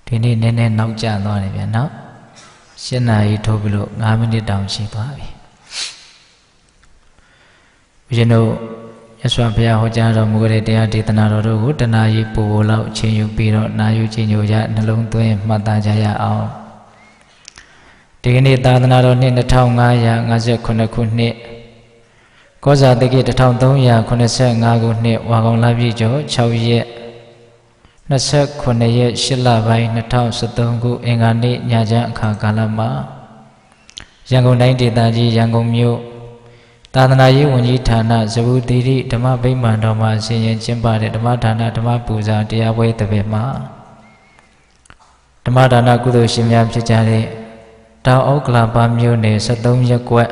ဒီနေ့နည်းနည်းနောက်ကျသွားတယ်ဗျာနော်7 နာရီထိုးပြီးလို့9 မိနစ်တောင်ရှိသွားပြီဦးဇင်းတို့ရသော်ဘုရားဟောကြားတော်မူတဲ့တရားဒေသနာတော်တို့ကိုတနာရီပူပူလောက်အချိန်ယူပြီးတော့နာယူချိန်ညိုရနှလုံးသွင်းမှတ်သားကြရအောင်ဒီကနေ့သာသနာတော်နှစ်2558ခုနှစ်ကောဇာတက္ကိ1385ခုနှစ်ဝါကောင်လပြည့်ကျော်6ရက်29ရက်8လပိုင်း2013ခုအင်္ဂါနေ့ညချမ်းအခါကာလမှာရန်ကုန်တိုင်းဒေသကြီးရန်ကုန်မြို့သာသနာရေးဝန်ကြီးဌာနဇဗုသီရိဓမ္မဗိမာန်တော်မှာဆင်ရင်ကျင်းပတဲ့ဓမ္မဒါနဓမ္မပူဇာတရားပွဲတစ်ပတ်မှာဓမ္မဒါနကုသိုလ်ရှင်များဖြစ်ကြတဲ့တောင်ဥက္ကလာပါမြို့နယ်73ရပ်ကွက်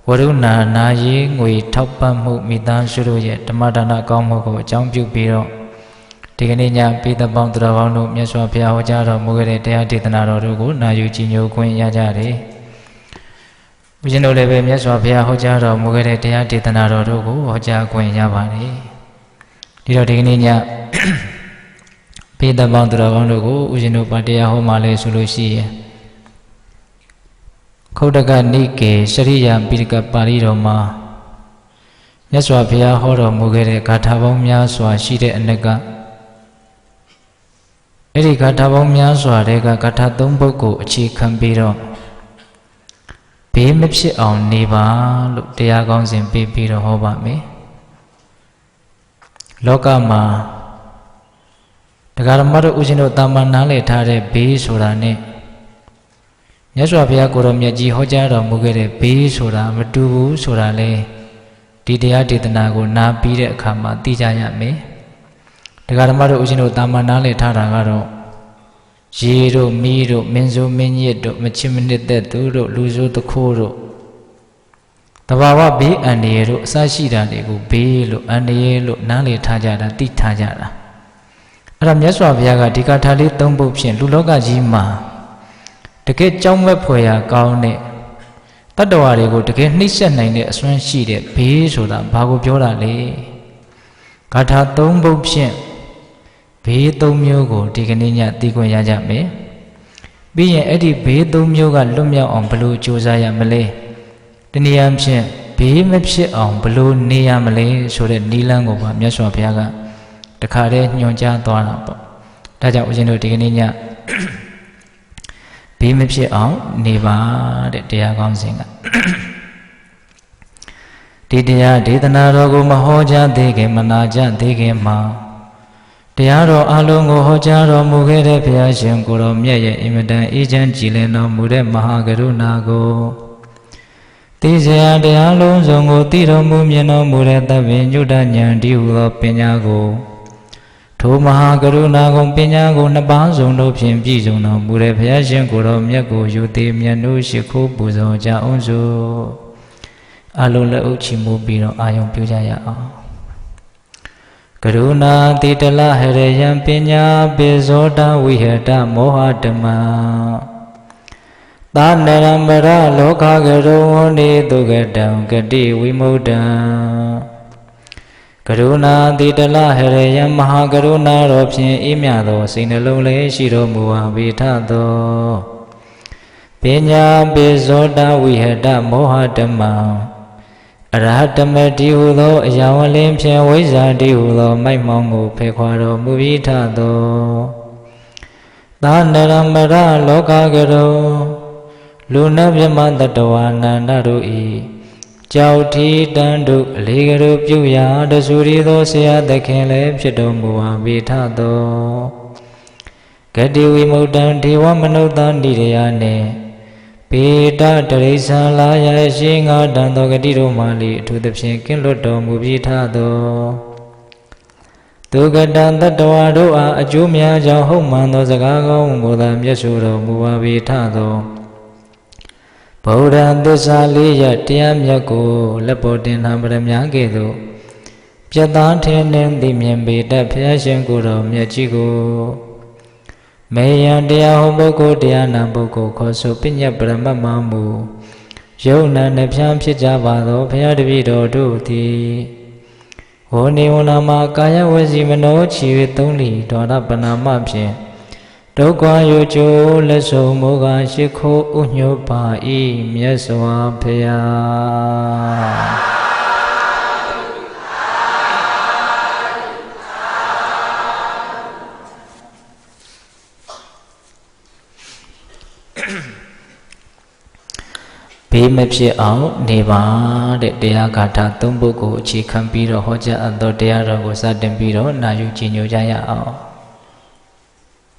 ဝရုဏာနာရေးငွေထောက်ပံ့မှုမိသားစုတို့ရဲ့ဓမ္မဒါနကောင်းမှုကိုအကြောင်းပြုပြီးတော့ဒီကနေ့ညပြည်သူပေါင်းသူတော်ကောင်းတို့မြတ်စွာဘုရားဟောကြားတော်မူခဲ့တဲ့တရားဒေသနာတော်တို့ကိုနာယူကြည်ညိုခွင့်ရကြတယ်။ဦးဇင်းတို့လည်းပဲမြတ်စွာဘုရားဟောကြားတော်မူခဲ့တဲ့တရားဒေသနာတော်တို့ကိုဟောကြားခွင့်ရပါတယ်။ဒီတော့ဒီကနေ့ညပြည်သူပေါင်းသူတော်ကောင်းတို့ကိုဦးဇင်းတို့ပါတရားဟောမှလဲဆိုလို့ရှိရင်ခုတ်တကနိကေရှရိယပိဋကပါဠိတော်မှာမြတ်စွာဘုရားဟောတော်မူခဲ့တဲ့ဂါထာပေါင်းများစွာရှိတဲ့အနက်ကအဲ့ဒီဂါထာပေါင်းများစွာတွေကဂါထာ3ပုဒ်ကိုအခြေခံပြီးတော့ဘေးမဖြစ်အောင်နေပါလို့တရားကောင်းစဉ်ပေးပြီးတော့ဟောပါမယ်လောကမှာတရားဓမ္မတို့ဦးဇင်းတို့တာမန်နားလည်ထားတဲ့ဘေးဆိုတာနဲ့မြတ်စွာဘုရားကိုယ်တော်မြတ်ကြီးဟောကြားတော်မူခဲ့တဲ့ဘေးဆိုတာမတူဘူးဆိုတာလေဒီတရားဒေသနာကိုနားပြီးတဲ့အခါမှာသိကြရမယ်တရားဓမ္မတို့ဦးဇင်းတို့တာမန်နားလည်ထားတာကတော့ရေတို့မီးတို့မင်းဆိုးမင်းညစ်တို့မချစ်မနစ်သက်သူတို့လူဆိုးတခိုးတို့တဘာဝဘေးအန္တရာယ်တို့အစရှိတာတွေကိုဘေးလို့အန္တရာယ်လို့နားလည်ထားကြတာသိထားကြတာအဲ့ဒါမြတ်စွာဘုရားကဒီဂါထာလေး3ပုဒ်ဖြင့်လူလောကကြီးမှာတကယ်ကြောင်းမဲ့ဖွယ်ရာကောင်းတဲ့တတ္တဝါတွေကိုတကယ်နှိမ့်ဆက်နိုင်တဲ့အစွမ်းရှိတဲ့ဘေးဆိုတာဘာကိုပြောတာလဲဂါထာ3ပုဒ်ဖြင့်ဘေး3မျိုးကိုဒီကနေ့ညသိခွင့်ရကြမယ်ပြီးရင်အဲ့ဒီဘေး3မျိုးကလွတ်မြောက်အောင်ဘယ်လိုကြိုးစားရမလဲတနည်းအားဖြင့်ဘေးမဖြစ်အောင်ဘယ်လိုနေရမလဲဆိုတဲ့နိလန်းကိုပါမြတ်စွာဘုရားကတခါတည်းညွှန်ကြားသွားတာပေါ့ဒါကြောင့်ဦးဇင်းတို့ဒီကနေ့ညဘေးမဖြစ်အောင်နေပါတဲ့တရားကောင်းစဉ်ကဒီတရားဒေသနာတော်ကိုမဟောကြားသေးခင်မနာကြသေးခင်မှာတရားတော်အလုံးကိုဟောကြားတော်မူခဲ့တဲ့ဘုရားရှင်ကိုယ်တော်မြတ်ရဲ့အင်မတန်အေးချမ်းကြည်လင်တော်မူတဲ့မဟာကရုဏာကိုသိစရာတရားလုံးစုံကိုသိတော်မူမြင်တော်မူတဲ့သဗ္ဗညုတဉာဏ်ဒီဟုသောပညာကိုထိုမဟာကရုဏာကုန်ပညာကိုနှစ်ပါးစုံတို့ဖြင့်ပြည့်စုံတော်မူတဲ့ဘုရားရှင်ကိုယ်တော်မြတ်ကိုယူသေးမြတ်တို့ရှိခိုးပူဇော်ကြအောင်စို့အလုံးလက်အုပ်ချီးမူပြီးတော့အာယုံပြုကြရအောင်ကရုဏာတိတလဟရယံပညာပိဇောတဝိဟတမောဟဓမ္မသာနရမရလောကကရုဝနေတုကတံဂတိဝိမု ढ ံကရုဏာတိတလဟရယံမဟာကရုဏာတော်ဖြင့်အေးမြသောစိတ်နှလုံးလေးရှိတော်မူပါပေထသောပညာပိဇောတဝိဟတမောဟဓမ္မအရဟတမတိဟုသောအရာဝလင်းဖြင့်ဝိဇ္ဇာတိဟုသောမိုက်မောင်းကိုဖယ်ခွာတော်မူပြီးထသောသာနရမရလောကကရုလူနာမြမတတဝါနန္ဒတို့ဤကြောက်ထီတန်တို့အလေးကရုပြုရာတဆူရီသောဆရာသခင်လည်းဖြစ်တော်မူပါပေထသောဂတိဝိမု ढ ံဒေဝမနုဿာနိရယနှင့်ပေတတရိစ္ဆာလာယရှိငါတန်သောဂတိတို့မှလေအထူးသဖြင့်ကင်းလွတ်တော်မူပြီးထသောဒုက္ကတံတတ္တဝါတို့အားအကျိုးများကြောင့်ဟုတ်မှန်သောစကားကောင်းကိုသာမျက်ဆိုတော်မူပါပေထသောဗုဒ္ဓသစ္စာ4ရပ်တရားမြတ်ကိုလက်ပေါ်တင်ထားပရမများကဲ့သို့ပြတ်သားထင်းနှင်းသိမြင်ပေတတ်ဘုရားရှင်ကိုယ်တော်မြတ်ကြီးကိုမေယံတရားဟောပုဂ္ဂိုလ်တရားနာပုဂ္ဂိုလ်ခေါ်ဆိုပညတ်ပရမတ်မှမူယုံနာနှဖြန်းဖြစ်ကြပါသောဘုရားတပည့်တော်တို့သည်ဝေါနေဝနာမှာကာယဝစီမနောချီ၍သုံးလီဒေါရပနာမဖြင့် ဒုက္ခယောကျိုးလက်ဆုံမောကရှိခိုးဥညွတ်ပါဤမြတ်စွာဘုရားဘေးမဖြစ်အောင်နေပါတဲ့တရားဂါထာ၃ပုဒ်ကိုအခြေခံပြီးတော့ဟောကြားအပ်သောတရားတော်ကိုစတင်ပြီးတော့နာယူကြည်ညိုကြရအောင်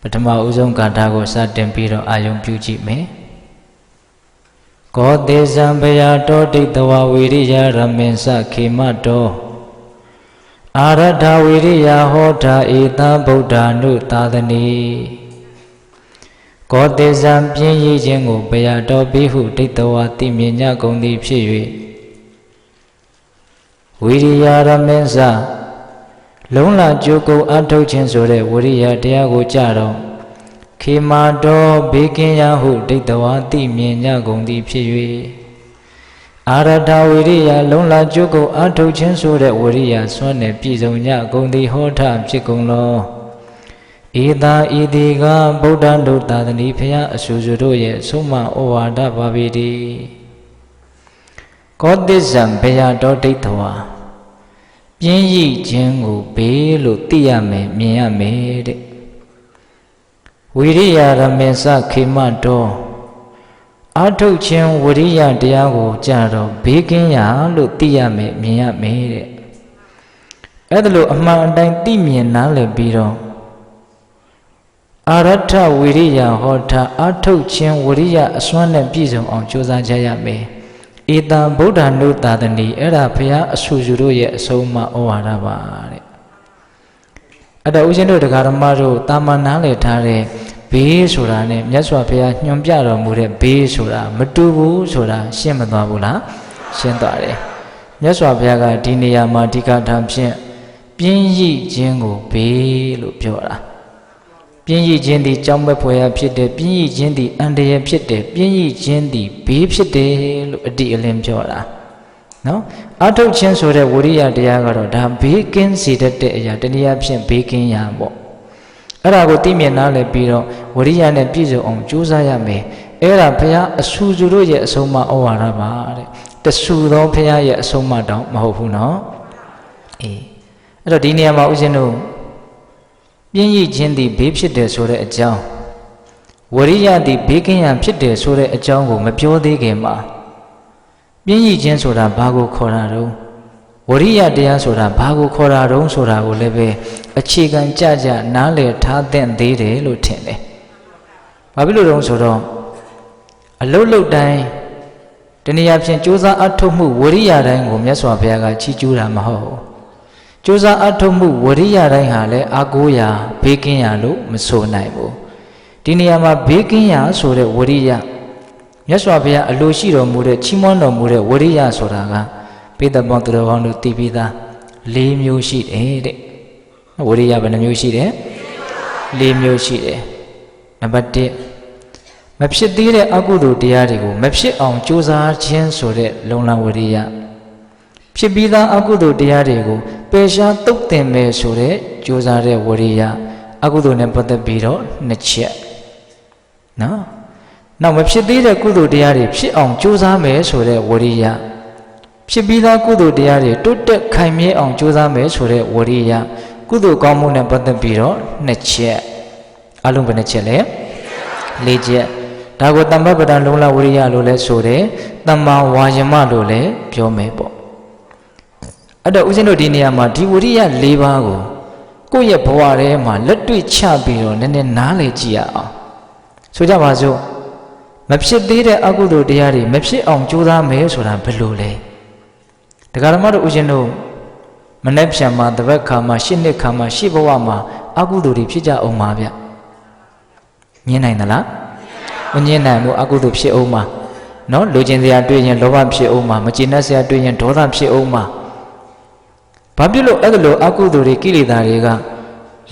ပထမဦးဆုံးဂါထာကိုစတင်ပြီးတော့အာယုံပြုကြည့်မယ်ကောသေဇံဘယတောဒိတဝဝိရိယရမင်္စခေမတောအာရထဝိရိယဟောတာဧတံဗုဒ္ဓ ानु သာသနိကောသေဇံပြင်းရည်ခြင်းကိုဘယတော်ပိဟုဒိတဝါတိမြညာကုန်သည်ဖြစ်၍ဝိရိယရမင်းစလုံးလာကြိုးကုပ်အထုတ်ခြင်းဆိုတဲ့ဝိရိယတရားကိုကြတော့ခေမာတော်ဘေကင်းရဟုဒိတဝါတိမြညာကုန်သည်ဖြစ်၍အာရထဝိရိယလုံးလာကြိုးကုပ်အထုတ်ခြင်းဆိုတဲ့ဝိရိယစွမ်းနဲ့ပြည်စုံညကုန်သည်ဟောထဖြစ်ကုန်လောဧတာဤတိကဗုဒ္ဓ ानु သာသနိဖျားအဆူဆူတို့ရဲ့ဆုံးမဩဝါဒပါပေတည်းကောတိဇံဘယတော်ဒိဋ္ဌဝါပြင်းရည်ခြင်းကိုဘေးလို့သိရမယ်မြင်ရမယ်တဲ့ဝိရိယရမေသခေမတော်အာထုတ်ခြင်းဝိရိယတရားကိုကြတော့ဘေးကင်းရာလို့သိရမယ်မြင်ရမယ်တဲ့အဲ့ဒါလို့အမှန်အတိုင်းသိမြင်နားလည်ပြီးတော့အာရထဝိရိယဟောတာအာထုတ်ခြင်းဝိရိယအစွမ်းနဲ့ပြည့်စုံအောင်ကြိုးစားကြရမယ်ဧတံဗုဒ္ဓ ानु သာသနိအဲ့ဒါဘုရားအဆူဆူတို့ရဲ့အဆုံးအမဩဝါဒပါတဲ့အဲ့တော့ဦးဇင်းတို့တရားဓမ္မတို့တာမန်နားလည်ထားတဲ့ဘေးဆိုတာနဲ့မြတ်စွာဘုရားညွှန်ပြတော်မူတဲ့ဘေးဆိုတာမတူဘူးဆိုတာရှင်းမသွားဘူးလားရှင်းသွားတယ်မြတ်စွာဘုရားကဒီနေရာမှာဒီကထာဖြင့်ပြင်းရည်ခြင်းကိုဘေးလို့ပြောတာပြင်းရည်ခြင်းသည်ကြောင်းမဲ့ဖွယ်ရဖြစ်တယ်ပြင်းရည်ခြင်းသည်အန္တရာယ်ဖြစ်တယ်ပြင်းရည်ခြင်းသည်ဘေးဖြစ်တယ်လို့အတိအလင်းပြောတာနော်အထုတ်ခြင်းဆိုတဲ့ဝိရိယတရားကတော့ဒါဘေးကင်းစေတတ်တဲ့အရာတနည်းအားဖြင့်ဘေးကင်းရာပေါ့အဲ့ဒါကိုသိမြင်နားလည်ပြီးတော့ဝိရိယနဲ့ပြည့်စုံအောင်ကြိုးစားရမယ်အဲ့ဒါဘုရားအဆူဆူတို့ရဲ့အဆုံးအမဩဝါဒပါတဲ့တဆူသောဘုရားရဲ့အဆုံးအမတောင်မဟုတ်ဘူးနော်အေးအဲ့တော့ဒီနေရာမှာဦးဇင်းတို့ပြင်းရည်ခြင်းသည်ဘေးဖြစ်တယ်ဆိုတဲ့အကြောင်းဝရိယသည်ဘေးကင်းရန်ဖြစ်တယ်ဆိုတဲ့အကြောင်းကိုမပြောသေးခင်မှာပြင်းရည်ခြင်းဆိုတာဘာကိုခေါ်တာတော့ဝရိယတရားဆိုတာဘာကိုခေါ်တာတော့ဆိုတာကိုလည်းပဲအခြေခံကြကြနားလည်ထားသင့်သေးတယ်လို့ထင်တယ်။ဘာဖြစ်လို့တော့ဆိုတော့အလုတ်လုတ်တိုင်းတနည်းအားဖြင့်ကြိုးစားအထုတ်မှုဝရိယတိုင်းကိုမြတ်စွာဘုရားကချီးကျူးတာမဟုတ်ဘူး။ကြိုးစားအထုတ်မှုဝရိယတိုင်းဟာလည်းအာကိုးရာဘေးကင်းရာလို့မဆိုနိုင်ဘူးဒီနေရာမှာဘေးကင်းရာဆိုတဲ့ဝရိယမြတ်စွာဘုရားအလိုရှိတော်မူတဲ့ချီးမွမ်းတော်မူတဲ့ဝရိယဆိုတာကပိဿပေါင်းသူတော်ကောင်းတို့သိပြီးသား၄မျိုးရှိတယ်တဲ့ဝရိယဘယ်နှမျိုးရှိတယ်၄မျိုးရှိတယ်နံပါတ်1မဖြစ်သေးတဲ့အကုသိုလ်တရားတွေကိုမဖြစ်အောင်ကြိုးစားခြင်းဆိုတဲ့လုံလဝရိယဖြစ်ပြီးသားအကုသိုလ်တရားတွေကိုပယ်ရှားတုတ်တင်မယ်ဆိုတဲ့ကြိုးစားတဲ့ဝရိယအကုသိုလ်နဲ့ပတ်သက်ပြီးတော့နှစ်ချက်နော်နောက်မဖြစ်သေးတဲ့ကုသိုလ်တရားတွေဖြစ်အောင်ကြိုးစားမယ်ဆိုတဲ့ဝရိယဖြစ်ပြီးသားကုသိုလ်တရားတွေတိုးတက်ခိုင်မြဲအောင်ကြိုးစားမယ်ဆိုတဲ့ဝရိယကုသိုလ်ကောင်းမှုနဲ့ပတ်သက်ပြီးတော့နှစ်ချက်အလုံးပဲနှစ်ချက်လဲ၄ချက်ဒါကိုတမ္ပပဒံလုံလဝရိယလို့လဲဆိုတယ်တမ္မာဝါယမလို့လဲပြောမယ်ပေါ့အဲ့တော့ဦးဇင်းတို့ဒီနေရာမှာဒီဝရိယ၄ပါးကိုကိုယ့်ရဲ့ဘဝထဲမှာလက်တွေ့ချပြီးတော့နည်းနည်းနားလည်ကြည့်ရအောင်ဆိုကြပါစို့မဖြစ်သေးတဲ့အကုသိုလ်တရားတွေမဖြစ်အောင်ကြိုးစားမယ်ဆိုတာဘယ်လိုလဲတရားဓမ္မတို့ဦးဇင်းတို့မနေ့ဖြန်မှာတပတ်ခါမှာရှစ်နှစ်ခါမှာရှစ်ဘဝမှာအကုသိုလ်တွေဖြစ်ကြအောင်ပါဗျညင်းနိုင်သလားမညင်းနိုင်ဘူးအကုသိုလ်ဖြစ်အောင်ပါနော်လိုချင်စရာတွေ့ရင်လောဘဖြစ်အောင်ပါမကျေနပ်စရာတွေ့ရင်ဒေါသဖြစ်အောင်ပါဘာဖြစ်လို့အဲ့လိုအကုသိုလ်တွေကိလေသာတွေက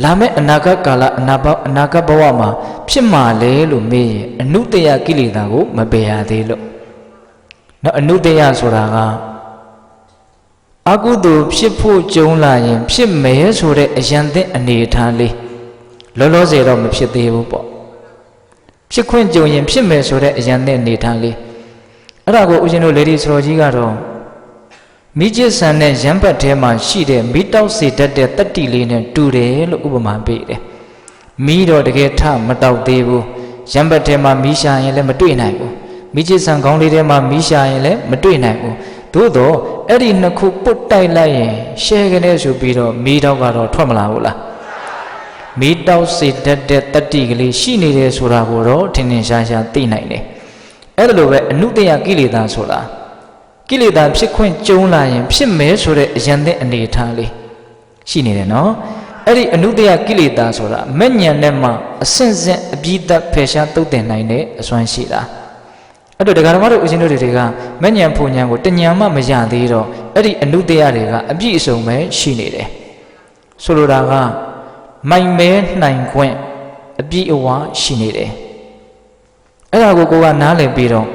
လာမယ့်အနာဂတ်ကာလအနာဂတ်ဘဝမှာဖြစ်မှာလဲလို့မေးရင်အနုတ္တယကိလေသာကိုမပယ်ရသေးလို့နော်အနုတ္တယဆိုတာကအကုသိုလ်ဖြစ်ဖို့ကြုံလာရင်ဖြစ်မယ်ဆိုတဲ့အယံသင့်အနေအထားလေးလောလောဆယ်တော့မဖြစ်သေးဘူးပေါ့ ဖြစ်ခွင့်ကြုံရင်ဖြစ်မယ်ဆိုတဲ့အရန်တဲ့နေထားလေးအဲ့ဒါကိုဦးဇင်းတို့လေဒီစတော်ကြီးကတော့မိကျဆန်နဲ့ရမ်းပတ်ထဲမှာရှိတဲ့မိတောက်စေတတ်တဲ့တတ္တိလေးနဲ့တူတယ်လို့ဥပမာပေးတယ်မိတော့တကယ်ထမတောက်သေးဘူးရမ်းပတ်ထဲမှာမိရှာရင်လည်းမတွေ့နိုင်ဘူးမိကျဆန်ကောင်းလေးထဲမှာမိရှာရင်လည်းမတွေ့နိုင်ဘူးသို့တော့အဲ့ဒီနှစ်ခုပုတ်တိုက်လိုက်ရင်ရှဲကနေဆိုပြီးတော့မိတောက်ကတော့ထွက်မလာဘူးလားမိတောက်စေတတ်တဲ့တတ္တိကလေးရှိနေတယ်ဆိုတာကိုတော့ထင်ထင်ရှားရှားသိနိုင်တယ်အဲ့ဒါလိုပဲအနုတ္တယကိလေသာဆိုတာကိလေသာဖြစ်ခွင့်ကြုံလာရင်ဖြစ်မယ်ဆိုတဲ့အရန်တဲ့အနေထားလေးရှိနေတယ်နော်အဲ့ဒီအနုတ္တယကိလေသာဆိုတာမဲ့ညံနဲ့မှအစင့်စင့်အပြီးသက်ဖယ်ရှားတုတ်တင်နိုင်တဲ့အစွမ်းရှိတာအဲ့တော့ဒကာဓမ္မတို့ဦးဇင်းတို့တွေကမဲ့ညံဖူညံကိုတညံမှမရသေးတော့အဲ့ဒီအနုတ္တယတွေကအပြည့်အစုံပဲရှိနေတယ်ဆိုလိုတာကမိုင်မဲနိုင်ခွင့်အပြည့်အဝရှိနေတယ်အဲ့ဒါကိုကနားလည်ပြီးတော့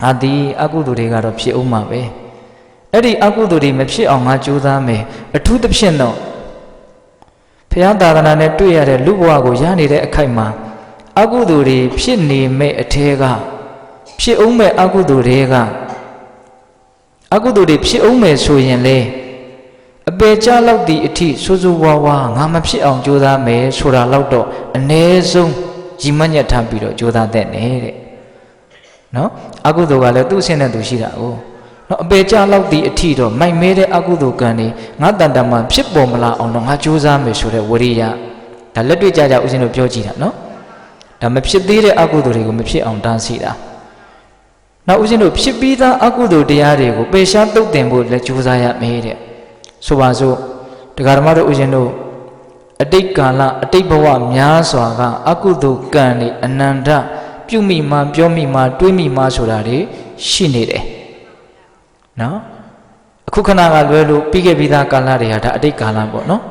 အာဒီအကုသိုလ်တွေကတော့ဖြစ်အောင်မှာပဲအဲ့ဒီအကုသိုလ်တွေမဖြစ်အောင်ငါကြိုးစားမယ်အထူးသဖြင့်တော့ဘုရားသာသနာနဲ့တွေ့ရတဲ့လူဘဝကိုရနေတဲ့အခိုက်မှာအကုသိုလ်တွေဖြစ်နေမဲ့အထဲကဖြစ်အောင်မဲ့အကုသိုလ်တွေကအကုသိုလ်တွေဖြစ်အောင်မဲ့ဆိုရင်လေအပေကြလောက်သည့်အထိဆိုးဆိုးဝါးဝါငါမဖြစ်အောင်ကြိုးစားမယ်ဆိုတာတော့အ ਨੇ ဆုံးရည်မှတ်ညက်ထားပြီးတော့ကြိုးစားတဲ့နေတဲ့နော်အကုသိုလ်ကလည်းသူ့အဆင့်နဲ့သူရှိတာကိုနော်အပေကြလောက်သည့်အထိတော့မိုက်မဲတဲ့အကုသိုလ်ကံတွေငါတန်တန်မှဖြစ်ပေါ်မလာအောင်တော့ငါကြိုးစားမယ်ဆိုတဲ့ဝရိယဒါလက်တွေ့ကြကြဦးဇင်းတို့ပြောကြည့်တာနော်ဒါမဖြစ်သေးတဲ့အကုသိုလ်တွေကိုမဖြစ်အောင်တားဆီးတာနောက်ဦးဇင်းတို့ဖြစ်ပြီးသားအကုသိုလ်တရားတွေကိုပယ်ရှားတုတ်တင်ဖို့လည်းကြိုးစားရမယ်တဲ့ဆိုပါစို့တရားဓမ္မတို့ဦးဇင်းတို့အတိတ်ကာလအတိတ်ဘဝများစွာကအကုသိုလ်ကံတွေအနန္တပြုမိမှပြောမိမှတွေးမိမှဆိုတာတွေရှိနေတယ်နော်အခုခဏကလွဲလို့ပြီးခဲ့ပြီးသားကာလတွေဟာဒါအတိတ်ကာလပေါ့နော်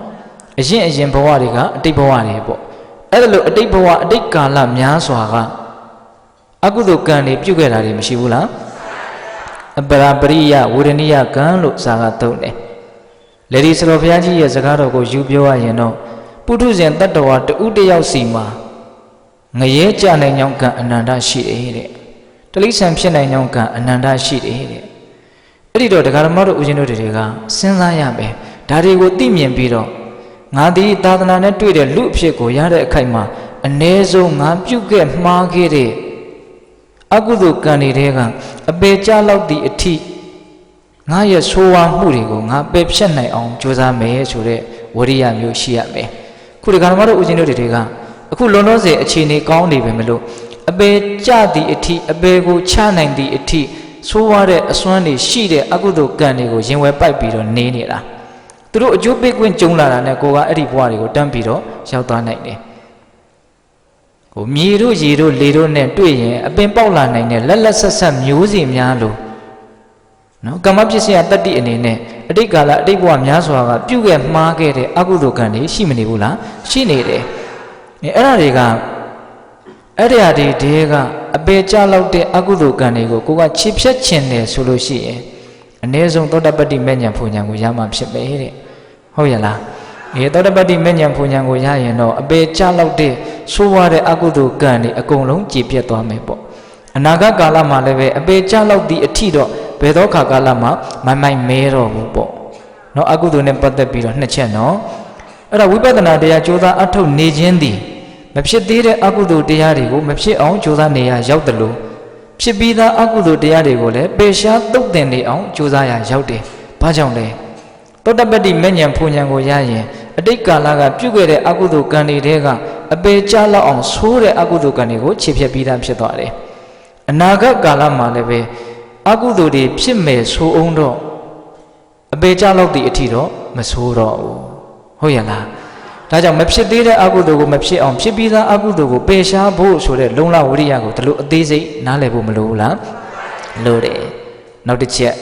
အရင်ဘဝတွေကအတိတ်ဘဝတွေပေါ့အဲ့ဒါလို့အတိတ်ဘဝအတိတ်ကာလများစွာကအကုသိုလ်ကံတွေပြုခဲ့တာတွေမရှိဘူးလားအပရာပရိယဝေဒနိယကံလို့ဇာကသုံးတယ်လေဒီစတော်ဘုရားကြီးရဲ့စကားတော်ကိုယူပြောရရင်တော့ပုထုဇဉ်တတ္တဝါတဦးတယောက်စီမှာငရဲကြနိုင်ကြောင်းကံအနန္တရှိတယ်တဲ့တလိษံဖြစ်နိုင်ကြောင်းကံအနန္တရှိတယ်တဲ့အဲ့ဒီတော့ဒကာဓမ္မတို့ဦးဇင်းတို့တွေကစဉ်းစားရမယ်ဒါတွေကိုသိမြင်ပြီးတော့ငါဒီသာသနာနဲ့တွေ့တဲ့လူအဖြစ်ကိုရတဲ့အခိုက်မှာအ ਨੇ ဆုံးငါပြုတ်ခဲ့မှားခဲ့တဲ့အကုသိုလ်ကံတွေကအပေကြလောက်သည့်အထိငါရဲ့ဆိုးဝါးမှုတွေကိုငါပယ်ဖြတ်နိုင်အောင်ကြိုးစားမယ်ဆိုတဲ့ဝရိယမျိုးရှိရမယ်ခုဒကာဓမ္မတို့ဦးဇင်းတို့တွေကအခုလုံးလုံးစေအခြေအနေကောင်းနေပြီမလို့အပေကြသည့်အထိအပေကိုချနိုင်သည့်အထိဆိုးဝါးတဲ့အစွမ်းတွေရှိတဲ့အကုသိုလ်ကံတွေကိုရင်ဝယ်ပိုက်ပြီးတော့နေနေတာသူတို့အကျိုးပေးခွင့်ကြုံလာတာနဲ့ကိုကအဲ့ဒီဘဝတွေကိုတန်းပြီးတော့ရောက်သွားနိုင်တယ်ဟိုမြေတို့ရေတို့လေတို့နဲ့တွေ့ရင်အပင်ပေါက်လာနိုင်တဲ့လက်လက်ဆက်ဆက်မျိုးစီများလို့နော်ကမ္မပစ္စယတတ္တိအနေနဲ့အတိတ်ကာလအတိတ်ဘဝများစွာကပြုခဲ့မှားခဲ့တဲ့အကုသိုလ်ကံတွေရှိမနေဘူးလားရှိနေတယ်အဲ့ဒါတွေကအပေကြလောက်တဲ့အကုသိုလ်ကံတွေကိုကိုကခြေဖြတ်ခြင်းတယ်ဆိုလို့ရှိရင်အ ਨੇ ဆုံးသောတပတ္တိမဲ့ညာဖူညာကိုရမှာဖြစ်ပဲတဲ့ဟုတ်ရလားသောတပတ္တိမဲ့ညာဖူညာကိုရရင်တော့အပေကြလောက်တဲ့ဆိုးဝါးတဲ့အကုသိုလ်ကံတွေအကုန်လုံးကြည်ပြတ်သွားမယ်ပေါ့အနာဂတ်ကာလမှာလည်းပဲအပေကြလောက်သည့်အထိတော့ဘယ်သောခါကာလမှာမိုင်မဲတော့ဘူးပေါ့နော်အကုသိုလ်နဲ့ပတ်သက်ပြီးတော့နှစ်ချက်နော်အဲ့ဒါဝိပဿနာတရားကြိုးစားအထုတ်နေခြင်းသည်မဖြစ်သေးတဲ့အကုသိုလ်တရားတွေကိုမဖြစ်အောင်ကြိုးစားနေရရောက်တယ်လို့ဖြစ်ပြီးသားအကုသိုလ်တရားတွေကိုလည်းပေရှားတုတ်တင်နေအောင်ကြိုးစားရရောက်တယ်ဘာကြောင့်လဲသောတပတ္တိမဉ္ဇဉ်ဖူဉ္ဇဉ်ကိုရရင်အတိတ်ကာလကပြုခဲ့တဲ့အကုသိုလ်ကံတွေတဲကအပေကြလောက်အောင်ဆိုးတဲ့အကုသိုလ်ကံတွေကိုခြေဖြတ်ပြီးသားဖြစ်သွားတယ်အနာဂတ်ကာလမှာလည်းပဲအကုသိုလ်တွေဖြစ်မယ်ဆိုအောင်တော့အပေကြလောက်သည့်အထိတော့မဆိုးတော့ဘူးဟုတ်ရလားဒါကြောင့်မဖြစ်သေးတဲ့အကုသိုလ်ကိုမဖြစ်အောင်ဖြစ်ပြီးသားအကုသိုလ်ကိုပယ်ရှားဖို့ဆိုတဲ့လုံလဝရိယကိုဒီလိုအသေးစိတ်နားလည်ဖို့မလိုဘူးလားလိုတယ်နောက်တစ်ချက်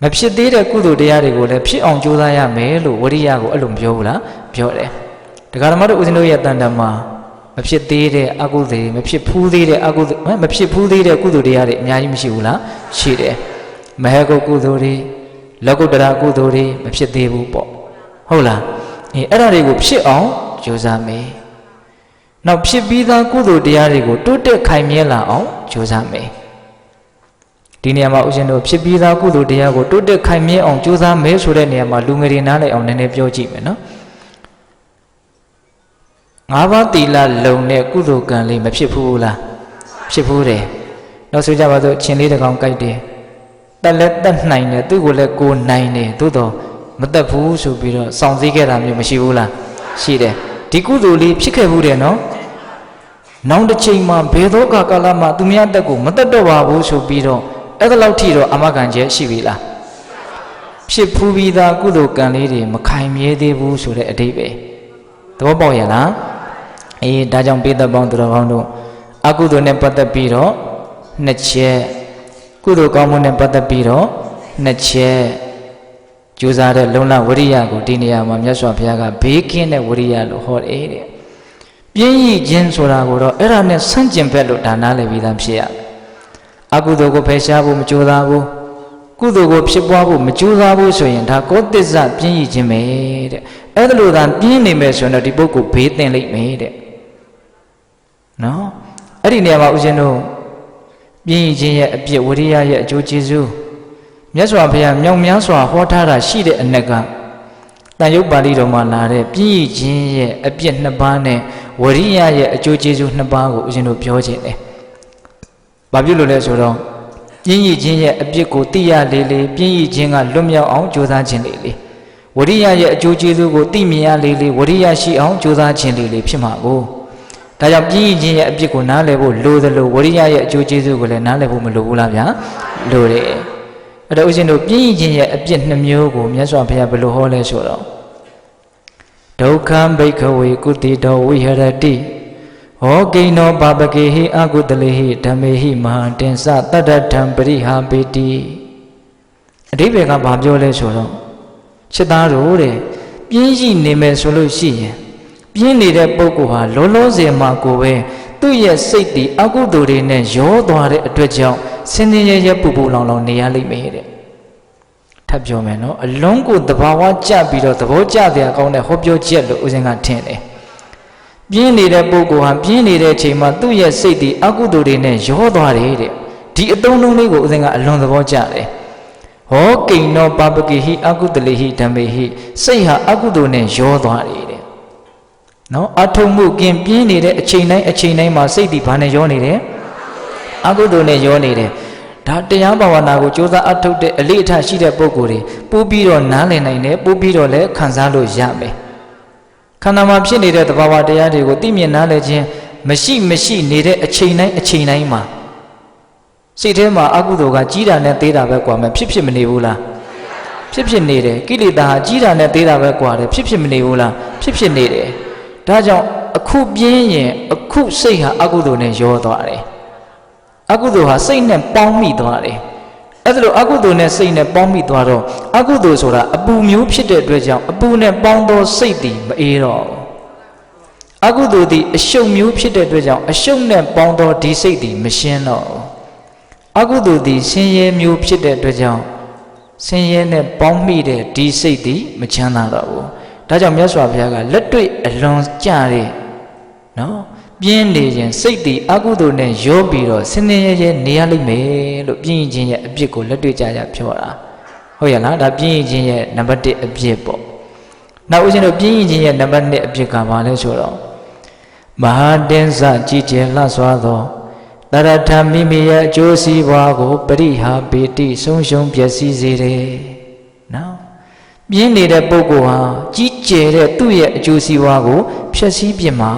မဖြစ်သေးတဲ့ကုသိုလ်တရားတွေကိုလည်းဖြစ်အောင်ကြိုးစားရမယ်လို့ဝရိယကိုအဲ့လိုမပြောဘူးလားပြောတယ်ဒကာဓမ္မတို့ဦးဇင်းတို့ရဲ့တန်တမှာမဖြစ်သေးတဲ့အကုသိုလ်မဖြစ်ဖူးသေးတဲ့အကုသိုလ်မဖြစ်ဖူးသေးတဲ့ကုသိုလ်တရားတွေအများကြီးမရှိဘူးလားရှိတယ်မဟကုတ်ကုသိုလ်တွေလောကုတ္တရာကုသိုလ်တွေမဖြစ်သေးဘူးပေါ့ဟုတ်လားအဲ့ဒါတွေကိုဖြစ်အောင်ကြိုးစားမယ် နောက်ဖြစ်ပြီးသားကုသိုလ်တရားတွေကိုတိုးတက်ခိုင်မြဲလာအောင်ကြိုးစားမယ်ဒီနေရာမှာဦးဇင်းတို့ဖြစ်ပြီးသားကုသိုလ်တရားကိုတိုးတက်ခိုင်မြဲအောင်ကြိုးစားမယ်ဆိုတဲ့နေရာမှာလူငယ်တွေနားလည်အောင်နည်းနည်းပြောကြည့်မယ်နော်၅ပါးသီလလုံတဲ့ကုသိုလ်ကံလေးမဖြစ်ဘူးလားဖြစ်ဘူးတယ်နောက်ဆိုကြပါစို့ချင်းလေးတစ်ကောင်ကြိုက်တယ်တက်လက်တက်နိုင်တယ်သူ့ကိုလည်းကိုနိုင်တယ်သို့တော့မတက်ဘူးဆိုပြီးတော့စောင့်စည်းခဲ့တာမျိုးမရှိဘူးလားရှိတယ်ဒီကုသိုလ်လေးဖြစ်ခဲ့ဘူးတယ်နော်နောက်တစ်ချိန်မှာဘယ်သောကာလမှာသူများတက်ကိုမတက်တော့ပါဘူးဆိုပြီးတော့အဲ့ဒါလောက်ထိတော့အမကန်ကျဲရှိပြီလားဖြစ်ဖူးပြီးသားကုသိုလ်ကံလေးတွေမခိုင်မြဲသေးဘူးဆိုတဲ့အဓိပ္ပာယ်သဘောပေါက်ရလားအေးဒါကြောင့်ပိဿပေါင်းသူတော်ကောင်းတို့အကုသိုလ်နဲ့ပတ်သက်ပြီးတော့နှစ်ချက်ကုသိုလ်ကောင်းမှုနဲ့ပတ်သက်ပြီးတော့နှစ်ချက်ကြိုးစားတဲ့လုံလဝရိယကိုဒီနေရာမှာမြတ်စွာဘုရားကဘေးကင်းတဲ့ဝရိယလို့ဟောတယ်တဲ့ပြင်းရည်ခြင်းဆိုတာကိုတော့အဲ့ဒါနဲ့ဆန့်ကျင်ဘက်လို့ဒါနားလည်ပြီးသားဖြစ်ရအကုသိုလ်ကိုဖယ်ရှားဖို့မကြိုးစားဘူးကုသိုလ်ကိုဖြစ်ပွားဖို့မကြိုးစားဘူးဆိုရင်ဒါကောသစ္စာပြင်းရည်ခြင်းပဲတဲ့အဲ့ဒါလို့သာပြင်းနေမယ်ဆိုရင်တော့ဒီပုဂ္ဂိုလ်ဘေးသင့်လိမ့်မယ်တဲ့နော်အဲ့ဒီနေရာမှာဦးဇင်းတို့ပြင်းရည်ခြင်းရဲ့အပြစ်ဝရိယရဲ့အကျိုးကျေးဇူးမြတ်စွာဘုရားမြောက်များစွာဟောထားတာရှိတဲ့အနက်ကတန်ရုပ်ပါဠိတော်မှာလာတဲ့ပြင်းရည်ခြင်းရဲ့အပြစ်နှစ်ပါးနဲ့ဝရိယရဲ့အကျိုးကျေးဇူးနှစ်ပါးကိုဦးဇင်းတို့ပြောခြင်းတယ်။ဘာဖြစ်လို့လဲဆိုတော့ပြင်းရည်ခြင်းရဲ့အပြစ်ကိုသိရလေလေပြင်းရည်ခြင်းကလွတ်မြောက်အောင်ကြိုးစားခြင်းလေလေဝရိယရဲ့အကျိုးကျေးဇူးကိုသိမြင်ရလေလေဝရိယရှိအောင်ကြိုးစားခြင်းလေလေဖြစ်မှာကိုဒါကြောင့်ပြင်းရည်ခြင်းရဲ့အပြစ်ကိုနားလည်ဖို့လိုသလိုဝရိယရဲ့အကျိုးကျေးဇူးကိုလည်းနားလည်ဖို့မလိုဘူးလားဗျာလိုတယ်အဲ့တော့ဦးဇင်းတို့ပြင်းရည်ခြင်းရဲ့အပြစ်နှစ်မျိုးကိုမြတ်စွာဘုရားဘယ်လိုဟောလဲဆိုတော့ဒုက္ခံဘိက္ခဝေကုတိတောဝိဟရတိဟောကိနောပါပကေဟိအကုတလေဟိဓမ္မေဟိမဟာတင်္စတတ္တထံပရိဟာပေတိအဓိပ္ပာယ်ကဘာပြောလဲဆိုတော့ချစ်သားတို့တဲ့ပြင်းရှိနေမယ်ဆိုလို့ရှိရင်ပြင်းနေတဲ့ပုဂ္ဂိုလ်ဟာလောလောဆယ်မှာကိုပဲသူ့ရဲ့စိတ်တည်အကုသိုလ်တွေနဲ့ရောသွားတဲ့အတွက်ကြောင့်ဆင်းရဲရဲပူပူလောင်လောင်နေရလိမ့်မယ်တဲ့ထပ်ပြောမယ်နော်အလုံးကိုသဘာဝကျပြီးတော့သဘောကျတဲ့အကောင်းတဲ့ဟောပြောချက်လို့ဦးဇင်းကထင်တယ်ပြင်းနေတဲ့ပုဂ္ဂိုလ်ဟာပြင်းနေတဲ့အချိန်မှာသူ့ရဲ့စိတ်တည်အကုသိုလ်တွေနဲ့ရောသွားတယ်တဲ့ဒီအသုံးလုံးလေးကိုဦးဇင်းကအလွန်သဘောကျတယ်ဟောကိနောပပကိဟိအကုတလေဟိဓမ္မေဟိစိတ်ဟာအကုသိုလ်နဲ့ရောသွားတယ်တဲ့နော်အထုံမှုကင်းပြင်းနေတဲ့အချိန်တိုင်းမှာစိတ်တည်ဘာနဲ့ရောနေတယ်အကုသိုလ်နဲ့ရောနေတယ်ဒါတရားဘာဝနာကိုကြိုးစားအထောက်တဲ့အလေးအထားရှိတဲ့ပုဂ္ဂိုလ်တွေပို့ပြီးတော့နားလည်နိုင်တယ်ပို့ပြီးတော့လည်းခံစားလို့ရမယ်ခန္ဓာမှာဖြစ်နေတဲ့သဘာဝတရားတွေကိုသိမြင်နားလည်ခြင်းမရှိနေတဲ့အချိန်တိုင်းမှာစိတ်ထဲမှာအကုသိုလ်ကကြီးတာနဲ့သေးတာပဲကွာမယ်ဖြစ်မနေဘူးလားဖြစ်နေတယ်ကိလေသာဟာကြီးတာနဲ့သေးတာပဲကွာတယ်ဖြစ်မနေဘူးလားဖြစ်နေတယ်ဒါကြောင့်အခုပြင်းရင်အခုစိတ်ဟာအကုသိုလ်နဲ့ရောသွားတယ်အကုသိုလ်ဟာစိတ်နဲ့ပေါင်းမိသွားတယ်အဲ့ဒါလိုအကုသိုလ်နဲ့စိတ်နဲ့ပေါင်းမိသွားတော့အကုသိုလ်ဆိုတာအပူမျိုးဖြစ်တဲ့အတွက်ကြောင့်အပူနဲ့ပေါင်းသောစိတ်တည်မအေးတော့အကုသိုလ်သည်အရှုပ်မျိုးဖြစ်တဲ့အတွက်ကြောင့်အရှုပ်နဲ့ပေါင်းသောဒီစိတ်တည်မရှင်းတော့အကုသိုလ်သည်ဆင်းရဲမျိုးဖြစ်တဲ့အတွက်ကြောင့်ဆင်းရဲနဲ့ပေါင်းမိတဲ့ဒီစိတ်တည်မချမ်းသာတော့ဘူးဒါကြောင့်မြတ်စွာဘုရားကလက်တွေ့အလွန်ကြတဲ့နော်ပြင်းနေခြင်းစိတ်တည်အကုသိုလ်နဲ့ရောပြီးတော့ဆင်းရဲရဲနေရလိမ့်မယ်လို့ပြင်းခြင်းရဲ့အပြစ်ကိုလက်တွေ့ကြပြောတာဟုတ်ရလားဒါပြင်းခြင်းရဲ့နံပါတ်1အပြစ်ပေါ့နောက်ဦးဇင်းတို့ပြင်းခြင်းရဲ့နံပါတ်2အပြစ်ကဘာလဲဆိုတော့မဟာတင်္စကြီးကျယ်လှစွာသောတရထမိမိရဲ့အကျိုးစီးပွားကိုပရိဟာပေတိဆုံးရှုံးပျက်စီးစေတယ်နော်ပြင်းနေတဲ့ပုဂ္ဂိုလ်ဟာကြီးကျယ်တဲ့သူ့ရဲ့အကျိုးစီးပွားကိုဖျက်ဆီးပြစ်မှာ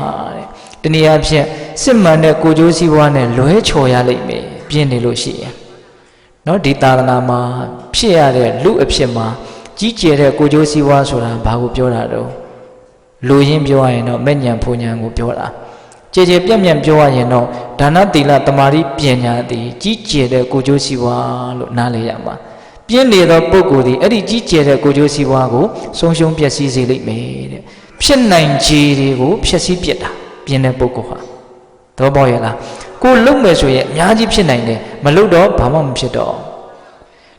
တနည်းအားဖြင့်စစ်မှန်တဲ့ကိုယ်ကျိုးစီးပွားနဲ့လွဲချော်ရလိမ့်မယ်ပြင်းနေလို့ရှိရင်เนาะဒီသာသနာမှာဖြစ်ရတဲ့လူအဖြစ်မှာကြီးကျယ်တဲ့ကိုယ်ကျိုးစီးပွားဆိုတာဘာကိုပြောတာတော့လူရင်းပြောရရင်တော့မဲ့ညံဖူညံကိုပြောတာကြည်ပြန့်ပြန့်ပြောရရင်တော့ဒါနသီလတမာတိပညာသည်ကြီးကျယ်တဲ့ကိုယ်ကျိုးစီးပွားလို့နားလည်ရမှာပြင်းနေသောပုဂ္ဂိုလ်သည်အဲ့ဒီကြီးကျယ်တဲ့ကိုယ်ကျိုးစီးပွားကိုဆုံးရှုံးပျက်စီးစေလိမ့်မယ်တဲ့ဖြစ်နိုင်ခြေတွေကိုဖျက်ဆီးပစ်တာပြင်းတဲ့ပုဂ္ဂိုလ်ဟာသဘောပေါက်ရဲ့လားကိုလုံမယ်ဆိုရင်အများကြီးဖြစ်နိုင်တယ်မလုံတော့ဘာမှမဖြစ်တော့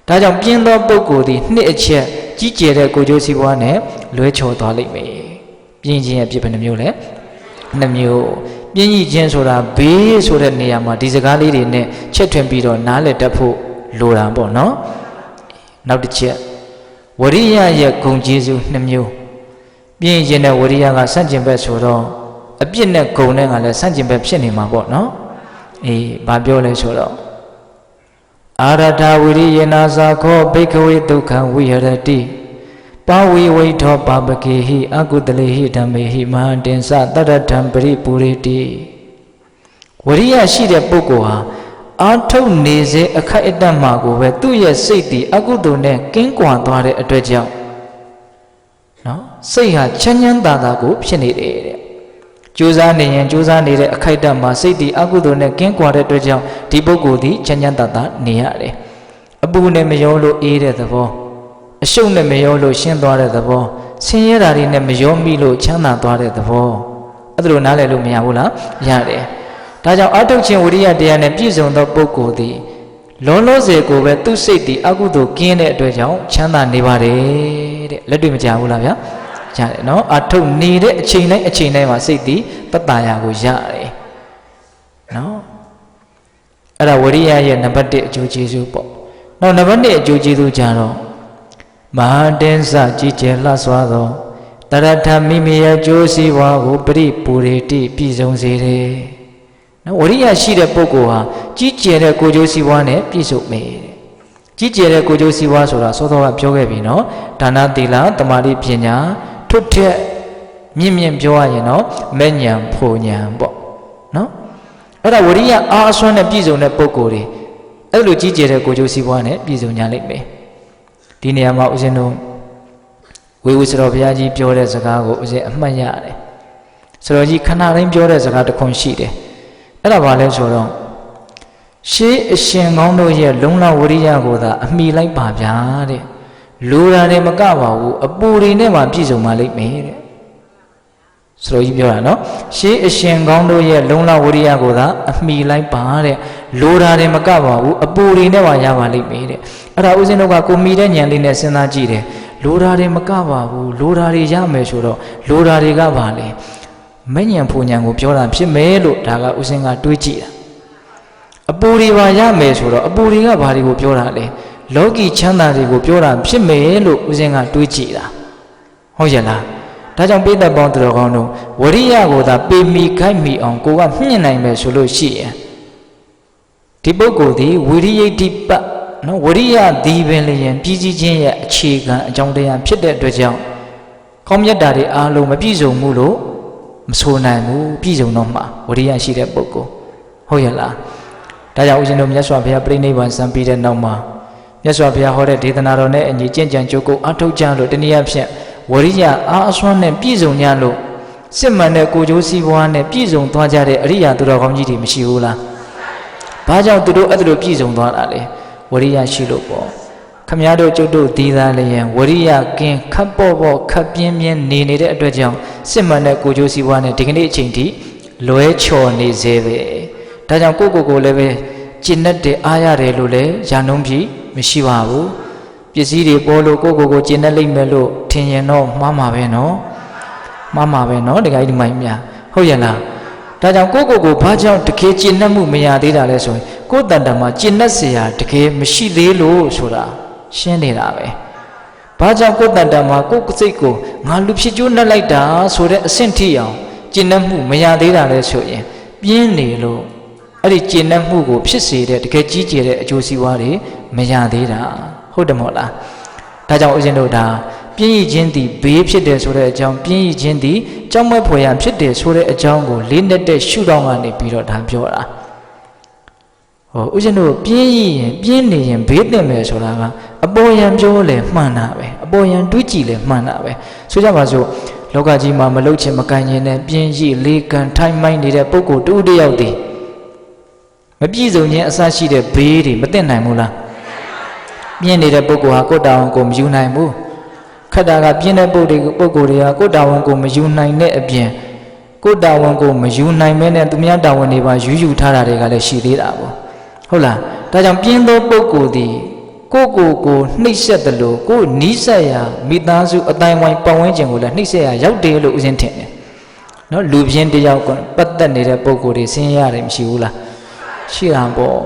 ဒါကြောင့်ပြင်းသောပုဂ္ဂိုလ်သည်နှစ်အချက်ကြီးကျယ်တဲ့ကိုယ်ကျိုးစီးပွားနဲ့လွဲချော်သွားလိမ့်မယ်ပြင်းခြင်းရဲ့ပြစ်ဘယ်နှမျိုးလဲ2မျိုး ပြင်းကြီးခြင်းဆိုတာဘေးဆိုတဲ့နေရာမှာဒီစကားလေးတွေနဲ့ချက်ထွင်ပြီးတော့နားလည်တတ်ဖို့လိုတာပေါ့နော်နောက်တစ်ချက်ဝရိယရဲ့ဂုဏ်ကျေးဇူး2မျိုးပြင်းခြင်းနဲ့ဝရိယကဆန့်ကျင်ဘက်ဆိုတော့အပြစ်နဲ့ဂုဏ်နဲ့ကလည်းဆန့်ကျင်ဘက်ဖြစ်နေမှာပေါ့နော်အေးဘာပြောလဲဆိုတော့အာရထဝိရိယေနာသာခောဘိက္ခဝေဒုက္ခံဝိဟရတိပါဝိဝိထောပါပကေဟိအကုတလေဟိဓမ္မေဟိမဟာတင်္စတရထံပရိပူရိတိဝရိယရှိတဲ့ပုဂ္ဂိုလ်ဟာအာထုတ်နေစေအခိုက်အတန့်မှာကိုပဲသူ့ရဲ့စိတ်တည်အကုသိုလ်နဲ့ကင်းကွာသွားတဲ့အတွက်ကြောင့်နော်စိတ်ဟာချမ်းချမ်းသာသာကိုဖြစ်နေတယ်တဲ့ကြိုးစားနေရင်ကြိုးစားနေတဲ့အခိုက်အတန့်မှာစိတ်တည်အကုသိုလ်နဲ့ကင်းကွာတဲ့အတွက်ကြောင့်ဒီပုဂ္ဂိုလ်သည်ချမ်းချမ်းသာသာနေရတယ်အပူနဲ့မရောလို့အေးတဲ့သဘောအရှုပ်နဲ့မရောလို့ရှင်းသွားတဲ့သဘောဆင်းရဲတာတွေနဲ့မရောမိလို့ချမ်းသာသွားတဲ့သဘောအဲ့ဒါလိုနားလည်လို့မရဘူးလားရတယ်ဒါကြောင့်အထုတ်ခြင်းဝိရိယတရားနဲ့ပြည့်စုံသောပုဂ္ဂိုလ်သည်လောလောဆယ်ကိုပဲသူ့စိတ်တည်အကုသိုလ်ကင်းတဲ့အတွက်ကြောင့်ချမ်းသာနေပါတယ်တဲ့လက်တွေ့မကြဘူးလားဗျာရတယ်နော်အထုတ်နေတဲ့အချိန်တိုင်းမှာစိတ်တည်တတ္တရာကိုရတယ်နော်အဲ့ဒါဝိရိယရဲ့နံပါတ်1အကျိုးကျေးဇူးပေါ့နောက်နံပါတ်2အကျိုးကျေးဇူးကြတော့မဟာတင်းစကြီးကျယ်လှစွာသောတရထမိမိရဲ့ကျိုးစီးပွားကိုပရိပူရိတိပြည့်စုံစေတယ်နော်ဝိရိယရှိတဲ့ပုဂ္ဂိုလ်ဟာကြီးကျယ်တဲ့ကိုယ်ကျိုးစီးပွားနဲ့ပြည့်စုံမယ်ကြီးကျယ်တဲ့ကိုယ်ကျိုးစီးပွားဆိုတာစောစောကပြောခဲ့ပြီနော်ဒါနသီလသမာဓိပညာထွတ်ထက်မြင့်ပြောရရင်တော့မဲ့ဉဏ်ဖို့ဉဏ်ပေါ့နော်အဲ့ဒါဝိရိယအားအစွမ်းနဲ့ပြည့်စုံတဲ့ပုဂ္ဂိုလ်တွေအဲ့လိုကြီးကျယ်တဲ့ကိုယ်ကျိုးစီးပွားနဲ့ပြည့်စုံကြလိမ့်မယ်ဒီနေရာမှာဦးဇင်းတို့ဝေဝစတော်ဘုရားကြီးပြောတဲ့စကားကိုဦးဇင်းအမှတ်ရတယ်စတော်ကြီးခဏတိုင်းပြောတဲ့စကားတစ်ခွန်းရှိတယ်အဲ့ဒါဘာလဲဆိုတော့ရှေးအရှင်ကောင်းတို့ရဲ့လုံလဝရိယကိုသာအမိလိုက်ပါဗျာတဲ့လူရာတွေမကပါဘူးအပူတွေနဲ့မှပြည့်စုံပါလိမ့်မယ်တဲ့စတော်ကြီးပြောတာနော်ရှေးအရှင်ကောင်းတို့ရဲ့လုံလဝရိယကိုသာအမိလိုက်ပါတဲ့လူရာတွေမကပါဘူးအပူတွေနဲ့မှရပါလိမ့်မယ်တဲ့အဲ့ဒါဦးဇင်းတို့ကကိုမိတဲ့ဉာဏ်လေးနဲ့စဉ်းစားကြည့်တယ်လူရာတွေမကပါဘူးလူရာတွေရမယ်ဆိုတော့လူရာတွေကပါလေမဲ့ဉဏ်ဖူဉဏ်ကိုပြောတာဖြစ်မယ်လို့ဒါကဦးဇင်းကတွေးကြည့်တာအပူတွေပါရမယ်ဆိုတော့အပူတွေကဘာတွေကိုပြောတာလဲလောကီချမ်းသာတွေကိုပြောတာဖြစ်မယ်လို့ဦးဇင်းကတွေးကြည့်တာဟုတ်ရဲ့လားဒါကြောင့်ပိဋကပေါင်းသူတော်ကောင်းတို့ဝရိယကိုသာပေမီခိုက်မီအောင်ကိုကမြင့်နိုင်မယ်ဆိုလို့ရှိရင်ဒီပုဂ္ဂိုလ်ဒီဝိရိယတိပနော်ဝရိယဒီပင်လျင်ပြည်စည်းခြင်းရဲ့အခြေခံအကြောင်းတရားဖြစ်တဲ့အတွက်ကြောင့်ကောင်းမြတ်တာတွေအားလုံးမပြည့်စုံမှုလို့မဆိုနိုင်ဘူးပြည့်စုံတော့မှာဝရိယရှိတဲ့ပုဂ္ဂိုလ်ဟုတ်ရဲ့လားဒါကြောင့်ဦးဇင်းတို့မြတ်စွာဘုရားပြိဋိဘံစံပြီးတဲ့နောက်မှာမြတ်စွာဘုရားဟောတဲ့ဒေသနာတော်နဲ့အညီကျင့်ကြံကြိုးကုပ်အထောက်ကြလို့တနည်းအားဖြင့်ဝရိယအားအစွမ်းနဲ့ပြည့်စုံကြလို့စစ်မှန်တဲ့ကိုယ်ကျိုးစီးပွားနဲ့ပြည့်စုံသွားကြတဲ့အရိယာသူတော်ကောင်းကြီးတွေမရှိဘူးလားဘာကြောင့်သူတို့အဲ့ဒါလိုပြည့်စုံသွားတာလဲဝရိယရှိလို့ပေါ့ခမည်းတော်ကျုပ်တို့ဒီသားလျင်ဝရိယကင်းခပ်ပေါ့ခပ်ပြင်းပြင်းနေနေတဲ့အတွက်ကြောင့်စစ်မှန်တဲ့ကိုယ်ကျိုးစီးပွားနဲ့ဒီကနေ့အချိန်ထိလွဲချော်နေစေပဲဒါကြောင့်ကိုလည်းပဲကျင့်တတ်တယ်အားရတယ်လို့လည်းယာနှုံးပြီးမရှိပါဘူးပစ္စည်းတွေပေါ်လို့ကိုကျင့်တတ်လိမ့်မယ်လို့ထင်ရင်တော့မှားမှာပဲနော်မှားမှာပဲနော်တခါဒီမိုင်းများဟုတ်ရဲ့လားဒါကြောင့်ကိုဘာကြောင့်တကယ်ကျင့်တတ်မှုမရသေးတာလဲဆိုရင်ကိုယ်တန်တမှာကျင့်တတ်เสียတကယ်မရှိသေးလို့ဆိုတာရှင်းနေတာပဲဘာကြောင့်ကိုယ်တန်မှာကိုယ်စိတ်ကိုငါလူဖြစ်ကျိုးနှက်လိုက်တာဆိုတဲ့အဆင့်ထိအောင်ကျင့်တတ်မှုမရသေးတာလဲဆိုရင်ပြင်းနေလို့အဲ့ဒီကျင့်တတ်မှုကိုဖြစ်စေတဲ့တကယ်ကြီးကျယ်တဲ့အကျိုးစီးပွားတွေမရသေးတာဟုတ်တယ်မဟုတ်လားဒါကြောင့်ဦးဇင်းတို့ဒါပြင်းရခြင်းသည်ဘေးဖြစ်တယ်ဆိုတဲ့အကြောင်းပြင်းရခြင်းသည်ကြောက်မက်ဖွယ်ရာဖြစ်တယ်ဆိုတဲ့အကြောင်းကိုလေးနက်တဲ့ရှုထောင့်ကနေပြီးတော့ဒါပြောတာဟောဦးဇင်းတို့ပြင်းရင်ပြင်းနေရင်ဘေးတင်မယ်ဆိုတာကအပေါ်ယံပြောလဲမှန်တာပဲအပေါ်ယံတွေးကြည့်လဲမှန်တာပဲဆိုကြပါစို့လောကကြီးမှာမလုချင်မကန်ရင်နဲ့ပြင်းရလေးကန်ထိုင်းမိုင်းနေတဲ့ပုဂ္ဂိုလ်တူတယောက်တည်းမပြည့်စုံခြင်းအစရှိတဲ့ဘေးတွေမသိနိုင်ဘူးလားပြင်းနေတဲ့ပုဂ္ဂိုလ်ဟာကိုယ်တာဝန်ကိုမယူနိုင်ဘူးခက်တာကပြင်းတဲ့ပုဂ္ဂိုလ်တွေကကိုယ်တာဝန်ကိုမယူနိုင်တဲ့အပြင်ကိုယ်တာဝန်ကိုမယူနိုင်မဲနဲ့သူများတာဝန်တွေပါယူထားတာတွေကလည်းရှိသေးတာပေါ့ဟုတ်လားဒါကြောင့်ပြင်းသောပုဂ္ဂိုလ်သည်ကိုနှိပ်စက်တယ်လို့ကိုနီးစက်ရာမိသားစုအတိုင်းဝိုင်းပတ်ဝန်းကျင်ကိုလည်းနှိပ်စက်ရာရောက်တယ်လို့ဦးဇင်းထင်တယ် နော်လူပြင်းတယောက်ကပတ်သက်နေတဲ့ပုံကိုယ်တွေဆင်းရဲရတယ်မရှိဘူးလားရှိတာပေါ့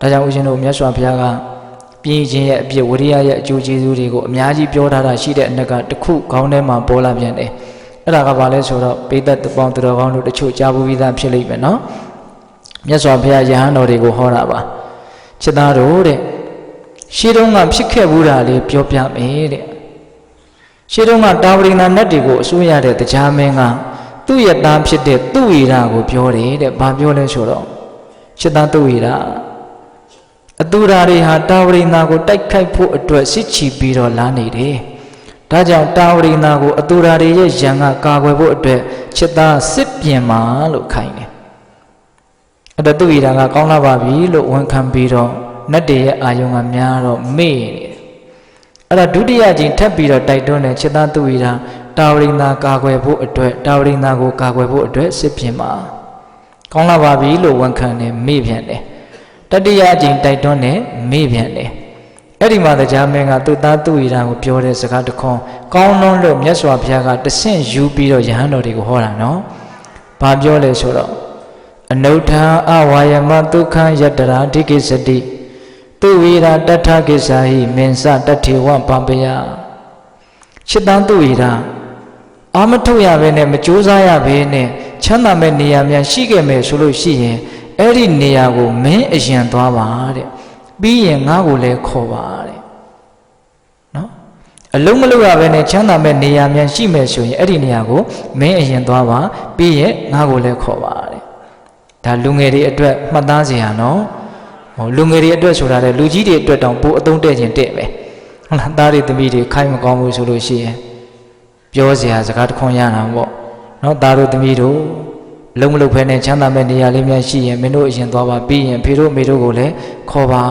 ဒါကြောင့်ဦးဇင်းတို့မြတ်စွာဘုရားကပြင်းခြင်းရဲ့အပြစ်ဝိရိယရဲ့အကျိုးကျေးဇူးတွေကိုအများကြီးပြောထားတာရှိတဲ့အနက်ကတစ်ခုခေါင်းထဲမှာပေါ်လာပြန်တယ်အဲ့ဒါကဘာလဲဆိုတော့ပိဿတ်ပေါင်းသူတော်ကောင်းတို့တချို့ကြားဘူးပြီးသားဖြစ်လိမ့်မယ်နော်မြတ်စွာဘုရားယဟန်တော်တွေကိုဟောတာပါချစ်သားတို့တဲ့ရှေးတုန်းကဖြစ်ခဲ့ဘူးတာလေးပြောပြမယ်တဲ့ရှေးတုန်းကတာဝရိနာနတ်တွေကိုအစိုးရတဲ့တရားမင်းကသူ့ရဲ့သားဖြစ်တဲ့သူ့ဝိရာကိုပြောတယ်တဲ့ဘာပြောလဲဆိုတော့ချစ်သားသူ့ဝိရာအတူဓာတွေဟာတာဝရိနာကိုတိုက်ခိုက်ဖို့အတွက်စစ်ချီပြီးတော့လာနေတယ်ဒါကြောင့်တာဝရိနာကိုအတူဓာတွေရဲ့ရန်ကကာကွယ်ဖို့အတွက်ချစ်သားစစ်ပြင်မှာလို့ခိုင်းတယ်အဲ့တော့သူ့ဝိရာကကောင်းလာပါပြီလို့ဝန်ခံပြီးတော့နတ်တွေရဲ့အာယုံကများတော့မေ့နေတယ်အဲ့ဒါဒုတိယကြိမ်ထပ်ပြီးတော့တိုက်တွန်းတယ်ချစ်သားသူ့ဝိရာတာဝရိနာကာကွယ်ဖို့အတွက်တာဝရိနာကိုကာကွယ်ဖို့အတွက်စစ်ပြင်မှာကောင်းလာပါပြီလို့ဝန်ခံတယ်မေ့ပြန်တယ်တတိယအကြိမ်တိုက်တွန်းတယ်မေ့ပြန်တယ်အဲ့ဒီမှာတရားမင်းကသူ့သားသူ့ဝိရာကိုပြောတဲ့စကားတစ်ခွန်းကောင်းလုံးလို့မြတ်စွာဘုရားကတဆင့်ယူပြီးတော့ယဟန်တော်တွေကိုဟောတာနော်ဘာပြောလဲဆိုတော့အနုထာအဝါယမဒုက္ခယတရာဒိကိစတိသူဝိရာတထကိစ္ဆာဟိမင်္စတထေဝပပယချစ်တန်းသူဝိရာအာမထုတ်ရပဲနဲ့မကြိုးစားရပဲနဲ့ချမ်းသာမဲ့နေရာများရှိခဲ့မယ်ဆိုလို့ရှိရင်အဲ့ဒီနေရာကိုမင်းအရင်သွားပါတဲ့ပြီးရင်ငါ့ကိုလည်းခေါ်ပါတဲ့နော်အလုံးမလုံးရပဲနဲ့ချမ်းသာမဲ့နေရာများရှိမယ်ဆိုရင်အဲ့ဒီနေရာကိုမင်းအရင်သွားပါပြီးရင်ငါ့ကိုလည်းခေါ်ပါတဲ့ဒါလူငယ်တွေအတွက်မှတ်သားစရာနော်ဟိုလူငယ်တွေအတွက်ဆိုတာလေလူကြီးတွေအတွက်တောင်ပိုအသုံးတဲ့ခြင်းတဲ့ပဲဟုတ်လားသားတွေသမီးတွေခိုင်းမကောင်းဘူးဆိုလို့ရှိရင်ပြောစရာစကားတစ်ခွန်းရတာပေါ့နော်သားတို့သမီးတို့လုံးမလုံးဖဲနဲ့ချမ်းသာမဲ့နေရာလေးများရှိရင်မင်းတို့အရင်သွားပါပြီးရင်ဖေတို့မေတို့ကိုလည်းခေါ်ပါ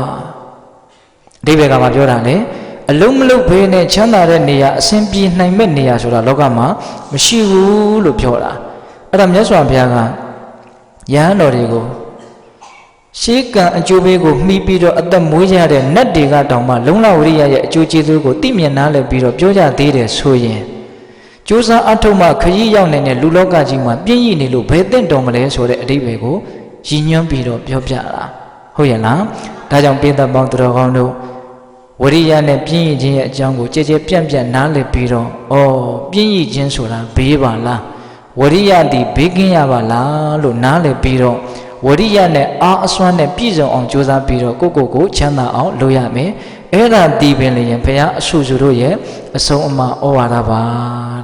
အဓိပ္ပာယ်ကမှပြောတာလေအလုံးမလုံးဖဲနဲ့ချမ်းသာတဲ့နေရာအစဉ်ပြေနိုင်မဲ့နေရာဆိုတာလောကမှာမရှိဘူးလို့ပြောတာအဲ့ဒါမြတ်စွာဘုရားကယဟန်တော်တွေကိုရှေးကံအကျိုးပေးကိုမှီပြီးတော့အသက်မွေးကြတဲ့နတ်တွေကတောင်မှလုံလဝရိယရဲ့အကျိုးကျေးဇူးကိုသိမြင်နားလည်ပြီးတော့ပြောကြသေးတယ်ဆိုရင်ကျိုးစားအထုံးမှခရီးရောက်နေတဲ့လူလောကကြီးမှာပြည့်ရည်နေလို့ဘယ်သင့်တော်မလဲဆိုတဲ့အဓိပ္ပာယ်ကိုရည်ညွှန်းပြီးတော့ပြောပြတာဟုတ်ရဲ့လားဒါကြောင့်ပိဿပေါင်းသူတော်ကောင်းတို့ဝရိယနဲ့ပြည့်ရည်ခြင်းရဲ့အကြောင်းကိုကြည်ကြဲပြန့်ပြန့်နားလည်ပြီးတော့ပြည့်ရည်ခြင်းဆိုတာဘေးပါလားဝရိယတည်ဘေးကင်းရပါလားလို့နားလည်ပြီးတော့ဝရိယနဲ့အားအစွမ်းနဲ့ပြည့်စုံအောင်ကြိုးစားပြီးတော့ကိုချမ်းသာအောင်လုပ်ရမယ်အဲ့ဒါတည်ပင်လျင်ဘုရားအဆုစုတို့ရဲ့အဆုံးအမဩဝါဒပါ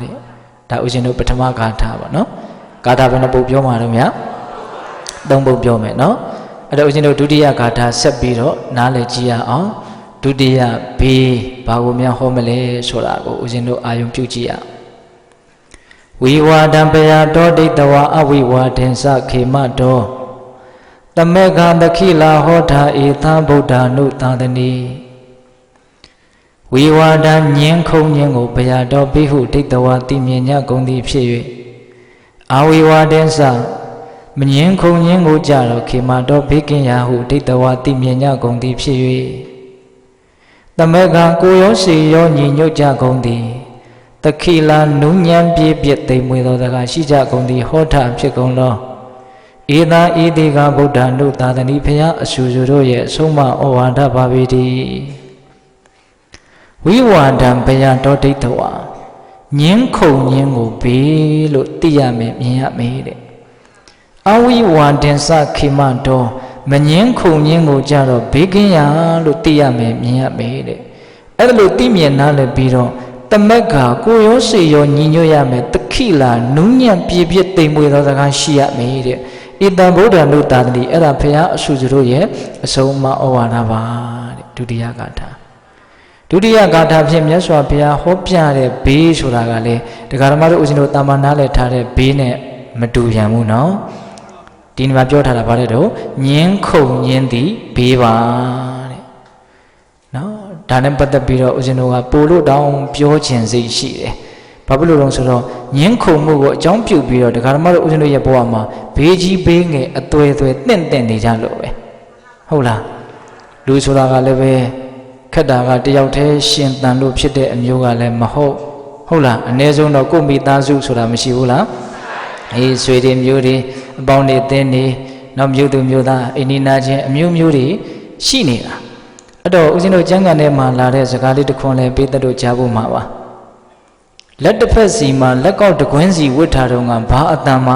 တဲ့ဒါဦးဇင်းတို့ပထမဂါထာပါနော်ဂါထာဘယ်နှပုဒ်ပြောမှာတော့မြတ်၃ပုဒ်ပြောမယ်နော်အဲ့တော့ဦးဇင်းတို့ဒုတိယဂါထာဆက်ပြီးတော့နားလည်ကြည့်ရအောင်ဒုတိယဘေးဘာကိုများဟောမလဲဆိုတာကိုဦးဇင်းတို့အာယုံပြုကြည့်ရဝိဝါဒံပယတောဒိတဝါအဝိဝါဒင်္စခေမတောတမေကသခိလာဟောထာဧသံဗုဒ္ဓ ानु သာသနိဝိဝါဒညင်းခုံညင်းကိုဘယတော်ဘိဟုဒိတဝါတိမြင်ညဂုံသည်ဖြစ်၍အာဝိဝါဒင်္စမညင်းခုံညင်းကိုကြတော့ခေမတော်ဘေကင်းရာဟုဒိတဝါတိမြင်ညဂုံသည်ဖြစ်၍တမေကကိုရောစီရောညီညွတ်ကြဂုံသည်တခိလာနုညံပြေပြည့်သိမ်မွေသောတကားရှိကြကုန်သည်ဟောထဖြစ်ကုန်သောဧသာဤတိကဗုဒ္ဓ ानु သာသနိဖျားအဆူဆူတို့ရဲ့အဆုံးမဩဝါဒပါပေတည်းဝိဝါဒံဘယတောဒိဋ္ဌဝါညင်းခုံညင်းကိုဘေးလို့သိရမယ်မြင်ရမယ်တဲ့အဝိဝါဒင်္စခေမတောမညင်းခုံညင်းကိုကြတော့ဘေးကင်းရာလို့သိရမယ်မြင်ရမယ်တဲ့အဲ့ဒါလို့သိမြင်နားလည်ပြီးတော့တမက်ကကိုရောစေရောညီညွတ်ရမယ်တခိလာနုညံ့ပြပြသိမ်မွေသောစကားရှိရမယ်တဲ့ဣတံဗုဒ္ဓ ानु သာသနိအဲ့ဒါဖရာအဆူဆူတို့ရဲ့အဆုံးအမဩဝါဒပါတဲ့ဒုတိယဂါထာဒုတိယဂါထာဖြင့်မြတ်စွာဘုရားဟောပြတဲ့ဘေးဆိုတာကလေဒကာဓမ္မတို့ဦးဇင်းတို့တာမန်နားလည်ထားတဲ့ဘေးနဲ့မတူပြန်ဘူးနော်ဒီနေ့မှာပြောထားတာဗါတဲ့တော့ညင်းခုန်ညင်းသည်ဘေးပါတဲ့နော်ဒါနဲ့ပတ်သက်ပြီးတော့ဦးဇင်းတို့ကပို့လို့တောင်းပြောခြင်းစိတ်ရှိတယ်ဘာဖြစ်လို့လဲဆိုတော့ညင်းခုန်မှုကိုအကြောင်းပြုပြီးတော့ဒကာဓမ္မတို့ဦးဇင်းတို့ရဲ့ဘဝမှာဘေးကြီးဘေးငယ်အသွယ်သွယ်တင့်တင့်နေကြလို့ပဲဟုတ်လားလူဆိုတာကလည်းပဲခက်တာကတယောက်တည်းရှင်တန်လို့ဖြစ်တဲ့အမျိုးကလည်းမဟုတ်လားအ ਨੇ ဆုံးတော့ကိုမိသားစုဆိုတာမရှိဘူးလား ဆွေတွေမျိုးတွေအပေါင်းတွေသင်းနေနောက်မျိုးသူမျိုးသားအိနီနာချင်းအမျိုးမျိုးတွေရှိနေတာအဲ့တော့ဦးဇင်းတို့ကျမ်းဂန်ထဲမှာလာတဲ့စကားလေးတစ်ခွန်းလဲပေးတဲ့တို့ကြားဖို့မှာပါလက်တစ်ဖက်စီမှာလက်ကောက်တကွင်းစီဝတ်ထားတော့ကဘာအတန်မှ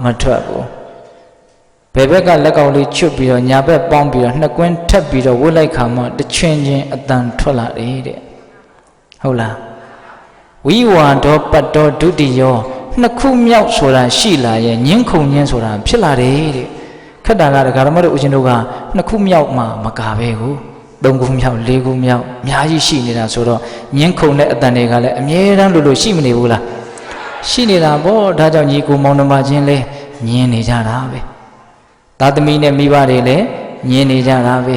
မထွက်ဘူးဘယ်ဘက်ကလက်ကောက်လေးချွတ်ပြီးတော့ညာဘက်ပေါင်းပြီးတော့နှစ်ကွင်းထပ်ပြီးတော့ဝတ်လိုက်ခါမှတစ်ချင်းချင်းအတန်ထွက်လာတယ်တဲ့ဟုတ်လားဝိဝါဒောပတ်တော်ဒုတိယောနှစ်ခုမြောက်ဆိုတာရှိလာရဲ့ညင်းခုန်ညင်းဆိုတာဖြစ်လာတယ်တဲ့ခက်တာကဒကာဓမ္မတို့ဦးဇင်းတို့ကနှစ်ခုမြောက်မှမကာပဲကိုသုံးခုမြောက်လေးခုမြောက်အများကြီးရှိနေတာဆိုတော့ညင်းခုန်တဲ့အတန်တွေကလည်းအမြဲတမ်းလို့ရှိမနေဘူးလားရှိနေတာပေါ့ဒါကြောင့်ညီကိုမောင်နှမချင်းလဲညင်းနေကြတာပဲသားသမီးနဲ့မိဘတွေလည်းညင်းနေကြတာပဲ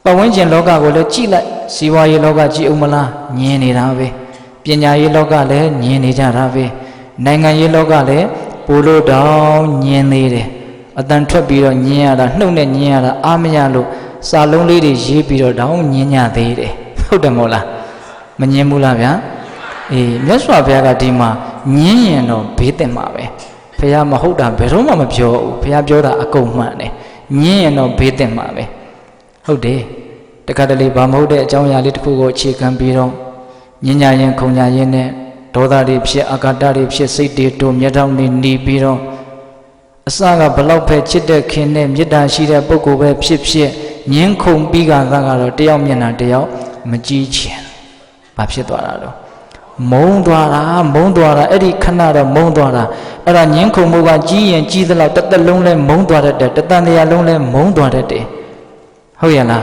ပတ်ဝန်းကျင်လောကကိုလည်းကြည့်လိုက်စီးပွားရေးလောကကြည့်အောင်မလားညင်းနေတာပဲပညာရေးလောကလည်းညင်းနေကြတာပဲနိုင်ငံရေးလောကလည်းပို့လို့တောင်ညင်းသေးတယ်အတန်ထွက်ပြီးတော့ညင်းရတာနှုတ်နဲ့ညင်းရတာအားမရလို့စာလုံးလေးတွေရေးပြီးတော့တောင်ညင်းညသေးတယ်ဟုတ်တယ်မို့လားမညင်းဘူးလားဗျာမြတ်စွာဘုရားကဒီမှာညင်းရင်တော့ဘေးတင်မှာပဲဘုရားမဟုတ်တာဘယ်တော့မှမပြောဘူးဘုရားပြောတာအကုန်မှန်တယ်ညင်းရင်တော့ဘေးတင်မှာပဲဟုတ်တယ်တခါတလေဘာမဟုတ်တဲ့အကြောင်းအရာလေးတစ်ခုကိုအခြေခံပြီးတော့ညဉ့်ညရင်ခုံညာရင်နဲ့ဒေါသတွေဖြစ်အာဃာတတွေဖြစ်စိတ်တွေတို့မျက်ထောင်တွေหนีပြီးတော့အစကဘလောက်ပဲချစ်တဲ့ခင်နဲ့မေတ္တာရှိတဲ့ပုဂ္ဂိုလ်ပဲဖြစ်ဖြစ်ညှင်းခုန်ပြီးကတော့တယောက်မျက်နှာတယောက်မကြည့်ချင်ဘာဖြစ်သွားတာတော့မုန်းသွားတာအဲ့ဒီခဏတော့မုန်းသွားတာအဲ့ဒါညှင်းခုန်မှုကကြီးရင်ကြီးသလောက်တစ်သက်လုံးလဲမုန်းသွားတတ်တယ်တစ်တန်တရားလုံးလဲမုန်းသွားတတ်တယ်ဟုတ်ရဲ့လား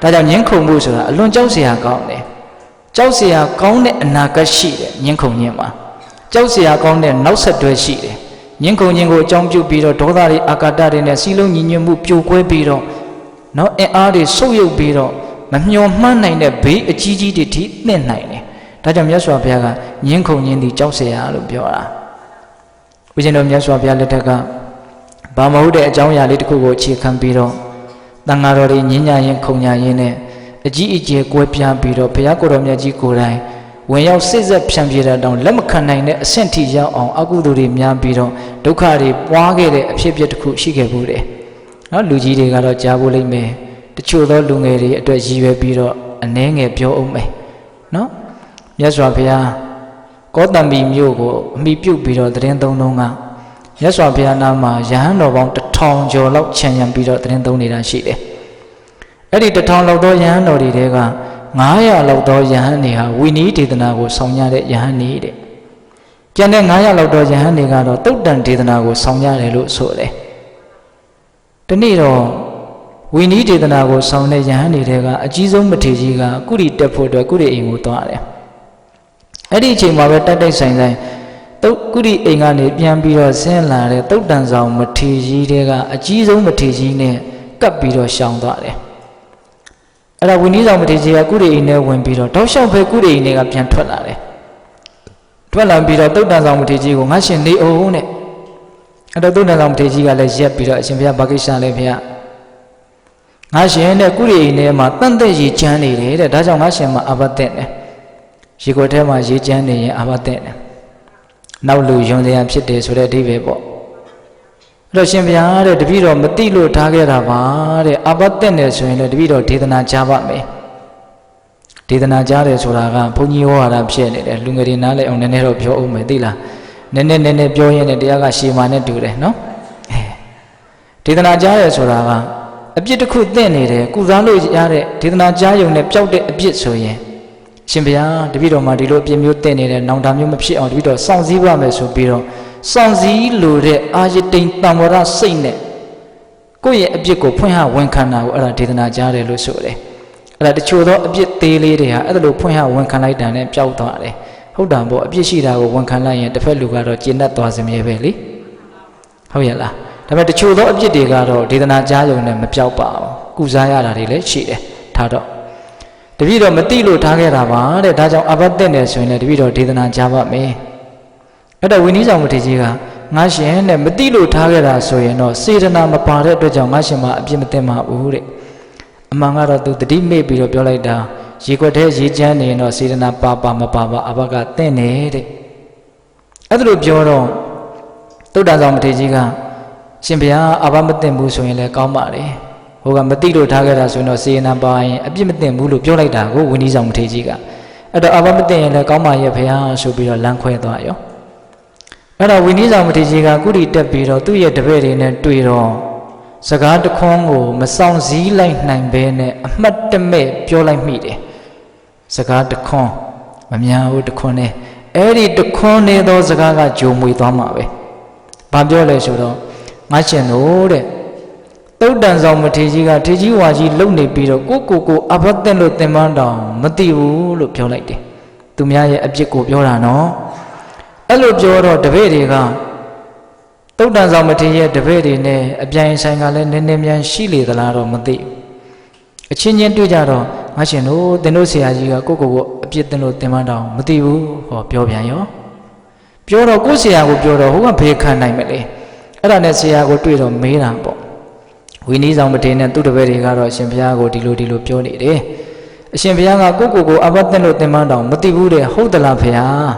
ဒါကြောင့်ညှင်းခုန်မှုဆိုတာအလွန်ကြောက်စရာကောင်းတယ်ကြောက်เสียကောင်းတဲ့အနာဂတ်ရှိတယ်ညှင်းခုန်ခြင်းမှာကြောက်เสียကောင်းတဲ့နောက်ဆက်တွဲရှိတယ်ညှင်းခုန်ခြင်းကိုအကြောင်းပြုပြီးတော့ဒေါသတွေအာဃာတတွေနဲ့စီလုံးညီညွတ်မှုပြိုကွဲပြီးတော့နောက်အင်အားတွေဆုပ်ယုပ်ပြီးတော့မမျှော်မှန်းနိုင်တဲ့ဘေးအကြီးကြီးတွေထိသင့်နိုင်တယ်ဒါကြောင့်မြတ်စွာဘုရားကညှင်းခုန်ခြင်းဒီကြောက်เสียလို့ပြောတာဦးဇင်းတော်မြတ်စွာဘုရားလက်ထက်ကဘာမဟုတ်တဲ့အကြောင်းအရာလေးတစ်ခုကိုအခြေခံပြီးတော့တန်ဃာတော်တွေညဉ့်ညရင်ခုန်ညာရင်းနဲ့အကြီးအကျယ်ကွဲပြားပြီးတော့ဘုရားကိုယ်တော်မြတ်ကြီးကိုယ်တိုင်ဝင်ရောက်စစ်ဆက်ဖြန့်ပြေတဲ့တောင်လက်မခံနိုင်တဲ့အဆင့်ထိရောက်အောင်အကုသိုလ်တွေများပြီးတော့ဒုက္ခတွေပွားခဲ့တဲ့အဖြစ်အပျက်တစ်ခုရှိခဲ့ဘူးတယ်။နော်လူကြီးတွေကတော့ကြားဖို့လိမ့်မယ်။တချို့သောလူငယ်တွေအတွက်ရည်ရွယ်ပြီးတော့အနှဲငယ်ပြောအောင်မယ်။နော်မြတ်စွာဘုရားကောသံမီမြို့ကိုအမိပြုတ်ပြီးတော့သတင်းသုံးကမြတ်စွာဘုရားနာမှာယဟန်တော်ပေါင်း1000ကျော်လောက်ခြံရံပြီးတော့သတင်းသုံးနေတာရှိတယ်။အဲ့ဒီ1000လောက်သောယဟန်တော်တွေတဲက900လောက်သောယဟန်တွေဟာဝိနည်းဒေသနာကိုဆောင်ရတဲ့ယဟန်တွေတဲ့။ကျန်တဲ့900လောက်သောယဟန်တွေကတော့တုတ်တန်ဒေသနာကိုဆောင်ရတယ်လို့ဆိုတယ်။ဒီနေ့တော့ဝိနည်းဒေသနာကိုဆောင်တဲ့ယဟန်တွေတဲကအကြီးဆုံးမထေရကြီးကကုရိတက်ဖို့အတွက်ကုရိအိမ်ကိုသွားတယ်။အဲ့ဒီအချိန်မှာပဲတိုက်ဆိုင်ကုရိအိမ်ကနေပြန်ပြီးတော့ဆင်းလာတဲ့တုတ်တန်ဆောင်မထေရကြီးတဲကအကြီးဆုံးမထေရကြီးနဲ့ကပ်ပြီးတော့ရှောင်သွားတယ်အဲ့ဒါဝိနည်းဆောင်မထေရကြီးကကုရိအိမ်ထဲဝင်ပြီးတော့တောက်လျှောက်ပဲကုရိအိမ်ထဲကပြန်ထွက်လာတယ်ထွက်လာပြီးတော့တုတ်တန်ဆောင်မထေရကြီးကိုငါရှင်နေအောင်နဲ့အဲ့တော့တုတ်တန်ဆောင်မထေရကြီးကလည်းရက်ပြီးတော့အရှင်ဘုရားဘာကိစ္စလဲဘုရားငါရှင်နဲ့ကုရိအိမ်ထဲမှာတန်တဲ့ရေချမ်းနေတယ်တဲ့ဒါကြောင့်ငါရှင်မှာအာဘတ်တဲ့တယ်ရေခွက်ထဲမှာရေချမ်းနေရင်အာဘတ်တဲ့တယ်နောက်လူယွန်စရာဖြစ်တယ်ဆိုတဲ့အဓိပ္ပာယ်ပေါ့အဲ့တော့ရှင်ဘုရားတဲ့တပည့်တော်မသိလို့ထားခဲ့တာပါတဲ့အာဘတ်တဲ့တယ်ဆိုရင်လည်းတပည့်တော်ဒေသနာကြားပါမယ်ဒေသနာကြားတယ်ဆိုတာကဘုန်းကြီးဟောတာဖြစ်နေတယ်လူငယ်တွေနားလည်အောင်နည်းနည်းတော့ပြောအောင်မယ်သိလားနည်းနည်းပြောရင်းနဲ့တရားကရှည်မာနဲ့တူတယ်နော်ဒေသနာကြားတယ်ဆိုတာကအပြစ်တစ်ခုသင့်နေတယ်ကုစားလို့ရတဲ့ဒေသနာကြားယုံနဲ့ပျောက်တဲ့အပြစ်ဆိုရင်ရှင်ဘုရားတပည့်တော်မှာဒီလိုအပြစ်မျိုးသင့်နေတယ်နောင်တမျိုးမဖြစ်အောင်တပည့်တော်စောင့်စည်းပါမယ်ဆိုပြီးတော့စောင့်စည်းလိုတဲ့အာယတိန်တံဝရစိတ်နဲ့ကိုယ့်ရဲ့အပြစ်ကိုဖွင့်ဟဝန်ခံတာကိုအဲ့ဒါဒေသနာကြားတယ်လို့ဆိုတယ်အဲ့ဒါတချို့သောအပြစ်သေးလေးတွေဟာအဲ့ဒါလိုဖွင့်ဟဝန်ခံလိုက်တာနဲ့ပျောက်သွားတယ်ဟုတ်တာပေါ့အပြစ်ရှိတာကိုဝန်ခံလိုက်ရင်တစ်ဖက်လူကတော့ကျဉ်တ်သွားစမြဲပဲလေဟုတ်ရဲ့လားဒါပေမဲ့တချို့သောအပြစ်တွေကတော့ဒေသနာကြားရုံနဲ့မပျောက်ပါဘူးကုစားရတာတွေလည်းရှိတယ်ထားတော့တပည့်တော်မသိလို့ထားခဲ့တာပါတဲ့ဒါကြောင့်အဘတ်တဲ့နေဆိုရင်လည်းတပည့်တော်ဒေသနာကြားပါမယ်အဲ့တော့ဝိနည်းဆောင်မထေရကြီးကငါရှင်နဲ့မတိလို့ထားခဲ့တာဆိုရင်တော့စေတနာမပါတဲ့အတွက်ကြောင့်ငါရှင်မှာအပြစ်မသိမှာဘူးတဲ့အမှန်ကတော့သူတတိမေ့ပြီးတော့ပြောလိုက်တာရေခွက်ထဲရေချမ်းနေရင်တော့စေတနာပါမပါအဘကတင့်နေတဲ့အဲ့ဒါလိုပြောတော့ သုတ္တန်ဆောင်မထေရကြီးကရှင်ဘုရားအာဘမသိမ့်ဘူးဆိုရင်လည်းကောင်းပါလေဟိုကမသိလို့ထားခဲ့တာဆိုရင်တော့စေနာပါရင်အပြစ်မသိမ့်ဘူးလို့ပြောလိုက်တာကိုဝင်းကြီးဆောင်မထေရကြီးကအဲ့တော့အာဘမသိမ့်ရင်လည်းကောင်းပါရဲ့ဘုရားဆိုပြီးတော့လမ်းခွဲသွားရောအဲ့တော့ဝင်းကြီးဆောင်မထေရကြီးကကုရီတက်ပြီးတော့သူ့ရဲ့တပည့်တွေနဲ့တွေ့တော့စကားတခွန်းကိုမဆောင်စည်းလိုက်နိုင်ဘဲနဲ့အမှတ်တမဲ့ပြောလိုက်မိတယ်စကားတခွန်းမများဘူးတခွန်းနဲ့အဲ့ဒီတခွန်းနေသောစကားကဂျုံမွေသွားမှာပဲဘာပြောလဲဆိုတော့ငါရှင်တို့တဲ့သုတ္တန်ဆောင်မထေရကြီးကထေကြီးဝါကြီးလုံနေပြီးတော့ကိုအဘသင့်လို့သင်္ပန်းတောင်မသိဘူးလို့ပြောလိုက်တယ်သူများရဲ့အပြစ်ကိုပြောတာနော်အဲ့လိုပြောတော့တပည့်တွေကသုတ္တန်ဆောင်မထေရရဲ့တပည့်တွေနဲ့အပြိုင်ဆိုင်ကလည်းနည်းနည်းမြန်ရှိလေသလားတော့မသိအချင်းချင်းတွေ့ကြတော့ငါရှင်တို့သင်တို့ဆရာကြီးကကိုအပြစ်သင်လို့သင်္ပန်းတောင်မသိဘူးဟောပြောပြန်ရောပြောတော့ကိုဆရာကိုပြောတော့ဟိုကဘေးခံနိုင်မလဲအဲ့ဒါနဲ့ဆရာကိုတွေ့တော့မေးတာပေါ့ဝိနည်းဆောင်မထေရနဲ့သူ့တပည့်တွေကတော့အရှင်ဘုရားကိုဒီလိုပြောနေတယ်အရှင်ဘုရားကကိုအဘသင့်လို့သင်္ပန်းတောင်မသိဘူးတဲ့ဟုတ်သလားဘုရား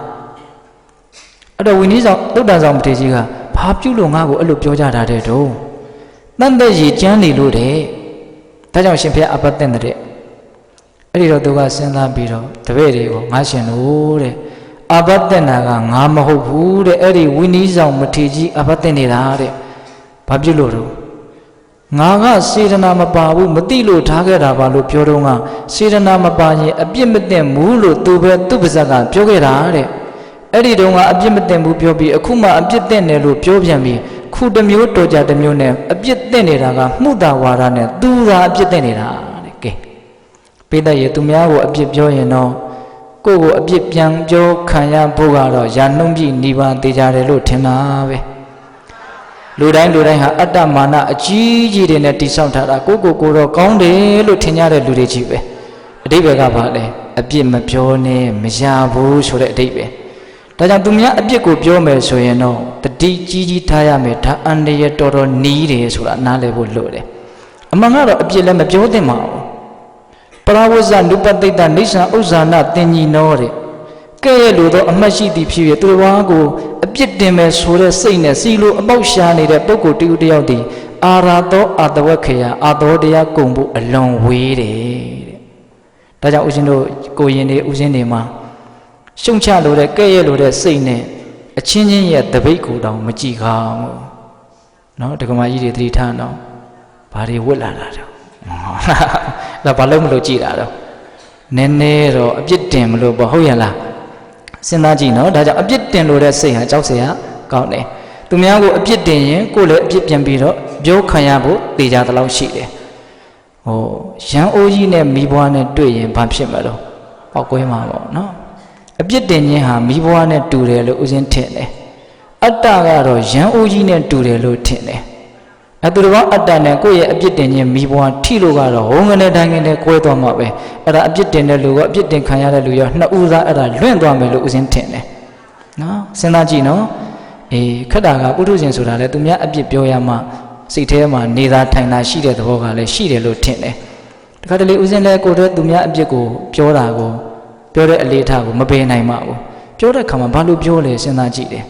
အဲ့တော့ဝိနည်းဆောင်သုတ္တန်ဆောင်မထေရကြီးကဘာပြုလို့ငါ့ကိုအဲ့လိုပြောကြတာတဲ့တော့တန်တဲ့ရည်ကျမ်းနေလို့တဲ့ဒါကြောင့်ရှင်ဘုရားအဘသင့်တဲ့အဲ့ဒီတော့သူကစဉ်းစားပြီးတော့တပည့်တွေကိုငါရှင်တို့တဲ့အဘသင့်တာကငါမဟုတ်ဘူးတဲ့အဲ့ဒီဝိနည်းဆောင်မထေရကြီးအဘသင့်နေတာတဲ့ဘာပြုလို့တော့ငါကစေတနာမပါဘူးမသိလို့ထားခဲ့တာပါလို့ပြောတော့ကစေတနာမပါရင်အပြစ်မတင်ဘူးလို့သူပဲသူ့ပါဇက်ကပြောခဲ့တာတဲ့အဲ့ဒီတုန်းကအပြစ်မတင်ဘူးပြောပြီးအခုမှအပြစ်တင်တယ်လို့ပြောပြန်ပြီးခုတစ်မျိုးတော်ကြတစ်မျိုးနဲ့အပြစ်တင်နေတာကမှုတာဝါဒနဲ့သူကအပြစ်တင်နေတာတဲ့ကဲပိဿရေသူများကိုအပြစ်ပြောရင်တော့ကိုယ့်ကိုအပြစ်ပြန်ပြောခံရဖို့ကတော့ယာနှုံးပြနေပါသေးကြတယ်လို့ထင်တာပဲလူတိုင်းဟာအတ္တမာနအကြီးကြီးတွေနဲ့တိဆောက်ထားတာကိုတော့ကောင်းတယ်လို့ထင်ကြတဲ့လူတွေကြီးပဲအတိပ္ပယ်ကဘာလဲအပြစ်မပြောနဲ့မရဘူးဆိုတဲ့အတိပ္ပယ်ဒါကြောင့်သူများအပြစ်ကိုပြောမယ်ဆိုရင်တော့တတိကြီးထားရမယ်ဒါအန္တရာယ်တော်နီးတယ်ဆိုတာနားလည်ဖို့လိုတယ်အမှန်ကတော့အပြစ်လည်းမပြောသင့်ပါဘူးပရဝဇ္ဇနုပတိတ္တနိစ္စဥဇ္ဇာနတင်ညီနောတဲ့ကဲ့ရဲ့လိုတော့အမှတ်ရှိသည်ဖြစ်ဖြစ်သူတော်ဘာကိုအပြစ်တင်မယ်ဆိုတဲ့စိတ်နဲ့စီလိုအပေါက်ရှားနေတဲ့ပုဂ္ဂိုလ်တယောက်တည်းအာရသောအတဝက်ခေယအာသောတရားကုံဖို့အလွန်ဝေးတယ်တဲ့ဒါကြောင့်ဦးဇင်းတို့ကိုရင်တွေဦးဇင်းတွေမှာရှုံချလို့တဲ့ကဲ့ရဲ့လို့တဲ့စိတ်နဲ့အချင်းချင်းရဲ့တပိတ်ကိုတောင်မကြည့်ကောင်းဘူးနော်ဒကမာကြီးတွေသတိထားတော့ဘာတွေဝတ်လာတာတော့လာဘာလို့မလို့ကြည်တာတော့နည်းနည်းတော့အပြစ်တင်မလို့ပေါ့ဟုတ်ရလားစဉ်းစားကြည့်နော်ဒါကြောင့်အပြစ်တင်လို့တဲ့စိတ်ဟာကြောက်เสียကောင်းတယ်သူများကိုအပြစ်တင်ရင်ကိုယ်လည်းအပြစ်ပြန်ပြီးတော့ပြောခံရဖို့တေချာတလောက်ရှိတယ်ဟိုရန်အိုးကြီးနဲ့မိဘွားနဲ့တွေ့ရင်ဘာဖြစ်မလို့ပောက်ကွဲမှာပေါ့နော်အပြစ်တင်ခြင်းဟာမိဘွားနဲ့တူတယ်လို့ဦးဇင်းထင်တယ်အတ္တကတော့ရန်အိုးကြီးနဲ့တူတယ်လို့ထင်တယ်အတူတကွအတ္တနဲ့ကိုယ့်ရဲ့အပြစ်တင်ခြင်းမိဘွားထိလို့ကတော့ဟိုငနဲ့တိုင်းငနဲ့ကွဲသွားမှာပဲအဲ့ဒါအပြစ်တင်တဲ့လူကအပြစ်တင်ခံရတဲ့လူရောနှစ်ဦးသားအဲ့ဒါလွင့်သွားမယ်လို့ဦးဇင်းထင်တယ်နော်စဉ်းစားကြည့်နော်ခက်တာကပုထုဇဉ်ဆိုတာလေသူများအပြစ်ပြောရမှစိတ်ထဲမှာနေသာထိုင်သာရှိတဲ့သဘောကလည်းရှိတယ်လို့ထင်တယ်တခါတလေဦးဇင်းလည်းကိုယ်တည်းသူများအပြစ်ကိုပြောတာကိုပြောတဲ့အလေးထားကိုမပယ်နိုင်ပါဘူးပြောတဲ့ခါမှာဘာလို့ပြောလဲစဉ်းစားကြည့်တယ်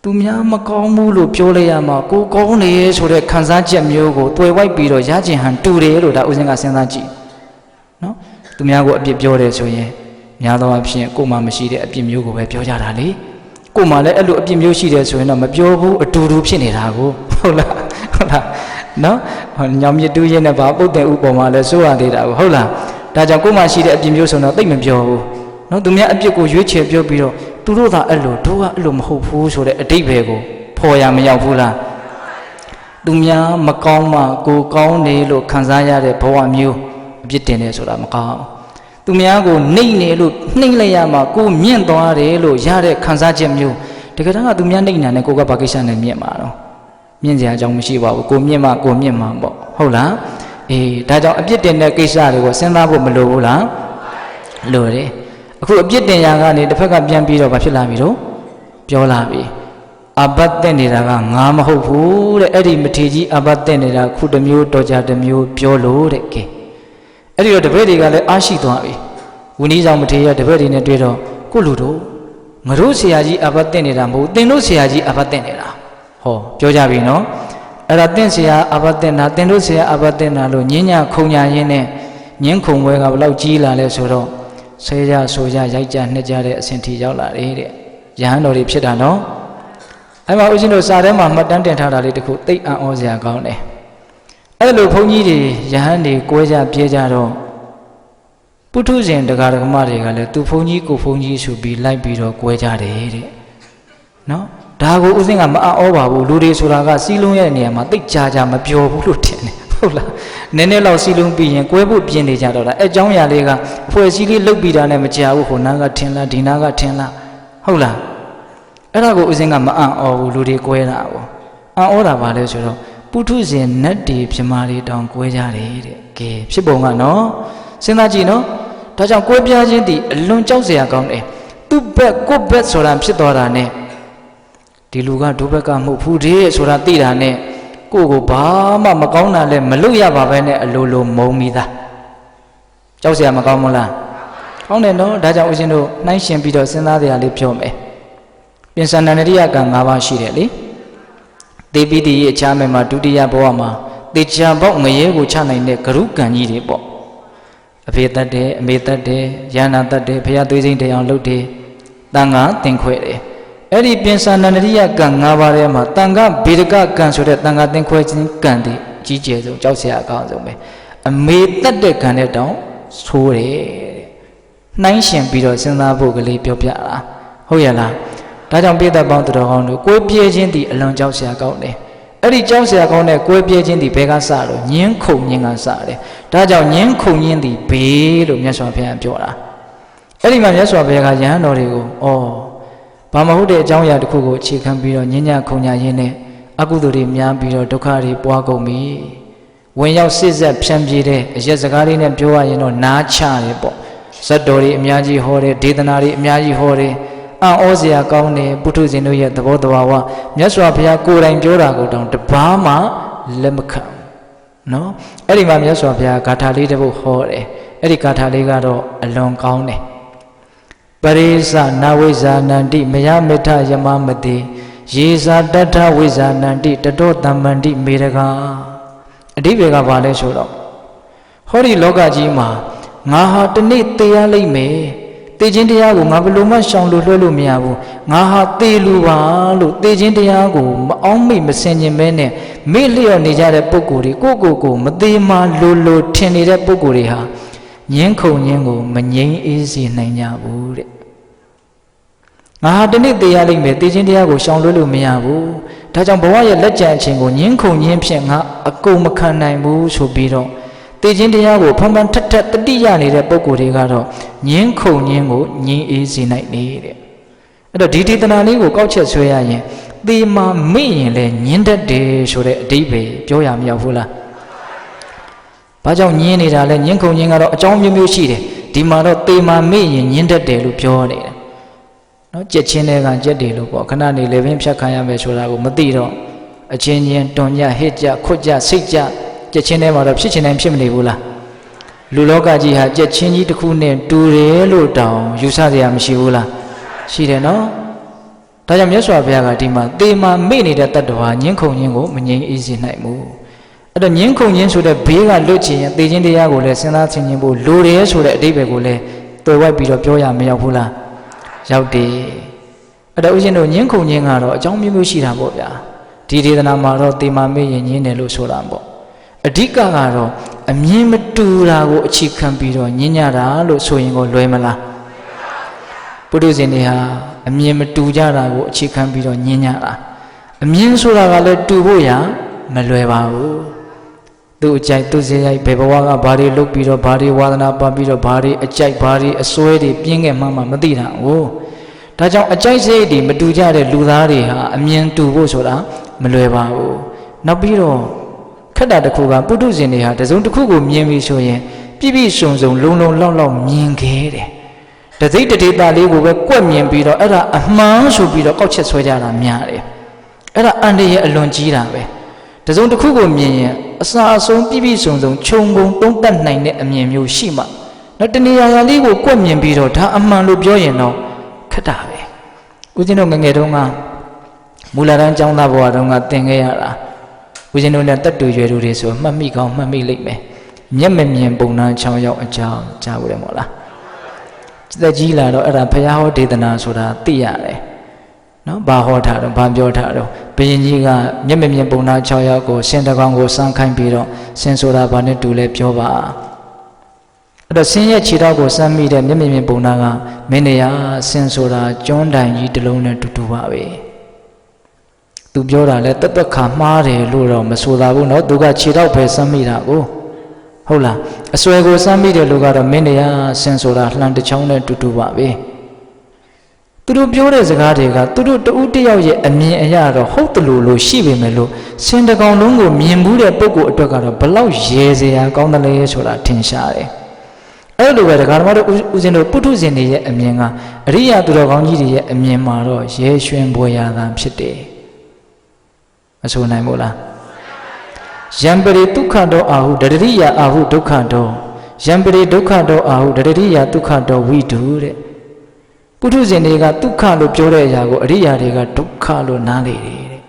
သူများမကောင်းဘူးလို့ပြောလိုက်ရမှာကိုကောင်းနေဆိုတဲ့ခံစားချက်မျိုးကိုတွေ့ဝိုက်ပြီးတော့ရကျင်ဟန်တူတယ်လို့ဒါဦးဇင်းကစဉ်းစားကြည့်နော်သူများကိုအပြစ်ပြောတယ်ဆိုရင်များသောအားဖြင့်ကိုယ်မှမရှိတဲ့အပြစ်မျိုးကိုပဲပြောကြတာလေကိုယ်မှလည်းအဲ့လိုအပြစ်မျိုးရှိတယ်ဆိုရင်တော့မပြောဘူးအတူတူဖြစ်နေတာကိုဟုတ်လားနော်ညောင်မြတူးရင်းနဲ့ဗာပုတ်တဲ့ဥပေါ်မှာလည်းစိုးရသေးတာကိုဟုတ်လားဒါကြောင့်ကိုယ်မှရှိတဲ့အပြစ်မျိုးဆိုတော့သိမပြောဘူးနော်သူများအပြစ်ကိုရွေးချယ်ပြောပြီးတော့သူတို့သာအဲ့လိုတို့ကအဲ့လိုမဟုတ်ဘူးဆိုတဲ့အတိတ်ပဲကိုဖော်ရမရောက်ဘူးလားသူများမကောင်းမှကိုကောင်းနေလို့ခံစားရတဲ့ဘဝမျိုးအပြစ်တင်တယ်ဆိုတာမကောင်းသူများကိုနှိမ့်နေလို့နှိမ့်လိုက်ရမှကိုမြင့်သွားတယ်လို့ရတဲ့ခံစားချက်မျိုးတကယ်တော့သူများနှိမ့်နေတယ်ကိုကဘာကိစ္စနဲ့မြင့်မှာတော့မြင့်စရာအကြောင်းမရှိပါဘူးကိုမြင့်မှကိုမြင့်မှာပေါ့ဟုတ်လားဒါကြောင့်အပြစ်တင်တဲ့ကိစ္စတွေကိုစဉ်းစားဖို့မလိုဘူးလားလိုတယ်အခုအပြစ်တင်ရာကနေတစ်ဖက်ကပြန်ပြီးတော့ဘာဖြစ်လာပြီတော့ပြောလာပြီအဘတ်တဲ့နေတာကငါမဟုတ်ဘူးတဲ့အဲ့ဒီမထေကြီးအဘတ်တဲ့နေတာခုတစ်မျိုးတော်ကြတစ်မျိုးပြောလို့တဲ့ကဲအဲ့ဒီတော့တပည့်တွေကလည်းအားရှိသွားပြီဝိနည်းဆောင်မထေရတပည့်တွေနဲ့တွေ့တော့ကိုလူတို့ ငါတို့ဆရာကြီးအဘတ်တင်နေတာမဟုတ်သင်တို့ဆရာကြီးအဘတ်တင်နေတာဟောပြောကြပြီနော်အဲ့ဒါသင်ဆရာအဘတ်တင်တာသင်တို့ဆရာအဘတ်တင်တာလို့ညဉ့်ညခုံညာရင်းနဲ့ညင်းခုံပွဲကဘလောက်ကြီးလာလဲဆိုတော့ဆဲကြဆိုကြရိုက်ကြနှစ်ကြတဲ့အဆင့်ထိရောက်လာတယ်တဲ့ယဟန်တော်တွေဖြစ်တာနော်အဲ့မှာဦးဇင်းတို့စာထဲမှာမှတ်တမ်းတင်ထားတာလေးတခုသိအံ့ဩစရာကောင်းတယ်အဲ့လိုဘုန်းကြီးတွေယဟန်တွေကွဲကြပြေးကြတော့ပုထုဇဉ်တရားဓမ္မတွေကလည်းသူဘုန်းကြီးကိုဘုန်းကြီးဆိုပြီးလိုက်ပြီးတော့ကွဲကြတယ်တဲ့နော်ဒါကိုဦးဇင်းကမအံ့ဩပါဘူးလူတွေဆိုတာကစီးလုံးရဲ့နေရာမှာသိကြမပြောဘူးလို့ထင်တယ်ဟုတ်လားနည်းနည်းလောက်စီးလုံးပြီးရင်ကွဲဖို့ပြင်းနေကြတော့တာအဲအကြောင်းအရာလေးကအဖွဲ့အစည်းလေးလုတ်ပြီးတာနဲ့မကြာဘူးဟိုနားကထင်လားဒီနားကထင်လားဟုတ်လားအဲ့ဒါကိုဦးဇင်းကမအံ့ဩဘူးလူတွေကွဲတာပေါ့အံ့ဩတာပါလဲဆိုတော့ပုထုဇဉ်နတ်တွေပြမာတွေတောင်ကွဲကြတယ်တဲ့ကဲဖြစ်ပုံကနော်စဉ်းစားကြည့်နော်ဒါကြောင့်ကွဲပြားခြင်းဒီအလွန်ကြောက်စရာကောင်းတယ်သူ့ဘက်ကိုယ့်ဘက်ဆိုတာဖြစ်သွားတာနဲ့ဒီလူကဒုဘက်ကမဟုတ်ဘူးတဲ့ဆိုတာသိတာနဲ့ကိုယ့်ကိုဘာမှမကောင်းတာလဲမလုပ်ရပါပဲနဲ့အလိုလိုမုံမိသားကြောက်စရာမကောင်းဘူးလားကောင်းတယ်နော်ဒါကြောင့်ဦးဇင်းတို့နှိုင်းရှင်ပြီးတော့စဉ်းစားစရာလေးပြောမယ်ပြင်စန္ဒနရိယကံ၅ပါးရှိတယ်လေသေပိတိရဲ့အခြားမယ်မှာဒုတိယဘဝမှာသေချာပေါက်ငရဲကိုချနိုင်တဲ့ဂရုကံကြီးတွေပေါ့အဖေတတ်တယ်အမေတတ်တယ်ယန္နာတတ်တယ်ဘုရားသွေးစိမ့်တရားလုပ်တယ်တန်ခါသင်ခွဲတယ်အဲ့ဒီပြင်စန္ဒနရိယကံ၅ပါးထဲမှာတန်ခါဗေဒကကံဆိုတဲ့တန်ခါသင်ခွဲခြင်းကံတွေကြီးကျယ်ဆုံးကြောက်စရာအကောင်းဆုံးပဲအမေတတ်တဲ့ကံတဲ့တောင်ဆိုးတယ်နှိုင်းရှင်ပြီးတော့စဉ်းစားဖို့ကလေးပြောပြတာဟုတ်ရလားဒါကြောင့်ပိဿပေါင်းတော်ကောင်းတို့ကိုယ်ပြည့်ခြင်းဒီအလွန်ကြောက်စရာကောင်းတယ်အဲ့ဒီကြောက်စရာကောင်းတဲ့ကိုယ်ပြည့်ခြင်းဒီဘယ်ကစလို့ညင်းခုန်ညင်းကစတယ်ဒါကြောင့်ညင်းခုန်ညင်းဒီဘေးလို့မြတ်စွာဘုရားပြောတာအဲ့ဒီမှာမြတ်စွာဘုရားကယဟန်တော်တွေကိုဘာမဟုတ်တဲ့အကြောင်းအရာတစ်ခုကိုအခြေခံပြီးတော့ညဉ့်ညခုံညာရင်းနဲ့အကုသိုလ်တွေများပြီးတော့ဒုက္ခတွေပွားကုန်ပြီဝင်ရောက်စစ်ဆက်ဖြန့်ပြေးတဲ့အရက်စကားလေးနဲ့ပြောရရင်တော့နားချတယ်ပေါ့ဇတ်တော်တွေအများကြီးဟောတယ်ဒေသနာတွေအများကြီးဟောတယ်အံ့ဩစရာကောင်းတယ်ပုထုဇဉ်တို့ရဲ့သဘောတဘာဝမြတ်စွာဘုရားကိုယ်တိုင်ပြောတာကိုတောင်တပါးမှလက်မခံနော်အဲ့ဒီမှာမြတ်စွာဘုရားဂါထာလေးတစ်ပုဒ်ဟောတယ်အဲ့ဒီဂါထာလေးကတော့အလွန်ကောင်းတယ်ပရိသနာဝိဇာနန္တိမယမေထယမမတိယေဇာတထဝိဇာနန္တိတတောတမ္မန္တိမေရကအဓိပ္ပာယ်ကဘာလဲဆိုတော့ဟောဒီလောကကြီးမှာငါဟာတနေ့သေရလိမ့်မယ်သေခြင်းတရားကိုငါဘယ်လိုမှရှောင်လို့လွှဲလို့မရဘူးငါဟာသေလူပါလို့သေခြင်းတရားကိုမအောင်မိမစင်ခြင်းပဲနဲ့မေ့လျော့နေကြတဲ့ပုဂ္ဂိုလ်တွေကိုမသေးမှလိုထင်နေတဲ့ပုဂ္ဂိုလ်တွေဟာညင်းခုန်ညင်းကိုမငြိမ်းအေးစေနိုင်ကြဘူးတဲ့ငါဟာတနေ့သေရလိမ့်မယ်သေခြင်းတရားကိုရှောင်လွှဲလို့မရဘူးဒါကြောင့်ဘဝရဲ့လက်ကျန်အချိန်ကိုညင်းခုန်ညင်းဖြင့်ငါအကုန်မခံနိုင်ဘူးဆိုပြီးတော့သေခြင်းတရားကိုဖန်ဖန်ထက်ထက်တတိယနေတဲ့ပုဂ္ဂိုလ်တွေကတော့ညင်းခုန်ညင်းကိုညင်းအေးစေနိုင်နေတဲ့အဲ့တော့ဒီဒေသနာလေးကိုကောက်ချက်ဆွဲရရင်သေမာမေ့ရင်လည်းညင်းတတ်တယ်ဆိုတဲ့အဓိပ္ပာယ်ပြောရမရောက်ဘူးလားဘာကြောင့်ညင်းနေတာလဲညင်းခုန်ညင်းကတော့အကြောင်းမျိုးမျိုးရှိတယ်ဒီမှာတော့သေမာမေ့ရင်ညင်းတတ်တယ်လို့ပြောနေတယ်နော်ကြက်ချင်းတွေကကြက်တယ်လို့ပေါ့ခဏနေလေပင်ဖြတ်ခံရမယ်ဆိုတာကိုမသိတော့အချင်းချင်းတွန်ကြဟစ်ကြခွတ်ကြစိတ်ကြကြက်ချင်းထဲမှာတော့ဖြစ်ချင်တိုင်းဖြစ်မနေဘူးလားလူလောကကြီးဟာကြက်ချင်းကြီးတစ်ခုနဲ့တူတယ်လို့တောင်ယူဆစရာမရှိဘူးလားရှိတယ်နော်ဒါကြောင့်မြတ်စွာဘုရားကဒီမှာသေမာမေ့နေတဲ့တတ္တဝါညင်းခုန်ခြင်းကိုမငြိမ်းအေးစေနိုင်ဘူးအဲ့တော့ညင်းခုန်ခြင်းဆိုတဲ့ဘေးကလွတ်ချင်ရင်သေခြင်းတရားကိုလည်းစဉ်းစားဆင်ခြင်ဖို့လိုတယ်ဆိုတဲ့အဓိပ္ပာယ်ကိုလည်းတွေ့ဝိုက်ပြီးတော့ပြောရမရောက်ဘူးလားရောက်တယ်အဲ့တော့ဦးဇင်းတို့ညင်းခုန်ခြင်းကတော့အကြောင်းမျိုးမျိုးရှိတာပေါ့ဗျာဒီဒေသနာမှာတော့သေမာမေ့ရင်ညင်းတယ်လို့ဆိုတာပေါ့အဓိကကတော့အမြင်မတူတာကိုအခြေခံပြီးတော့ညဉ့်ညတာလို့ဆိုရင်ကိုလွယ်မလားပုထုဇဉ်တွေဟာအမြင်မတူကြတာကိုအခြေခံပြီးတော့ညဉ့်ညတာအမြင်ဆိုတာကလည်းတူဖို့ရမလွယ်ပါဘူးသူ့အကြိုက်သူ့စရိုက်ဘယ်ဘဝကဘာတွေလုပ်ပြီးတော့ဘာတွေဝါသနာပါပြီးတော့ဘာတွေအကြိုက်ဘာတွေအစွဲတွေပြင်းခဲ့မှမသိတာဟုတ်ဒါကြောင့်အကြိုက်စရိုက်တွေမတူကြတဲ့လူသားတွေဟာအမြင်တူဖို့ဆိုတာမလွယ်ပါဘူးနောက်ပြီးတော့ခက်တာတစ်ခုကပုထုဇဉ်တွေဟာတစုံတစ်ခုကိုမြင်ပြီးဆိုရင်ပြည့်ပြည့်စုံစုံလုံလုံလောက်လောက်မြင်ခဲ့တယ်တသိတဒေတာလေးကိုပဲကွက်မြင်ပြီးတော့အဲ့ဒါအမှန်ဆိုပြီးတော့ကောက်ချက်ဆွဲကြတာများတယ်အဲ့ဒါအန္တရာယ်အလွန်ကြီးတာပဲတစုံတစ်ခုကိုမြင်ရင်အစာအဆုံးပြည့်ပြည့်စုံစုံခြုံငုံသုံးသပ်နိုင်တဲ့အမြင်မျိုးရှိမှနောက်တနေရာရာလေးကိုကွက်မြင်ပြီးတော့ဒါအမှန်လို့ပြောရင်တော့ခက်တာပဲ ဦးဇင်းတို့ငငယ်တုန်းကမူလတန်းကျောင်းသားဘဝတုန်းကသင်ခဲ့ရတာဦးဇင်းတို့နဲ့တက်တူရွယ်တူတွေဆိုမှတ်မိကောင်းမှတ်မိလိမ့်မယ်မျက်မမြင်ပုံနှန်း6ယောက်အကြောင်းကြားဘူးတယ်မို့လားသက်ကြီးလာတော့အဲ့ဒါဘုရားဟောဒေသနာဆိုတာသိရတယ်နော်ဘာဟောထားတော့ဘာပြောထားတော့ဘုရင်ကြီးကမျက်မမြင်ပုံနှန်း6ယောက်ကိုရှင်တကောင်ကိုစမ်းခိုင်းပြီးတော့ရှင်ဆိုတာဘာနဲ့တူလဲပြောပါအဲ့တော့ရှင်ရဲ့ခြေထောက်ကိုစမ်းမိတဲ့မျက်မမြင်ပုံနှန်းကမင်းနေရရှင်ဆိုတာကျွန်းတိုင်ကြီးတစ်လုံးနဲ့တူတူပါပဲသူပြောတာလဲတက်ခါမှားတယ်လို့တော့မဆိုတာဘူးเนาะသူကခြေထောက်ပဲစမ်းမိတာကိုဟုတ်လားအစွဲကိုစမ်းမိတယ်လို့ကတော့မင်းတရားဆင်ဆိုတာလှန်တစ်ချောင်းနဲ့တူတူပါပဲသူတို့ပြောတဲ့စကားတွေကသူတို့တဦးတယောက်ရဲ့အမြင်အရတော့ဟုတ်တယ်လို့ရှိပေမဲ့လို့စင်တကောင်လုံးကိုမြင်မှုတဲ့ပုဂ္ဂိုလ်အတွက်ကတော့ဘလောက်ရဲစရာကောင်းတယ်လဲဆိုတာထင်ရှားတယ်အဲ့လိုပဲဒကာဓမ္မတို့ဦးဇင်းတို့ပုထုဇဉ်တွေရဲ့အမြင်ကအရိယာသူတော်ကောင်းကြီးတွေရဲ့အမြင်မှာတော့ရဲရွှင်ပွေရာသာဖြစ်တယ်မဆိုနိုင်ဘူးလားယံပရိဒုက္ခတောအာဟုတတရိယာအာဟုဒုက္ခတောယံပရိဒုက္ခတောအာဟုတတရိယာဒုက္ခတောဝိတုတဲ့ပုထုဇဉ်တွေကဒုက္ခလို့ပြောတဲ့အရာကိုအရိယာတွေကဒုက္ခလို့နားလေတယ်တဲ့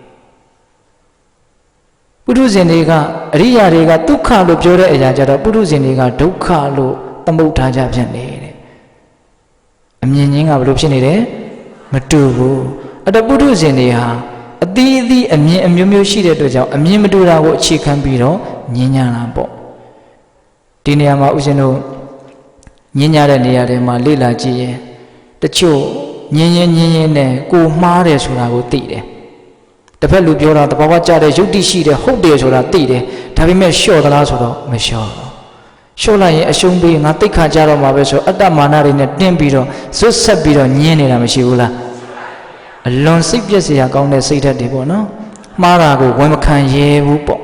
ပုထုဇဉ်တွေကအရိယာတွေကဒုက္ခလို့ပြောတဲ့အရာကြတော့ပုထုဇဉ်တွေကဒုက္ခလို့သမုတ်ထားကြဖြစ်နေတဲ့အမြင်ချင်းကဘယ်လိုဖြစ်နေတယ်မတူဘူးအဲ့တော့ပုထုဇဉ်တွေဟာအသီးသီးအမြင်အမျိုးမျိုးရှိတဲ့အတွက်ကြောင့်အမြင်မတူတာကိုအခြေခံပြီးတော့ညင်ညာတာပေါ့ဒီနေရာမှာဦးဇင်းတို့ညင်ညာတဲ့နေရာတွေမှာလေ့လာကြည့်ရင်တချို့ညင်ရင်နဲ့ကိုမှားတယ်ဆိုတာကိုသိတယ်တစ်ဖက်လူပြောတာတဘာဝကြတဲ့ယုတ်တိရှိတယ်ဟုတ်တယ်ဆိုတာသိတယ်ဒါပေမဲ့လျှော့သလားဆိုတော့မလျှော့ဘူးလျှော့လိုက်ရင်အရှုံးပေးငါတိတ်ခါကြတော့မှာပဲဆိုအတ္တမာနတွေနဲ့တင်းပြီးတော့ဇွတ်ဆက်ပြီးတော့ညင်နေတာမရှိဘူးလားအလွန်စိတ်ပြည့်စရာကောင်းတဲ့စိတ်ဓာတ်တွေပေါ့နော်မှားတာကိုဝန်မခံရဲဘူးပေါ့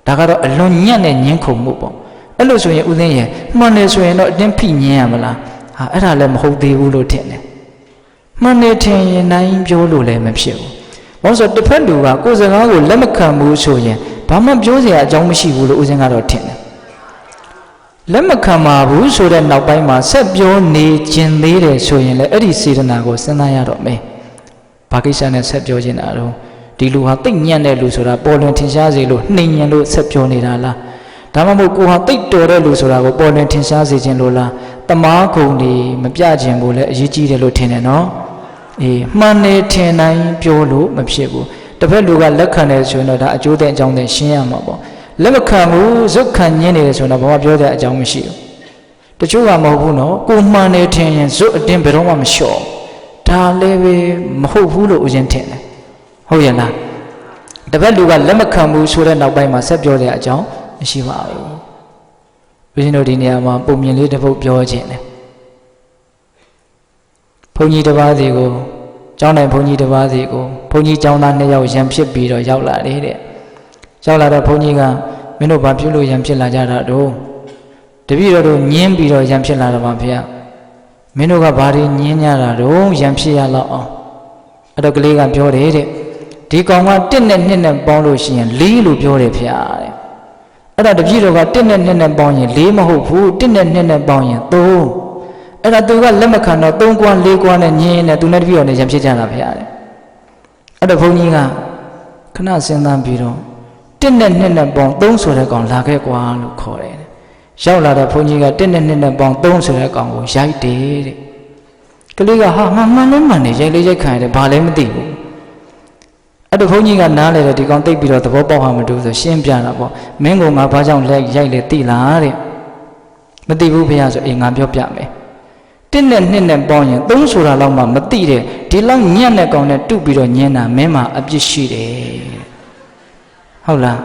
ဒါကတော့အလွန်ညံ့တဲ့ညှင်းခုန်မှုပေါ့အဲ့လိုဆိုရင်ဦးသိန်းရဲ့မှန်တယ်ဆိုရင်တော့အတင်းဖိညင်းရမလားဟာအဲ့ဒါလည်းမဟုတ်သေးဘူးလို့ထင်တယ်မှန်တယ်ထင်ရင်နိုင်ပြောလို့လည်းမဖြစ်ဘူးဘာလို့ဆိုတစ်ဖက်လူကကိုယ်စကားကိုလက်မခံဘူးဆိုရင်ဘာမှပြောစရာအကြောင်းမရှိဘူးလို့ဦးသိန်းကတော့ထင်တယ်လက်မခံပါဘူးဆိုတဲ့နောက်ပိုင်းမှာဆက်ပြောနေခြင်းသေးတယ်ဆိုရင်လည်းအဲ့ဒီစေတနာကိုစဉ်းစားရတော့မယ်ဘာကိစ္စနဲ့ဆက်ပြောနေတာတော့ဒီလူဟာတိတ်ညံ့တဲ့လူဆိုတာပေါ်လွင်ထင်ရှားစေလို့နှိမ်ညံလို့ဆက်ပြောနေတာလားဒါမှမဟုတ်ကိုဟာတိတ်တော်တဲ့လူဆိုတာကိုပေါ်လွင်ထင်ရှားစေခြင်းလို့လားတမားခုံတွေမပြခြင်းကိုလည်းအရေးကြီးတယ်လို့ထင်တယ်နော်အေးမှန်တယ်ထင်တိုင်းပြောလို့မဖြစ်ဘူးတစ်ဖက်လူကလက်ခံတယ်ဆိုရင်တော့ဒါအကျိုးတဲ့အကြောင်းတွေရှင်းရမှာပေါ့လက်မခံဘူးဇုတ်ခံညင်းနေတယ်ဆိုတော့ဘာမှပြောတဲ့အကြောင်းမရှိဘူးတချို့ကမဟုတ်ဘူးနော်ကိုမှန်တယ်ထင်ရင်ဇုတ်အတင်းဘယ်တော့မှမလျှော့ဒါလည်းပဲမဟုတ်ဘူးလို့ဦးဇင်းထင်တယ်ဟုတ်ရဲ့လားတပတ်လူကလက်မခံဘူးဆိုတဲ့နောက်ပိုင်းမှာဆက်ပြောတဲ့အကြောင်းမရှိပါဘူးဦးဇင်းတို့ဒီနေရာမှာပုံမြင်လေးတစ်ပုဒ်ပြောခြင်းတယ်ဘုန်းကြီးတစ်ပါးစီကိုကျောင်းတိုင်ဘုန်းကြီးတစ်ပါးစီကိုဘုန်းကြီးကျောင်းသား2ယောက်ရံဖြစ်ပြီးတော့ရောက်လာတယ်တဲ့ရောက်လာတော့ဘုန်းကြီးကမင်းတို့ဘာပြုလို့ရံဖြစ်လာကြတာတော့တပည့်တော်တို့ညင်းပြီးတော့ရံဖြစ်လာတာပါဖေ။မင်းတို့ကဘာတွေညင်းကြတာတော့ရံဖြစ်ရလောက်အောင်အဲ့တော့ကလေးကပြောတယ်တဲ့ဒီကောင်က1နဲ့2နဲ့ပေါင်းလို့ရှိရင်4လို့ပြောတယ်ဖေတဲ့အဲ့ဒါတပည့်တော်က1နဲ့2နဲ့ပေါင်းရင်4မဟုတ်ဘူး1နဲ့2နဲ့ပေါင်းရင်3အဲ့ဒါသူကလက်မခံတော့3ကွာ4ကွာနဲ့ညင်းနေသူနဲ့တပည့်တော်နဲ့ရံဖြစ်ကြတာဖေတဲ့အဲ့တော့ဘုန်းကြီးကခဏစဉ်းစားပြီးတော့1နဲ့2နဲ့ပေါင်း3ဆိုတဲ့ကောင်လာခဲ့ကွာလို့ခေါ်တယ်ရောက်လာတဲ့ဘုန်းကြီးက1နဲ့2နဲ့ပေါင်း3ဆိုတဲ့ကောင်ကိုရိုက်တယ်တဲ့ကလေးကဟာငါမှန်လည်းမှန်တယ်ရိုက်လေးရိုက်ခံရတယ်ဘာလည်းမသိဘူးအဲ့တော့ဘုန်းကြီးကနားလေတယ်ဒီကောင်သိပ်ပြီးတော့သဘောပေါက်ဟာမတူဆိုရှင်းပြတာပေါ့မင်းကငါဘာကြောင့်လက်ရိုက်လေသိလားတဲ့မသိဘူးဖေရဆိုအေးငါပြောပြမယ်1နဲ့2နဲ့ပေါင်းရင်3ဆိုတာလောက်မှမသိတဲ့ဒီလောက်ညံ့တဲ့ကောင်နဲ့တုပြီးတော့ညင်းတာမင်းမှာအပြစ်ရှိတယ်ဟုတ်လား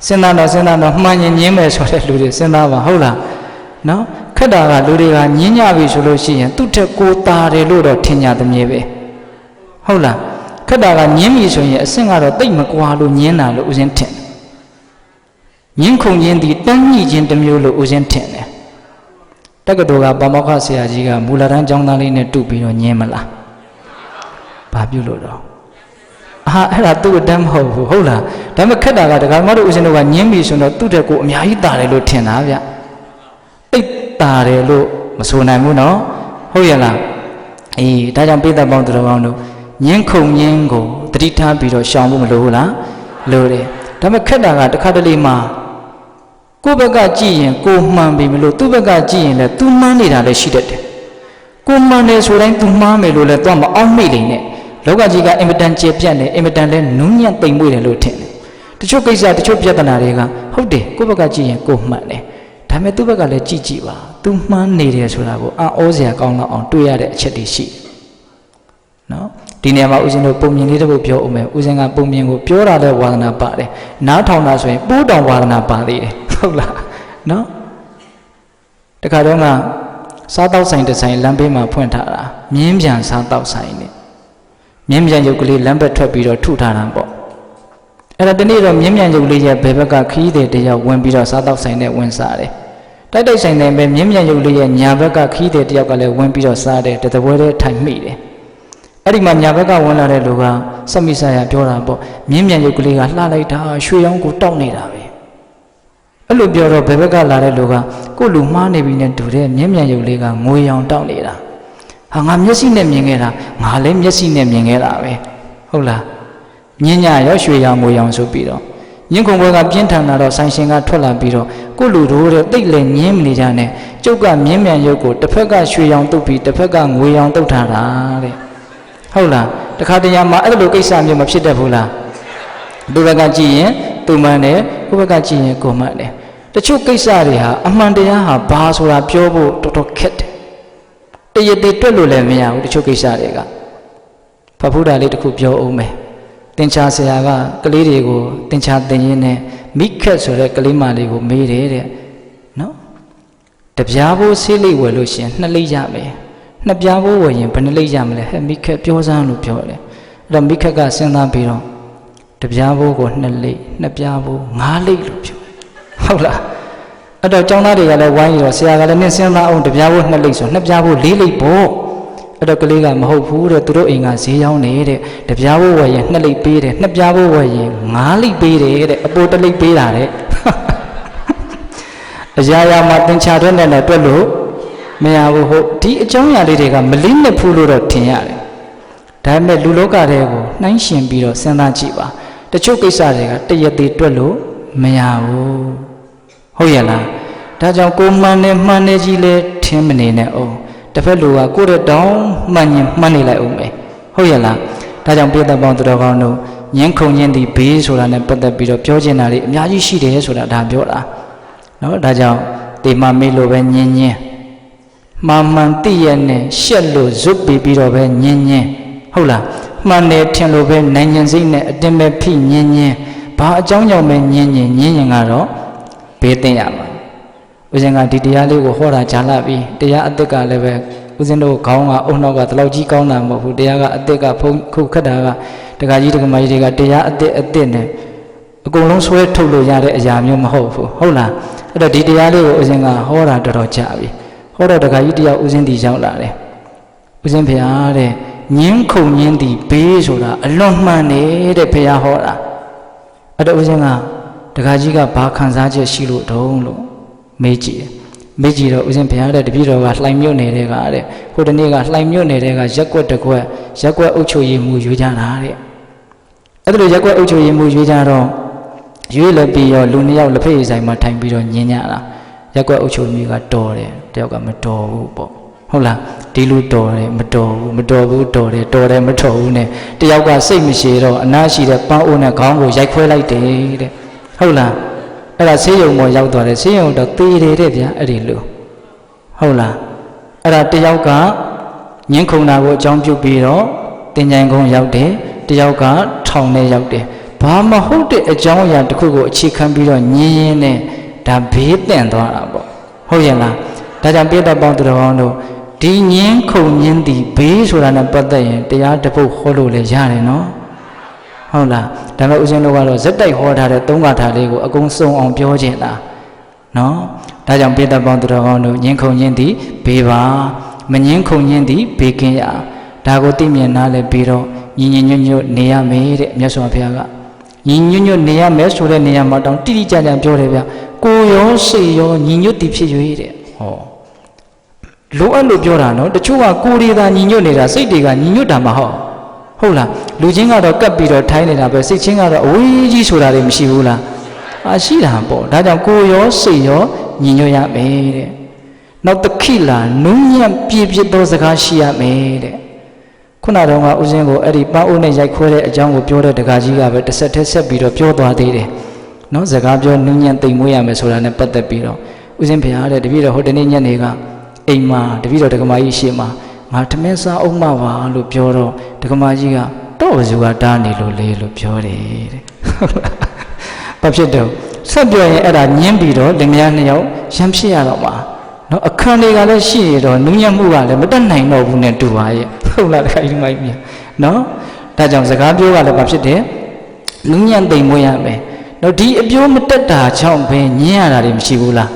စဉ်းစားတော့မှန်ရင်ညင်းမယ်ဆိုတဲ့လူတွေစဉ်းစားပါဟုတ်လားနော်ခက်တာကလူတွေကညင်းကြပြီဆိုလို့ရှိရင်သူ့ထက်ကိုတာတယ်လို့တော့ထင်ကြသမီးပဲဟုတ်လားခက်တာကညင်းပြီဆိုရင်အဆင့်ကတော့တိတ်မကွာလို့ညင်းတာလို့ဦးဇင်းထင်တယ်ညင်းခုန်ခြင်းဒီတန်းညှိခြင်းတစ်မျိုးလို့ဦးဇင်းထင်တယ်တက္ကသိုလ်ကပါမောက္ခဆရာကြီးကမူလတန်းကျောင်းသားလေးနဲ့တူပြီးတော့ညင်းမလားဘာပြုလို့တော့ဟာအဲ့ဒါသူ့အတမ်းမဟုတ်ဘူးဟုတ်လားဒါပေမဲ့ခက်တာကဒကာမတို့ဦးဇင်းတို့ကညင်းပြီဆိုတော့သူ့တက်ကိုအများကြီးတာတယ်လို့ထင်တာဗျအိတ်တာတယ်လို့မဆိုနိုင်ဘူးနော်ဟုတ်ရဲ့လား ဒါကြောင့်ပိဿပေါင်းသူတော်ကောင်းတို့ညင်းခုန်ညင်းကိုတတိထားပြီးတော့ရှောင်ဖို့မလိုဘူးလားလိုတယ်ဒါပေမဲ့ခက်တာကတစ်ခါတလေမှာကိုယ့်ဘက်ကကြည့်ရင်ကိုမှန်ပြီမလို့သူ့ဘက်ကကြည့်ရင်လည်းသူမှန်းနေတာလည်းရှိတတ်တယ်ကိုမှန်တယ်ဆိုတိုင်းသူမှားမယ်လို့လည်းတော့မအောင်မိနေနဲ့လောကကြီးကအင်မတန်ကျေပြတ်နေအင်မတန်လဲနူးညံ့သိမ်မွေ့တယ်လို့ထင်တယ်တချို့ကိစ္စတချို့ပြဿနာတွေကဟုတ်တယ်ကိုယ့်ဘက်ကကြည့်ရင်ကိုမှန်တယ်ဒါပေမဲ့သူ့ဘက်ကလည်းကြည့်ကြည့်ပါသူမှန်းနေတယ်ဆိုတာကိုအော်စရာကောင်းတော့အောင်တွေးရတဲ့အချက်တွေရှိနော်ဒီနေရာမှာဦးဇင်းတို့ပုံမြင်လေးတစ်ပုဒ်ပြောဦးမယ်ဦးဇင်းကပုံမြင်ကိုပြောတာတဲ့ဝါဒနာပါတယ်နားထောင်တာဆိုရင်ပိုးတောင်ဝါဒနာပါသေးတယ်ဟုတ်လားနော်တခါတော့ကစားတောက်ဆိုင်တစ်ဆိုင်လမ်းဘေးမှာဖွင့်ထားတာမြင်းပြန်စားတောက်ဆိုင်နဲ့မြင်းပြန်ရုပ်ကလေးလမ်းဘက်ထွက်ပြီးတော့ထုထားတာပေါ့အဲ့ဒါတနေ့တော့မြင်းပြန်ရုပ်လေးရဲ့ဘယ်ဘက်ကခီးတဲ့တယောက်ဝင်ပြီးတော့စားတောက်ဆိုင်နဲ့ဝင်စားတယ်တိုက်ဆိုင်တယ်ပဲမြင်းပြန်ရုပ်လေးရဲ့ညာဘက်ကခီးတဲ့တယောက်ကလည်းဝင်ပြီးတော့စားတယ်တပွဲတည်းထိုင်မိတယ်အဲ့ဒီမှာညာဘက်ကဝင်လာတဲ့လူကစက်မိဆရာပြောတာပေါ့မြင်းမြန်ရုပ်ကလေးကလှလိုက်တာရွှေရောင်းကိုတောက်နေတာပဲအဲ့လိုပြောတော့ဘယ်ဘက်ကလာတဲ့လူကကို့လူမှားနေပြီနဲ့တူတဲ့မြင်းမြန်ရုပ်လေးကငွေရောင်တောက်နေတာဟာငါမျက်စိနဲ့မြင်ခဲ့တာငါလည်းမျက်စိနဲ့မြင်ခဲ့တာပဲဟုတ်လားမြင်းညာရောရွှေရောင်ငွေရောင်ဆိုပြီးတော့ညင်းခုံဘွဲကပြင်းထန်လာတော့ဆိုင်ရှင်ကထွက်လာပြီးတော့ကို့လူတို့တဲ့တိတ်လည်းညင်းမနေကြနဲ့ကျုပ်ကမြင်းမြန်ရုပ်ကိုတစ်ဖက်ကရွှေရောင်တုပ်ပြီးတစ်ဖက်ကငွေရောင်တုပ်ထားတာတဲ့ဟုတ်လားတခါတရံမှာအဲ့လိုကိစ္စမျိုးမဖြစ်တတ်ဘူးလားသူဘက်ကကြည့်ရင်သူမှန်တယ်ကိုယ့်ဘက်ကကြည့်ရင်ကိုယ်မှန်တယ်တချို့ကိစ္စတွေဟာအမှန်တရားဟာဘာဆိုတာပြောဖို့တော်တော်ခက်တယ်တရည်တည်တွက်လို့လည်းမရဘူးတချို့ကိစ္စတွေကဖဖူးတာလေးတစ်ခုပြောအောင်မယ်တင်ချာဆရာကကလေးတွေကိုတင်ချာသင်ရင်းနဲ့မိခက်ဆိုတဲ့ကလေးမလေးကိုမေးတယ်တဲ့နော်တပြားဘိုးဆေးလိပ်ဝယ်လို့ရှင်2လိပ်ရမယ်နှစ်ပြားဘိုးဝယ်ရင်ဘယ်နှလိပ်ရမလဲဟဲ့မိခက်ပြောစမ်းလို့ပြောတယ်အဲ့တော့မိခက်ကစဉ်းစားပြီးတော့တပြားဘိုးကို2လိပ်နှစ်ပြားဘိုး5လိပ်လို့ပြောဟုတ်လားအဲ့တော့ကျောင်းသားတွေကလည်းဝိုင်းရတော့ဆရာကလည်းနင်းစဉ်းစားအောင်တပြားဘိုး2လိပ်ဆိုနှစ်ပြားဘိုး4လိပ်ပေါ့အဲ့တော့ကလေးကမဟုတ်ဘူးတဲ့သူတို့အိမ်ကဈေးရောက်နေတဲ့တပြားဘိုးဝယ်ရင်2လိပ်ပေးတယ်နှစ်ပြားဘိုးဝယ်ရင်5လိပ်ပေးတယ်တဲ့အပိုး1လိပ်ပေးတာတဲ့အရာရာမှာသင်္ချာတွဲနဲ့တွက်လို့မရဘူးဟုတ်ဒီအကြောင်းအရာလေးတွေကမလေးနဲ့ဖူးလို့တော့ထင်ရတယ်ဒါပေမဲ့လူလောကတွေကိုနှိုင်းရှင်ပြီးတော့စဉ်းစားကြည့်ပါတချို့ကိစ္စတွေကတရသေးတွက်လို့မရဘူးဟုတ်ရဲ့လားဒါကြောင့်ကိုမှန်နေမှန်နေကြီးလဲထင်မနေနဲ့အောင်တစ်ဖက်လူကကိုယ့်တဲ့တောင်းမှန်ရင်မှန်နေလိုက်အောင်ပဲဟုတ်ရဲ့လားဒါကြောင့်ပိဿပေါင်းသူတော်ကောင်းတို့ညင်းခုန်ညင်းသည်ဘေးဆိုတာနဲ့ပတ်သက်ပြီးတော့ပြောချင်တာတွေအများကြီးရှိတယ်ဆိုတာဒါပြောတာနော်ဒါကြောင့်ဒီမှာမေးလို့ပဲညင်းညင်းမှန်သိရနဲ့ရှက်လို့ဇွတ်ပြီးတော့ပဲညင်းညင်းဟုတ်လားမှန်တယ်ထင်လို့ပဲနိုင်ငံစိတ်နဲ့အတင်းပဲဖိညင်းညင်းဘာအကြောင်းကြောင့်ပဲညင်းညင်းညင်းရင်ကတော့ဘေးသိရမှာဦးဇင်းကဒီတရားလေးကိုဟောတာကြားလာပြီတရားအသစ်ကလည်းပဲဦးဇင်းတို့ခေါင်းကအုံနောက်ကတလောက်ကြီးကောင်းတာမဟုတ်ဘူးတရားကအသစ်ကဖုံခုခတ်တာကတခါကြီးတခါမကြီးတွေကတရားအသစ်နဲ့အကုန်လုံးဆွဲထုတ်လို့ရတဲ့အရာမျိုးမဟုတ်ဘူးဟုတ်လားအဲ့တော့ဒီတရားလေးကိုဦးဇင်းကဟောတာတော်တော်ကြာပြီဟောတော့တခါကြီးတယောက်ဦးဇင်းတီရောက်လာတယ်ဦးဇင်းဖေဟာတဲ့ညင်းခုန်ညင်းတီဘေးဆိုတာအလွန်မှန်နေတဲ့ဖေဟာဟောတာအဲ့တော့ဦးဇင်းကတခါကြီးကဘာခံစားချက်ရှိလို့တုံးလို့မေးကြည့်တော့ဦးဇင်းဖေဟာတဲ့တပည့်တော်ကလှိုင်မြို့နယ်တဲ့ကတဲ့ဟိုတနေ့ကလှိုင်မြို့နယ်တဲ့ကရက်ွက်တစ်ခွက်ရက်ွက်အုပ်ချုပ်ရေးမှုရွေးကြတာတဲ့အဲ့ဒါလိုရက်ွက်အုပ်ချုပ်ရေးမှုရွေးကြတော့ရွေးလည်းပြီးရောလူ2ယောက်လက်ဖက်ရည်ဆိုင်မှာထိုင်ပြီးတော့ညင်းကြတာရက်ွက်အုပ်ချုပ်ရေးကတော်တယ်တယောက်ကမတော်ဘူးပေါ့ဟုတ်လားဒီလူတော်တယ်မတော်ဘူးတော်တယ်မတော်ဘူးနဲ့တယောက်ကစိတ်မရှိတော့အနာရှိတဲ့ပန်းအိုးနဲ့ခေါင်းကိုရိုက်ခွဲလိုက်တယ်တဲ့ဟုတ်လားအဲ့ဒါဆေးရုံပေါ်ရောက်သွားတယ်ဆေးရုံတော့သေတယ်တဲ့ဗျာအဲ့ဒီလူဟုတ်လားအဲ့ဒါတယောက်ကညင်းခုန်တာကိုအကြောင်းပြုပြီးတော့တင်ကြိုင်ကုန်းရောက်တယ်တယောက်ကထောင်ထဲရောက်တယ်ဘာမဟုတ်တဲ့အကြောင်းအရာတစ်ခုကိုအခြေခံပြီးတော့ညင်းရင်းနဲ့ဒါဘေးတန့်သွားတာပေါ့ဟုတ်ရဲ့လားဒါကြောင့်ပိဿပေါင်းသူတော်ကောင်းတို့ဒီညင်းခုန်ညင်းသည်ဘေးဆိုတာနဲ့ပတ်သက်ရင်တရားတစ်ပုဒ်ဟောလို့လည်းရတယ်နော်ဟုတ်လားဒါပေမဲ့ဦးဇင်းတို့ကတော့ဇက်တိုက်ဟောထားတဲ့သုံးခါထာလေးကိုအကုန်စုံအောင်ပြောခြင်းလားနော်ဒါကြောင့်ပိဿပေါင်းသူတော်ကောင်းတို့ညင်းခုန်ညင်းသည်ဘေးပါမညင်းခုန်ညင်းသည်ဘေးကင်းရဒါကိုသိမြင်နားလည်ပြီးတော့ညီညီညွတ်ညွတ်နေရမယ်တဲ့မြတ်စွာဘုရားကညီညွတ်ညွတ်နေရမယ်ဆိုတဲ့နေရာမှာတောင်တိတိကျကျပြောတယ်ဗျကိုရောစိတ်ရောညီညွတ်တည်ဖြစ်၍တဲ့ဟော လိုအပ်လို့ပြောတာနော်တချို့ကကိုယ်တွေသာညီညွတ်နေတာစိတ်တွေကညီညွတ်တာမဟုတ်လားလူချင်းကတော့ကပ်ပြီးတော့ထိုင်းနေတာပဲစိတ်ချင်းကတော့အဝေးကြီးဆိုတာတွေမရှိဘူးလားရှိတာပေါ့ဒါကြောင့်ကိုယ်ရောစိတ်ရောညီညွတ်ရမယ်တဲ့နောက်တခိလာနုညံ့ပြည့်ပြည့်သောစကားရှိရမယ်တဲ့ခုနတော့ကဦးဇင်းကိုအဲ့ဒီပန်းအိုးနဲ့ရိုက်ခွဲတဲ့အကြောင်းကိုပြောတဲ့တက္ကကြီးကပဲတစ်ဆက်တည်းဆက်ပြီးတော့ပြောသွားသေးတယ်နော်စကားပြောနုညံ့သိမ်မွေးရမယ်ဆိုတာနဲ့ပတ်သက်ပြီးတော့ဦးဇင်းဖေဟာတဲ့တပည့်တော်ဟိုတနေ့ညနေကအိမ်မှာတပည့်တော်ဒကမာကြီးရှေ့မှာငါထမင်းစားအောင်မပါလို့ပြောတော့ဒကမာကြီးကတော့ဘယ်သူကတားနေလို့လဲလို့ပြောတယ်တဲ့ဘာဖြစ်တော့ဆက်ပြောရင်အဲ့ဒါညင်းပြီးတော့လင်မယားနှစ်ယောက်ရံဖြစ်ရတော့မှာနော်အခန်းတွေကလည်းရှိရတော့နူးညံ့မှုကလည်းမတက်နိုင်တော့ဘူးနဲ့တူပါရဲ့ဟုတ်လားတခါကြီးမိုက်မြနော်ဒါကြောင့်စကားပြောကလည်းဘာဖြစ်တယ်နူးညံ့သိမ်မွေးရမယ်နော်ဒီအပြောမတက်တာကြောင့်ပဲညင်းရတာတွေမရှိဘူးလား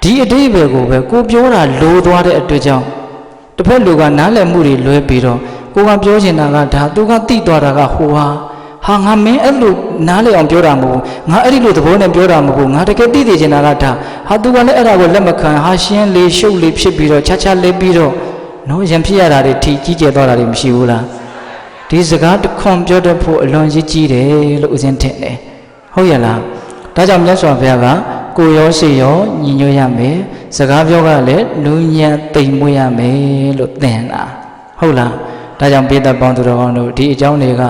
ဒီအတိတ်ပဲကိုပဲကိုပြောတာလိုသွားတဲ့အတွက်ကြောင့်တစ်ဖက်လူကနားလည်မှုတွေလွဲပြီးတော့ကိုကပြောချင်တာကဒါသူကသိသွားတာကဟိုဟာငါမင်းအဲ့လိုနားလည်အောင်ပြောတာမဟုတ်ဘူးငါအဲ့ဒီလိုသဘောနဲ့ပြောတာမဟုတ်ဘူးငါတကယ်သိသိချင်တာကဒါဟာသူကလည်းအဲ့ဒါကိုလက်မခံဟာရှင်းလေးရှုပ်လေးဖြစ်ပြီးတော့ခြားခြားလေးပြီးတော့နော်ရံဖြစ်ရတာတွေထီကြီးကျယ်သွားတာတွေမရှိဘူးလားဒီစကားတစ်ခွန်ပြောတတ်ဖို့အလွန်ကြီးကြီးတယ်လို့ဦးဇင်းထင်တယ်ဟုတ်ရဲ့လားဒါကြောင့်မြတ်စွာဘုရားကကိုရောစိတ်ရောညီညွတ်ရမယ်စကားပြောကလည်းနူးညံ့သိမ်မွေးရမယ်လို့သင်တာဟုတ်လားဒါကြောင့်ပိဋကပေါင်းသူတော်ကောင်းတို့ဒီအကြောင်းတွေက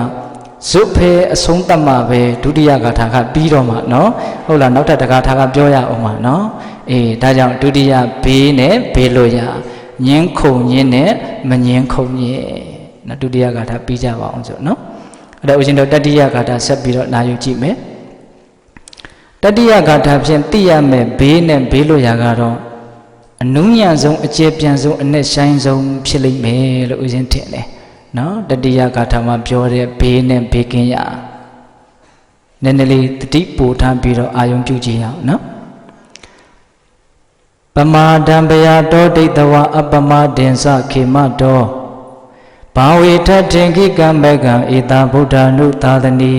ဇုဖဲအဆုံးသတ်မှပဲဒုတိယဂါထာကပြီးတော့မှနော်ဟုတ်လားနောက်ထပ်တဂါထာကပြောရအောင်ပါနော်ဒါကြောင့်ဒုတိယဘေးနဲ့ဘေးလို့ရညင်းခုန်ညင်းနဲ့မညင်းခုန်ညင်းနော်ဒုတိယဂါထာပြီးကြပါအောင်ဆိုနော်အဲ့ဒါဦးရှင်တို့တတိယဂါထာဆက်ပြီးတော့နာယူကြည့်မယ်တတိယဂါထာဖြင့်သိရမယ်ဘေးနဲ့ဘေးလို့ရကတော့အနုညံ့ဆုံးအကျေပြန်ဆုံးအနဲ့ဆိုင်ဆုံးဖြစ်လိမ့်မယ်လို့ဦးဇင်းထင်တယ်နော်တတိယဂါထာမှာပြောတဲ့ဘေးနဲ့ဘေးကင်းရနည်းနည်းလေးတတိပို့ထားပြီးတော့အာယုံပြုကြည့်အောင်နော်ပမာဒံဗျာတောဒိဋ္ဌဝအပမဒင်္စခေမတောဘာဝေထထင်ခိကံဘကံဧတာဗုဒ္ဓ ानु သာသနီ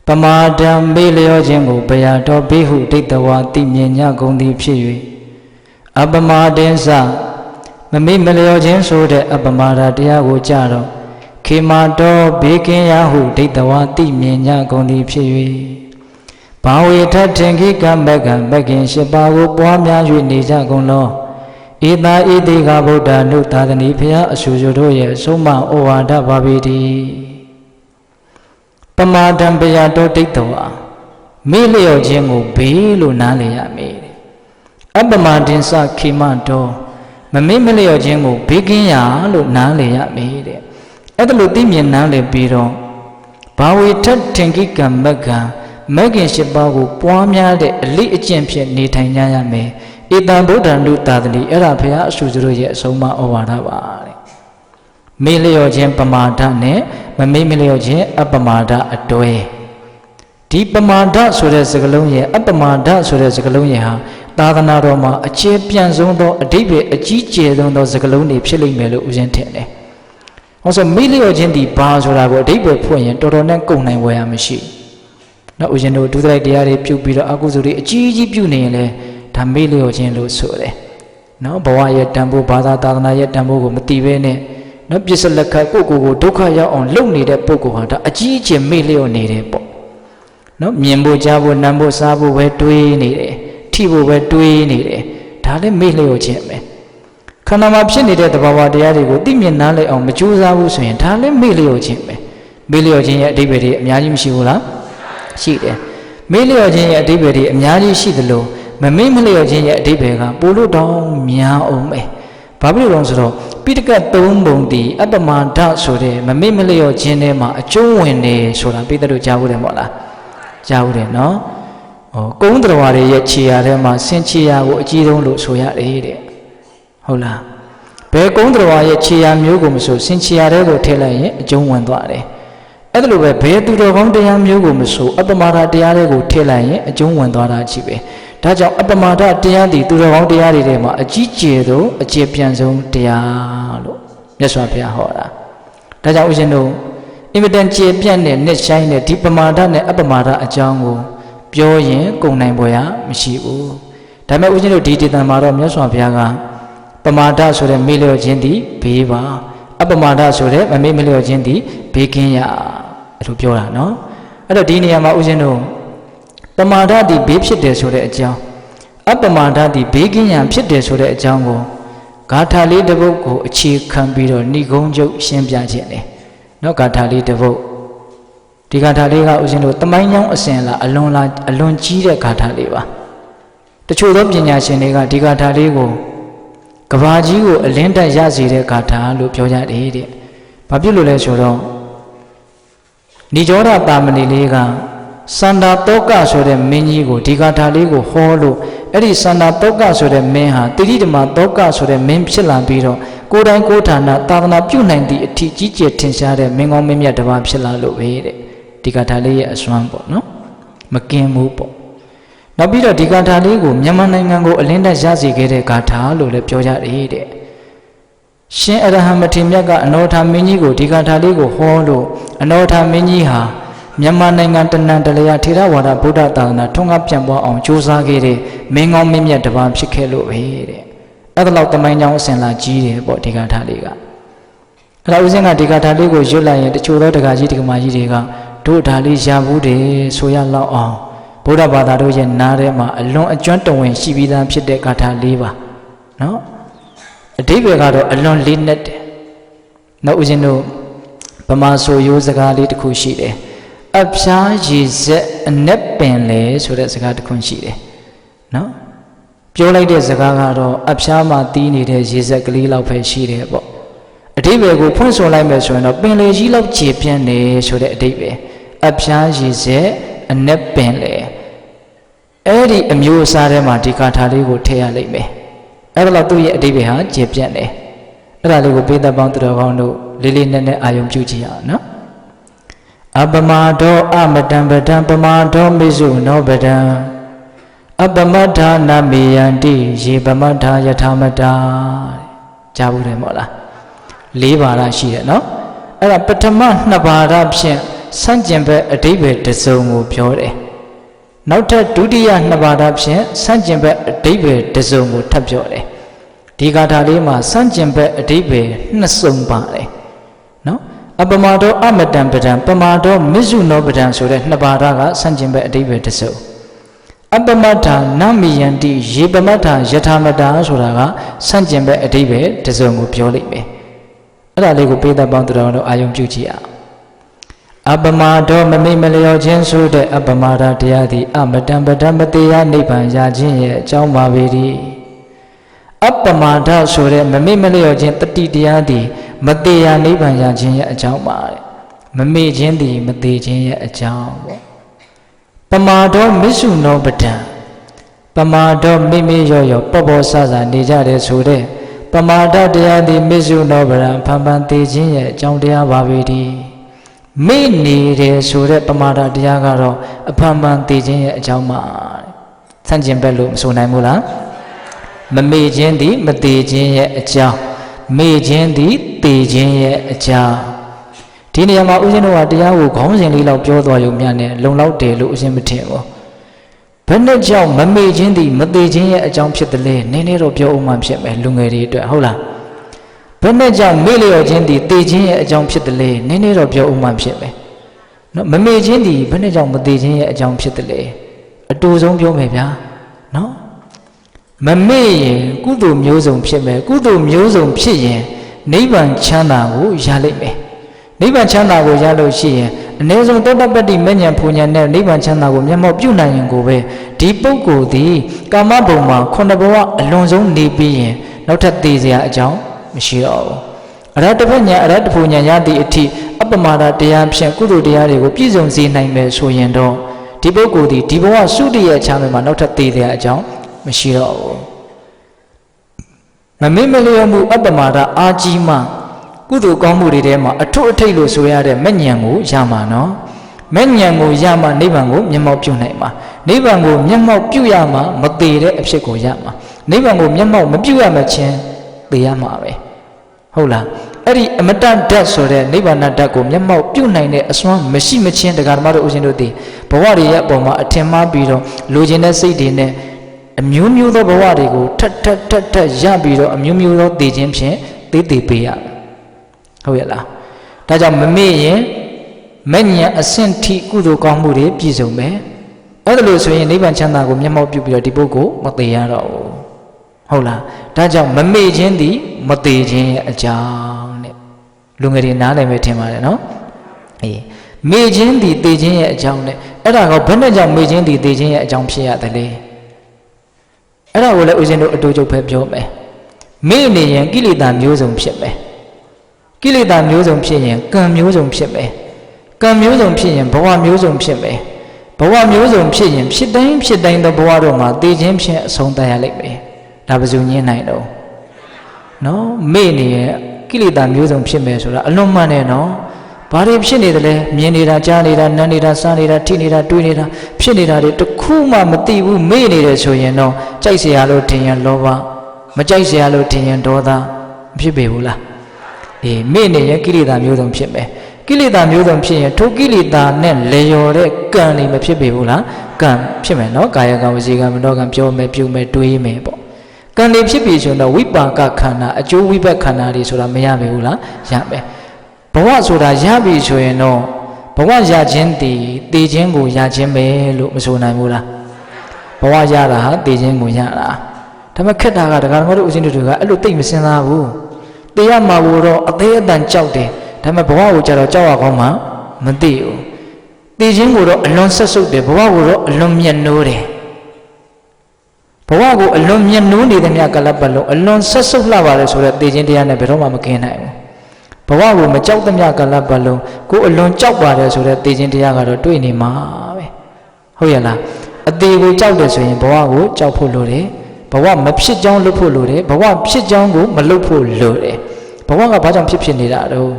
ပမာဒံမေလျောခြင်းကိုဗျာတောဘေဟုဒိဋ္ဌဝတိမြင်ညကုန်သည်ဖြစ်၍အပမဒင်္စမမေ့မလျောခြင်းဆိုတဲ့အပမာဒတရားကိုကြတော့ခေမာတောဘေကင်းရာဟုဒိဋ္ဌဝတိမြင်ညကုန်သည်ဖြစ်၍ဘာဝေထထင်ခိကံဘကံဘကင်၈ပါးကိုပွားများ၍နေကြကုန်လောဧတာဣတိကဗုဒ္ဓ ानु သာသနီဖျားအဆူဆူတို့ရဲ့အဆုံးမဩဝါဒပါပေတည်းပမာဒံဗျာတောဒိဋ္ဌဝမေ့လျောခြင်းကိုဘေးလို့နားလည်ရမယ်အပမဒင်္စခေမတောမမေ့မလျော့ခြင်းကိုဘေးကင်းရာလို့နားလည်ရမယ်တဲ့အဲ့ဒါလို့သိမြင်နားလည်ပြီးတော့ဘာဝေထထင်ခိကံမကံမဂ္ဂင်၈ပါးကိုပွားများတဲ့အလိအကျင့်ဖြင့်နေထိုင်ကြရမယ်ဧတံဗုဒ္ဓ ानु သာသနီအဲ့ဒါဘုရားအဆူဆူတို့ရဲ့အဆုံးအမဩဝါဒပါတဲ့မေ့လျော့ခြင်းပမာဒနဲ့မမေ့မလျော့ခြင်းအပမာဒအတွဲဒီပမာဒဆိုတဲ့စကားလုံးရဲ့အပမာဒဆိုတဲ့စကားလုံးရဲ့ဟာသာသနာတော်မှာအခြေပြန့်ဆုံးသောအဓိပ္ပာယ်အကြီးကျယ်ဆုံးသောစကားလုံးတွေဖြစ်လိမ့်မယ်လို့ဦးဇင်းထင်တယ်။ဟောဆိုမေ့လျော့ခြင်းဒီဘာဆိုတာကိုအဓိပ္ပာယ်ဖွင့်ရင်တော်တော်နဲ့ကုန်နိုင်ဝယ်ရမရှိ။နော်ဦးဇင်းတို့ဒုသလိုက်တရားတွေပြုပြီးတော့အကုသိုလ်တွေအကြီးကြီးပြုနေရင်လည်းဒါမေ့လျော့ခြင်းလို့ဆိုတယ်။နော်ဘဝရဲ့တန်ဖိုးဘာသာသာသနာရဲ့တန်ဖိုးကိုမသိဘဲနဲ့နော်ပြစ္ဆလက်ခတ်ကိုဒုက္ခရောက်အောင်လုပ်နေတဲ့ပုဂ္ဂိုလ်ဟာဒါအကြီးအကျယ်မေ့လျော့နေတယ်ပေါ့။နော်မြင်ဖို့ကြားဖို့နားဖို့စားဖို့ပဲတွေးနေတယ်။ထိဖို့ပဲတွေးနေတယ်ဒါလည်းမေ့လျော့ခြင်းပဲခန္ဓာမှာဖြစ်နေတဲ့သဘာဝတရားတွေကိုသိမြင်နားလည်အောင်မကြိုးစားဘူးဆိုရင်ဒါလည်းမေ့လျော့ခြင်းပဲမေ့လျော့ခြင်းရဲ့အဓိပ္ပာယ်တွေအများကြီးမရှိဘူးလားရှိတယ်မေ့လျော့ခြင်းရဲ့အဓိပ္ပာယ်တွေအများကြီးရှိသလိုမမေ့မလျော့ခြင်းရဲ့အဓိပ္ပာယ်ကပိုလို့တောင်းများအောင်ပဲဘာဖြစ်လို့လဲဆိုတော့ပိဋကတ်၃ပုံတည်အပမဒဆိုတဲ့မမေ့မလျော့ခြင်းထဲမှာအကျုံးဝင်နေဆိုတာပိဋကတ်တို့ကြားဘူးတယ်မဟုတ်လားကြားဘူးတယ်နော်ကုန်းတော်တွေရဲ့ခြေရာထဲမှာဆင်ခြေရာကိုအကြီးဆုံးလို့ဆိုရတယ်တဲ့ဟုတ်လားဘယ်ကုန်းတော်ရဲ့ခြေရာမျိုးကိုမဆိုဆင်ခြေရာတွေကိုထည့်လိုက်ရင်အကျုံးဝင်သွားတယ်အဲ့ဒါလိုပဲဘယ်သူတော်ကောင်းတရားမျိုးကိုမဆိုအပမဒတရားတွေကိုထည့်လိုက်ရင်အကျုံးဝင်သွားတာကြီးပဲဒါကြောင့်အပမဒတရားဒီသူတော်ကောင်းတရားတွေထဲမှာအကြီးကျယ်ဆုံးအကျေပြန့်ဆုံးတရားလို့မြတ်စွာဘုရားဟောတာဒါကြောင့်ဦးဇင်းတို့အင်မတန်ကျေပြန့်တဲ့နှစ်ဆိုင်တဲ့ဒီပမာဒနဲ့အပမာဒအကြောင်းကိုပြောရင်ကုန်နိုင်ပွဲရမရှိဘူးဒါပေမဲ့ဦးဇင်းတို့ဒီဒေသမှာတော့မြတ်စွာဘုရားက ပမာဒဆိုတဲ့မေ့လျော့ခြင်းသည်ဘေးပါအပမာဒဆိုတဲ့မမေ့မလျော့ခြင်းသည်ဘေးကင်းရအဲ့လိုပြောတာနော်အဲ့တော့ဒီနေရာမှာဦးဇင်းတို့ပမာဒသည်ဘေးဖြစ်တယ်ဆိုတဲ့အကြောင်းအပမာဒသည်ဘေးကင်းရန်ဖြစ်တယ်ဆိုတဲ့အကြောင်းကိုဂါထာလေးတစ်ပုဒ်ကိုအခြေခံပြီးတော့ဏိဂုံးချုပ်ရှင်းပြခြင်းလေနော်ဂါထာလေးတစ်ပုဒ်ဒီဂါထာလေးကဦးဇင်းတို့တမိုင်းကြောင်းအစဉ်လာအလွန်ကြီးတဲ့ဂါထာလေးပါတချို့သောပညာရှင်တွေကဒီဂါထာလေးကိုကဘာကြီးကိုအလင်းတက်ရစေတဲ့ဂါထာလို့ပြောကြတယ်တဲ့ဘာဖြစ်လို့လဲဆိုတော့ဏိကြောဓပါမဏိလေးကစန္ဒာတောကဆိုတဲ့မင်းကြီးကိုဒီဂါထာလေးကိုဟောလို့အဲ့ဒီစန္ဒာတောကဆိုတဲ့မင်းဟာတိရိဓမ္မတောကဆိုတဲ့မင်းဖြစ်လာပြီးတော့ကိုယ်တိုင်ကိုယ်ဌာနသာသနာပြုနိုင်သည့်အထီးကြီးကျယ်ထင်ရှားတဲ့မင်းကောင်းမင်းမြတ်တစ်ပါးဖြစ်လာလို့ပဲတဲ့ဒီဂါထာလေးရဲ့အစွမ်းပေါ့နော်မကင်းဘူးပေါ့နောက်ပြီးတော့ဒီဂါထာလေးကိုမြန်မာနိုင်ငံကိုအလင်းတက်ရစေခဲ့တဲ့ဂါထာလို့လည်းပြောကြတယ်တဲ့ရှင်အရဟံမထေရမြတ်ကအနောထာမင်းကြီးကိုဒီဂါထာလေးကိုဟောလို့အနောထာမင်းကြီးဟာမြန်မာနိုင်ငံတဏ္ဍတလျာထေရဝါဒဗုဒ္ဓသာသနာထွန်းကားပြန့်ပွားအောင်ကြိုးစားခဲ့တဲ့မင်းကောင်းမင်းမြတ်တစ်ပါးဖြစ်ခဲ့လို့ပဲတဲ့အဲ့ဒါလောက်တမိုင်းကြောင်းအစဉ်လာကြီးတယ်ပေါ့ဒီဂါထာလေးကအဲ့ဒါဦးဇင်းကဒီဂါထာလေးကိုရွတ်လိုက်ရင်တချို့သောဒကာကြီးဒကာမကြီးတွေကတို့ဒါလေးရဘူးတယ်ဆိုရလောက်အောင်ဗုဒ္ဓဘာသာတို့ရဲ့နားထဲမှာအလွန်အကျွမ်းတဝင်ရှိပြီးသားဖြစ်တဲ့ဂါထာလေးပါနော်အဓိပ္ပာယ်ကတော့အလွန်လေးနက်တယ်နော်ဦးဇင်းတို့ဗမာဆိုရိုးစကားလေးတစ်ခုရှိတယ်အဖျားရည်စက်အနက်ပင်လေဆိုတဲ့စကားတစ်ခုရှိတယ်နော်ပြောလိုက်တဲ့စကားကတော့အဖျားမှာတီးနေတဲ့ရည်စက်ကလေးလောက်ပဲရှိတယ်ပေါ့အဓိပ္ပာယ်ကိုဖွင့်ဆိုလိုက်မယ်ဆိုရင်တော့ပင်လေကြီးလောက်ခြေပြန့်နေဆိုတဲ့အဓိပ္ပာယ်အဖျားရည်စက်အနက်ပင်လေအဲ့ဒီအမျိုးအစားထဲမှာဒီဂါထာလေးကိုထည့်ရလိမ့်မယ်အဲ့ဒါတော့သူ့ရဲ့အဓိပ္ပာယ်ဟာခြေပြန့်တယ်အဲ့ဒါလေးကိုပေးသက်ပေါင်းသူတော်ကောင်းတို့လေးလေးနက်နက်အာယုံပြုကြည့်အောင်နော်အပမဒောအမတံပဒံပမာဒောမိစုနောပဒံအပမထာနမေယန္တိယေပမထာယထာမတာကြားဘူးတယ်မို့လား၄ပါးရှိတယ်နော်အဲ့ဒါပထမ2ပါးဖြင့်စန့်ကျင်ဘက်အဓိပ္ပာယ်တစ်စုံကိုပြောတယ်နောက်ထပ်ဒုတိယ2ပါးဖြင့်စန့်ကျင်ဘက်အဓိပ္ပာယ်တစ်စုံကိုထပ်ပြောတယ်ဒီဂါထာလေးမှာစန့်ကျင်ဘက်အဓိပ္ပာယ်2စုံပါတယ်နော်အပမဒောအမတံပဒံပမာဒောမစ္ဆုနောပဒံဆိုတဲ့2ပါးကစန့်ကျင်ဘက်အဓိပ္ပာယ်တစ်စုံအပမထာနမိယန္တိယေပမထာယထာမတာဆိုတာကစန့်ကျင်ဘက်အဓိပ္ပာယ်တစ်စုံကိုပြောလိုက်မယ်အဲ့ဒါလေးကိုပေးသက်ပေါင်းသူတော်တို့အာယုံပြုကြည့်အောင်အပမဒောမမိတ်မလျော်ခြင်းဆိုတဲ့အပမာဒတရားသည်အမတံပဒံမတရားနိဗ္ဗာန်ရခြင်းရဲ့အကြောင်းပါပေ၏အပမာဒဆိုတဲ့မမိတ်မလျော်ခြင်းတတိတရားသည်မတရားနိဗ္ဗာန်ရခြင်းရဲ့အကြောင်းပါတဲ့မမေ့ခြင်းသည်မသေးခြင်းရဲ့အကြောင်းပေါ့ပမာဒောမစ္ဆုနောပဒံပမာဒောမိမိရော့ရော့ပေါ့ပေါ့ဆဆနေကြတယ်ဆိုတဲ့ပမာဒတရားသည်မစ္ဆုနောပဒံဖန်ဖန်သေးခြင်းရဲ့အကြောင်းတရားပါပေ၏မေ့နေတယ်ဆိုတဲ့ပမာဒတရားကတော့အဖန်ဖန်သေးခြင်းရဲ့အကြောင်းပါဆန့်ကျင်ဘက်လို့မဆိုနိုင်ဘူးလားမမေ့ခြင်းသည်မသေးခြင်းရဲ့အကြောင်းမေ့ခြင်းသည်သေခြင်းရဲ့အကြောင်းဒီနေရာမှာဦးဇင်းတို့ကတရားကိုခေါင်းစဉ်လေးလောက်ပြောသွားရုံမျှနဲ့လုံလောက်တယ်လို့ဦးဇင်းမထင်ဘူးဘယ်နဲ့ကြောင့်မမေ့ခြင်းသည်မသေခြင်းရဲ့အကြောင်းဖြစ်တယ်လဲနည်းနည်းတော့ပြောအောင်မှဖြစ်မယ်လူငယ်တွေအတွက်ဟုတ်လားဘယ်နဲ့ကြောင့်မေ့လျော့ခြင်းသည်သေခြင်းရဲ့အကြောင်းဖြစ်တယ်လဲနည်းနည်းတော့ပြောအောင်မှဖြစ်မယ်နော်မမေ့ခြင်းသည်ဘယ်နဲ့ကြောင့်မသေခြင်းရဲ့အကြောင်းဖြစ်တယ်လဲအတူဆုံးပြောမယ်ဗျာနော်မမေ့ရင်ကုသိုလ်မျိုးစုံဖြစ်မယ်ကုသိုလ်မျိုးစုံဖြစ်ရင်နိဗ္ဗာန်ချမ်းသာကိုရလိမ့်မယ်နိဗ္ဗာန်ချမ်းသာကိုရလို့ရှိရင်အနည်းဆုံးတောတပတ္တိမဉ္ဇဉ်ပူဉ္ဇဉ်နဲ့နိဗ္ဗာန်ချမ်းသာကိုမျက်မှောက်ပြုနိုင်ရင်ကိုပဲဒီပုဂ္ဂိုလ်သည်ကာမဘုံမှာ9ဘဝအလွန်ဆုံးနေပြီးရင်နောက်ထပ်သေစရာအကြောင်းမရှိတော့ဘူးအရတ္တပညာအရတ္တပူဉ္ဇဉ်ရသည့်အထိအပမာဒတရားဖြင့်ကုသိုလ်တရားတွေကိုပြည့်စုံစေနိုင်မယ်ဆိုရင်တော့ဒီပုဂ္ဂိုလ်သည်ဒီဘဝသုတိရဲ့ချမ်းသာမှာနောက်ထပ်သေစရာအကြောင်းမရှိတော့ဘူးမမေ့မလျော်မှုအပမာဒအာကြီးမှကုသိုလ်ကောင်းမှုတွေထဲမှာအထွတ်အထိပ်လို့ဆိုရတဲ့မဉ္ဇဉ်ကိုရမှာနော်မဉ္ဇဉ်ကိုရမှနိဗ္ဗာန်ကိုမျက်မှောက်ပြုနိုင်မှာနိဗ္ဗာန်ကိုမျက်မှောက်ပြုရမှာမသေးတဲ့အဖြစ်ကိုရမှာနိဗ္ဗာန်ကိုမျက်မှောက်မပြုရမချင်းသေရမှာပဲဟုတ်လားအဲ့ဒီအမတ္တဓာတ်ဆိုတဲ့နိဗ္ဗာန်ဓာတ်ကိုမျက်မှောက်ပြုနိုင်တဲ့အစွမ်းမရှိမချင်းတရားဓမ္မတို့ဦးဇင်းတို့သိဘဝတွေရဲ့အပေါ်မှာအထင်မှားပြီးတော့လိုချင်တဲ့စိတ်တွေနဲ့ အမျိုးမျိုးသောဘဝတွေကိုထပ်ရပြီးတော့အမျိုးမျိုးသောတည်ခြင်းဖြင့်သေးပေးရဟုတ်ရဲ့လားဒါကြောင့်မမေ့ရင်မဉ္ဇဉ်အဆင့်ထိကုသိုလ်ကောင်းမှုတွေပြည့်စုံမယ်အဲ့ဒါလို့ဆိုရင်နိဗ္ဗာန်ချမ်းသာကိုမျက်မှောက်ပြုပြီးတော့ဒီပုဂ္ဂိုလ်မသေးရတော့ဘူးဟုတ်လားဒါကြောင့်မမေ့ခြင်းသည်မသေးခြင်းရဲ့အကြောင်းတဲ့လူငယ်တွေနားလည်မယ်ထင်ပါတယ်နော်အေးမေ့ခြင်းသည်သေခြင်းရဲ့အကြောင်းနဲ့အဲ့ဒါကဘယ်နဲ့ကြောင့်မေ့ခြင်းသည်သေခြင်းရဲ့အကြောင်းဖြစ်ရတယ်လေအဲ့ဒါကိုလည်းဦးဇင်းတို့အတူတူပဲပြောမယ်မေ့နေရင်ကိလေသာမျိုးစုံဖြစ်မယ်ကိလေသာမျိုးစုံဖြစ်ရင်ကံမျိုးစုံဖြစ်မယ်ကံမျိုးစုံဖြစ်ရင်ဘဝမျိုးစုံဖြစ်မယ်ဘဝမျိုးစုံဖြစ်ရင်ဖြစ်တိုင်းသောဘဝတို့မှာသေခြင်းဖြင့်အဆုံးသတ်ရလိမ့်မယ်ဒါဘယ်သူညင်းနိုင်တော့နော်မေ့နေရင်ကိလေသာမျိုးစုံဖြစ်မယ်ဆိုတာအလွန်မှန်တယ်နော်ဘာတွေဖြစ်နေတယ်လဲမြင်နေတာကြားနေတာနားနေတာစားနေတာထိနေတာတွေးနေတာဖြစ်နေတာတွေတခုမှမသိဘူးမေ့နေတယ်ဆိုရင်တော့ကြိုက်เสียလို့ထင်ရင်လောဘမကြိုက်เสียလို့ထင်ရင်ဒေါသမဖြစ်ပေဘူးလားအေးမေ့နေရင်ကိလေသာမျိုးစုံဖြစ်မယ်ကိလေသာမျိုးစုံဖြစ်ရင်ထိုကိလေသာနဲ့လေျော်တဲ့ကံတွေမဖြစ်ပေဘူးလားကံဖြစ်မယ်နော်ကာယကံဝစီကံမနောကံပြောမယ်ပြုမယ်တွေးမယ်ပေါ့ကံတွေဖြစ်ပြီဆိုတော့ဝိပါကခန္ဓာအကျိုးဝိဘက်ခန္ဓာတွေဆိုတာမရပေဘူးလားရမယ်ဘဝဆိုတာရပြီဆိုရင်တော့ဘဝရခြင်းတည်တည်ခြင်းကိုရခြင်းပဲလို့မဆိုနိုင်ဘူးလားဘဝရတာဟာတည်ခြင်းကိုရတာဒါပေမဲ့ခက်တာကဒကာတော်တို့ဦးဇင်းတို့ကအဲ့လိုသိမစင်စားဘူးတည်ရမှာကိုတော့အသေးအတန်ကြောက်တယ်ဒါပေမဲ့ဘဝကိုကြတော့ကြောက်ရကောင်းမှမသိဘူးတည်ခြင်းကိုတော့အလွန်ဆက်ဆုပ်တယ်ဘဝကိုတော့အလွန်မြတ်နိုးတယ်ဘဝကိုအလွန်မြတ်နိုးနေတဲ့မြတ်ကလပ်ပတ်လုံးအလွန်ဆက်ဆုပ်လှပါလေဆိုတော့တည်ခြင်းတရားနဲ့ဘယ်တော့မှမကင်းနိုင်ဘူးဘဝကိုမကြောက်သမျှကလပ်ပတ်လုံးကိုအလွန်ကြောက်ပါတယ်ဆိုတော့တည်ခြင်းတရားကတော့တွေ့နေမှာပဲဟုတ်ရဲ့လားအသေးကိုကြောက်တယ်ဆိုရင်ဘဝကိုကြောက်ဖို့လိုတယ်ဘဝမဖြစ်ကြောင်းလုပ်ဖို့လိုတယ်ဘဝဖြစ်ကြောင်းကိုမလုပ်ဖို့လိုတယ်ဘဝကဘာကြောင့်ဖြစ်နေတာတော့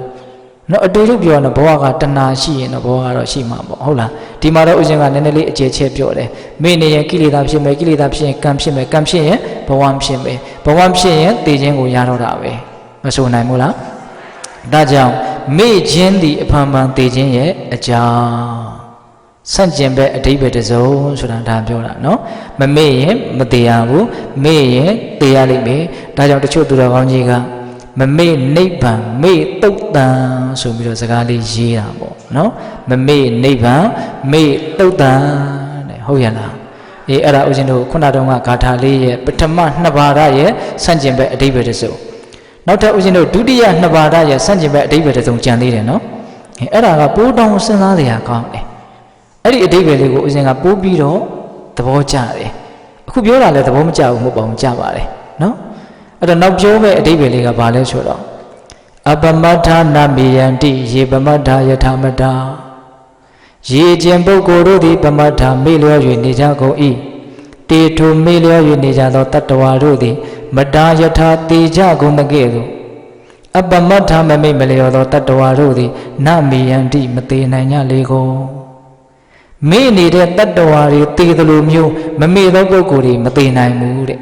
နော်အတူတူပြောရင်ဘဝကတဏှာရှိရင်တော့ဘဝကတော့ရှိမှာပေါ့ဟုတ်လားဒီမှာတော့ဥစဉ်ကနည်းနည်းလေးအခြေချဲပြောတယ်မေ့နေရင်ကိလေသာဖြစ်မယ်ကိလေသာဖြစ်ရင်ကံဖြစ်မယ်ကံဖြစ်ရင်ဘဝဖြစ်မယ်ဘဝဖြစ်ရင်တည်ခြင်းကိုရတော့တာပဲမဆိုနိုင်ဘူးလားဒါကြောင့်မေ့ခြင်းသည်အဖန်ဖန်တည်ခြင်းရဲ့အကြောင်းဆန့်ကျင်ဘက်အဓိပ္ပာယ်တစ်စုံဆိုတာဒါပြောတာနော်မမေ့ရင်မတည်ရဘူးမေ့ရင်တည်ရလိမ့်မယ်ဒါကြောင့်တချို့သူတော်ကောင်းကြီးကမမေ့နိဗ္ဗာန်မေ့တုတ်တန်ဆိုပြီးတော့စကားလေးရေးတာပေါ့နော်မမေ့နိဗ္ဗာန်မေ့တုတ်တန်တဲ့ဟုတ်ရလားအေးအဲ့ဒါဦးဇင်းတို့ခုနတုန်းကဂါထာလေးရဲ့ပထမနှစ်ပါးရဲ့ဆန့်ကျင်ဘက်အဓိပ္ပာယ်တစ်စုံနောက်ထပ်ဦးဇင်းတို့ဒုတိယနှစ်ပါးရဲ့ဆန့်ကျင်ဘက်အဓိပ္ပာယ်တစ်စုံကြံသေးတယ်နော်အဲ့ဒါကပိုးတောင်စဉ်းစားစရာကောင်းတယ်အဲ့ဒီအဓိပ္ပာယ်လေးကိုဦးဇင်းကပိုးပြီးတော့သဘောကျတယ်အခုပြောတာလည်းသဘောမကျဘူးမဟုတ်ပါဘူးကျပါတယ်နော်အဲ့တော့နောက်ပြောမဲ့အဓိပ္ပာယ်လေးကဘာလဲဆိုတော့အပမတ္ထနာမိယံတိယေပမတ္ထယထာမတ္ထရေကျင်ပုဂ္ဂိုလ်တို့သည်ပမတ္ထမေ့လျော၍နေကြကုန်၏တေထုမေ့လျော၍နေကြသောတတ္တဝါတို့သည်မတာယထာတေကြကုန်မကဲ့သို့အပမတ္ထမမိတ်မလျောသောတတ္တဝါတို့သည်နမိယံတိမသေးနိုင်ကြလေကုန်မေ့နေတဲ့တတ္တဝါတွေသေသလိုမျိုးမမေ့သောပုဂ္ဂိုလ်တွေမသေးနိုင်ဘူးတဲ့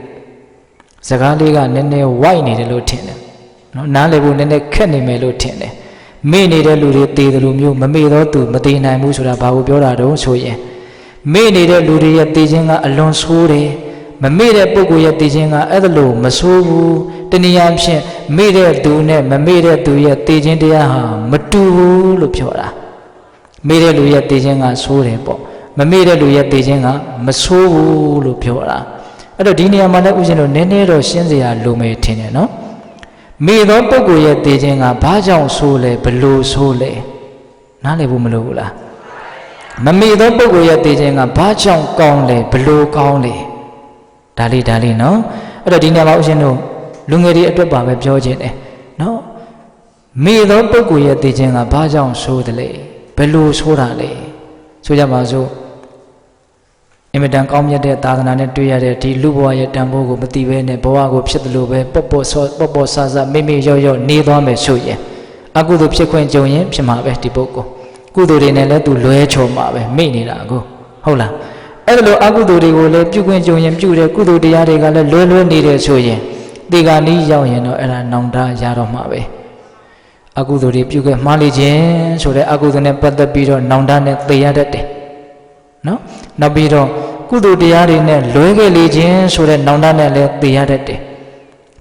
စကားလေးကနည်းနည်းဝိုက်နေတယ်လို့ထင်တယ်နော်နားလည်ဖို့နည်းနည်းခက်နေမယ်လို့ထင်တယ်မေ့နေတဲ့လူတွေသေတယ်လို့မျိုးမမေ့တော့သူမသေနိုင်ဘူးဆိုတာဘာကိုပြောတာတုံးဆိုရင်မေ့နေတဲ့လူတွေရဲ့သေခြင်းကအလွန်ဆိုးတယ်မမေ့တဲ့ပုဂ္ဂိုလ်ရဲ့သေခြင်းကအဲ့ဒါလို့မဆိုးဘူးတနည်းအားဖြင့်မေ့တဲ့သူနဲ့မမေ့တဲ့သူရဲ့သေခြင်းတရားဟာမတူဘူးလို့ပြောတာမေ့တဲ့လူရဲ့သေခြင်းကဆိုးတယ်ပေါ့မမေ့တဲ့လူရဲ့သေခြင်းကမဆိုးဘူးလို့ပြောတာအဲ့တော့ဒီနေရာမှာလည်းဦးဇင်းတို့နည်းနည်းတော့ရှင်းစရာလိုမယ်ထင်တယ်နော်မေ့သောပုဂ္ဂိုလ်ရဲ့သေခြင်းကဘာကြောင့်ဆိုးလဲဘလို့ဆိုးလဲနားလည်ဖို့မလိုဘူးလားမမေ့သောပုဂ္ဂိုလ်ရဲ့သေခြင်းကဘာကြောင့်ကောင်းလဲဘလို့ကောင်းလဲဒါလေးနော်အဲ့တော့ဒီနေရာမှာဦးဇင်းတို့လူငယ်တွေအတွက်ပါပဲပြောခြင်းတယ်နော်မေ့သောပုဂ္ဂိုလ်ရဲ့သေခြင်းကဘာကြောင့်ဆိုးတယ်လဲဘလို့ဆိုးတာလဲဆိုကြပါစို့အင်မတန်ကောင်းမြတ်တဲ့သာသနာနဲ့တွေ့ရတဲ့ဒီလူဘဝရဲ့တန်ဖိုးကိုမသိဘဲနဲ့ဘဝကိုဖြစ်တယ်လို့ပဲပေါ့ဆာမိမိရော့နေသွားမယ်ဆိုရင်အကုသိုလ်ဖြစ်ခွင့်ကြုံရင်ဖြစ်မှာပဲဒီပုဂ္ဂိုလ်ကုသိုလ်တွေနဲ့လည်းသူလွဲချော်မှာပဲမိနေတာကိုဟုတ်လားအဲ့လိုအကုသိုလ်တွေကိုလည်းပြုခွင့်ကြုံရင်ပြုတယ်ကုသိုလ်တရားတွေကလည်းလွဲနေတယ်ဆိုရင်ဒီကနေ့ရောက်ရင်တော့အဲ့ဒါနောင်တရတော့မှာပဲအကုသိုလ်တွေပြုခဲ့မှားလေခြင်းဆိုတဲ့အကုသိုလ်နဲ့ပတ်သက်ပြီးတော့နောင်တနဲ့သေရတတ်တယ်နော်နောက်ပြီးတော့ ကုသိုလ်တရားတွေနဲ့လွဲခဲ့လေခြင်းဆိုတဲ့နောင်တနဲ့လည်းသိရတတ်တယ်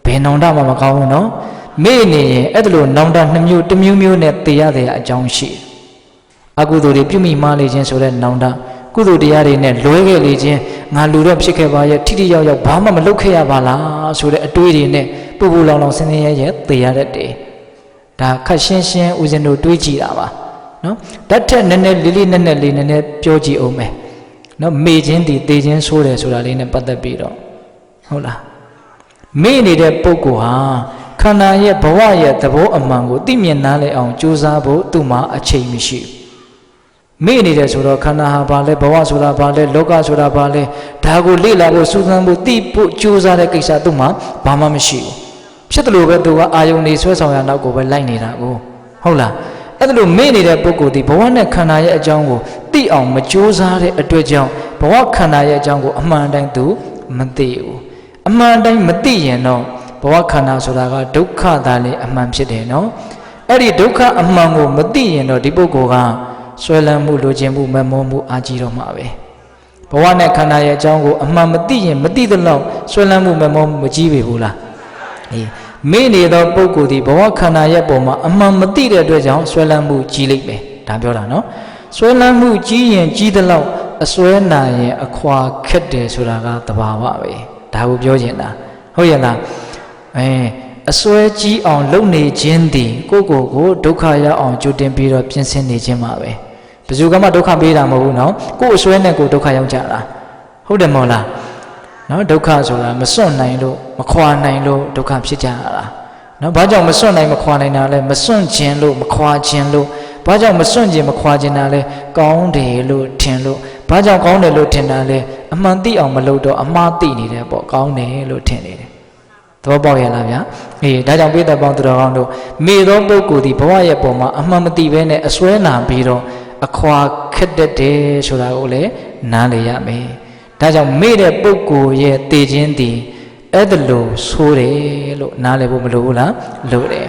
ဘယ်နောင်တမှမကောင်းဘူးနော်မေ့နေရင်အဲ့ဒါလိုနောင်တ2မျိုးတစ်မျိုးမျိုးနဲ့သိရတဲ့အကြောင်းရှိအကုသိုလ်တွေပြုမိမှားလေခြင်းဆိုတဲ့နောင်တကုသိုလ်တရားတွေနဲ့လွဲခဲ့လေခြင်းငါလူတော့ဖြစ်ခဲ့ပါရဲ့ထိထိရောက်ရောက်ဘာမှမလုပ်ခဲ့ရပါလားဆိုတဲ့အတွေးတွေနဲ့ပူပူလောင်လောင်ဆင်းရဲရဲသိရတတ်တယ်ဒါခက်ရှင်းရှင်းဦးဇင်းတို့တွေးကြည့်တာပါနော်တတ်ထက်နည်းနည်းလေးလေးနက်နက်လေးနည်းနည်းပြောကြည့်အောင်မယ်နော်မေ့ခြင်းတည်သေခြင်းဆိုးတယ်ဆိုတာလေးနဲ့ပတ်သက်ပြီးတော့ဟုတ်လားမေ့နေတဲ့ပုဂ္ဂိုလ်ဟာခန္ဓာရဲ့ဘဝရဲ့သဘောအမှန်ကိုသိမြင်နားလည်အောင်ကြိုးစားဖို့သူ့မှာအချိန်မရှိဘူးမေ့နေတယ်ဆိုတော့ခန္ဓာဟာဘာလဲဘဝဆိုတာဘာလဲလောကဆိုတာဘာလဲဒါကိုလေ့လာဖို့စူးစမ်းဖို့သိဖို့ကြိုးစားတဲ့ကိစ္စသူ့မှာဘာမှမရှိဘူးဖြစ်တယ်လို့ပဲသူကအာယုန်နေဆွဲဆောင်ရနောက်ကိုပဲလိုက်နေတာကိုဟုတ်လားအဲ့ဒါလို့မေ့နေတဲ့ပုဂ္ဂိုလ်ဒီဘဝနဲ့ခန္ဓာရဲ့အကြောင်းကိုသိအောင်မကြိုးစားတဲ့အတွက်ကြောင့်ဘဝခန္ဓာရဲ့အကြောင်းကိုအမှန်တိုင်းသူမသိဘူးအမှန်တိုင်းမသိရင်တော့ဘဝခန္ဓာဆိုတာကဒုက္ခသာလေအမှန်ဖြစ်တယ်နော်အဲ့ဒီဒုက္ခအမှန်ကိုမသိရင်တော့ဒီပုဂ္ဂိုလ်ကဆွဲလန်းမှုလိုချင်မှုမမောမှုအာကြီးတော့မှာပဲဘဝနဲ့ခန္ဓာရဲ့အကြောင်းကိုအမှန်မသိရင်မသိသလောက်ဆွဲလန်းမှုမမောမှုမကြီးပေဘူးလားအေးမေ့နေသောပုဂ္ဂိုလ်ဒီဘဝခန္ဓာရဲ့ပုံမှာအမှန်မသိတဲ့အတွက်ကြောင့်ဆွဲလန်းမှုကြီးလိမ့်မယ်ဒါပြောတာနော်ဆွဲလန်းမှုကြီးရင်ကြီးသလောက်အစွဲနာရင်အခွာခက်တယ်ဆိုတာကသဘာဝပဲဒါကိုပြောချင်တာဟုတ်ရဲ့လားအစွဲကြီးအောင်လုပ်နေခြင်းသည်ကိုယ့်ကိုယ်ကိုဒုက္ခရောက်အောင်ကြိုတင်ပြီးတော့ပြင်ဆင်နေခြင်းပါပဲဘယ်သူကမှဒုက္ခပေးတာမဟုတ်ဘူးနော်ကိုယ့်အစွဲနဲ့ကိုယ်ဒုက္ခရောက်ကြတာဟုတ်တယ်မဟုတ်လားနော်ဒုက္ခဆိုတာမစွန့်နိုင်လို့မခွာနိုင်လို့ဒုက္ခဖြစ်ကြရတာနော်ဘာကြောင့်မစွန့်နိုင်မခွာနိုင်တာလဲမစွန့်ခြင်းလို့မခွာခြင်းလို့ဘာကြောင့်မစွန့်ခြင်းမခွာခြင်းတာလဲကောင်းတယ်လို့ထင်လို့ဘာကြောင့်ကောင်းတယ်လို့ထင်တာလဲအမှန်သိအောင်မလုပ်တော့အမှားသိနေတယ်ပေါ့ကောင်းတယ်လို့ထင်နေတယ်သဘောပေါက်ရလားဗျာအေးဒါကြောင့်ပိဿပေါင်းသူတော်ကောင်းတို့မေသောပုဂ္ဂိုလ်ဒီဘဝရဲ့ပုံမှာအမှန်မသိဘဲနဲ့အစွဲနာပြီးတော့အခွာခက်တတ်တယ်ဆိုတာကိုလည်းနားလည်ရမယ်ဒါကြောင့်မေ့တဲ့ပုဂ္ဂိုလ်ရဲ့တည်ခြင်းဒီအဲ့ဒါလို့ဆိုးတယ်လို့နားလည်ဖို့မလိုဘူးလားလိုတယ်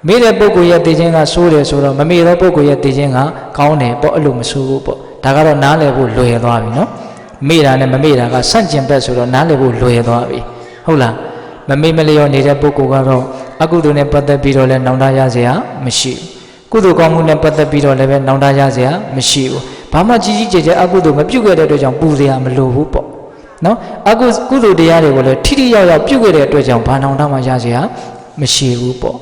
မေ့တဲ့ပုဂ္ဂိုလ်ရဲ့တည်ခြင်းကဆိုးတယ်ဆိုတော့မမေ့သောပုဂ္ဂိုလ်ရဲ့တည်ခြင်းကကောင်းတယ်ပေါ့အဲ့လိုမဆိုးဘူးပေါ့ဒါကတော့နားလည်ဖို့လွယ်သွားပြီနော်မေ့တာနဲ့မမေ့တာကဆန့်ကျင်ဘက်ဆိုတော့နားလည်ဖို့လွယ်သွားပြီဟုတ်လားမမေ့မလျော့နေတဲ့ပုဂ္ဂိုလ်ကတော့အကုသိုလ်နဲ့ပတ်သက်ပြီးတော့လည်းနောင်တရစရာမရှိဘူးကုသိုလ်ကောင်းမှုနဲ့ပတ်သက်ပြီးတော့လည်းပဲနောင်တရစရာမရှိဘူးဘာမှကြီးကြီးကျယ်ကျယ်အကုသိုလ်မပြုတ်ခဲ့တဲ့အတွက်ကြောင့်ပူစရာမလိုဘူးပေါ့နော်ကုသိုလ်တရားတွေကိုလည်းထိထိရောက်ရောက်ပြုတ်ခဲ့တဲ့အတွက်ကြောင့်ဘာနောင်တမှရစရာမရှိဘူးပေါ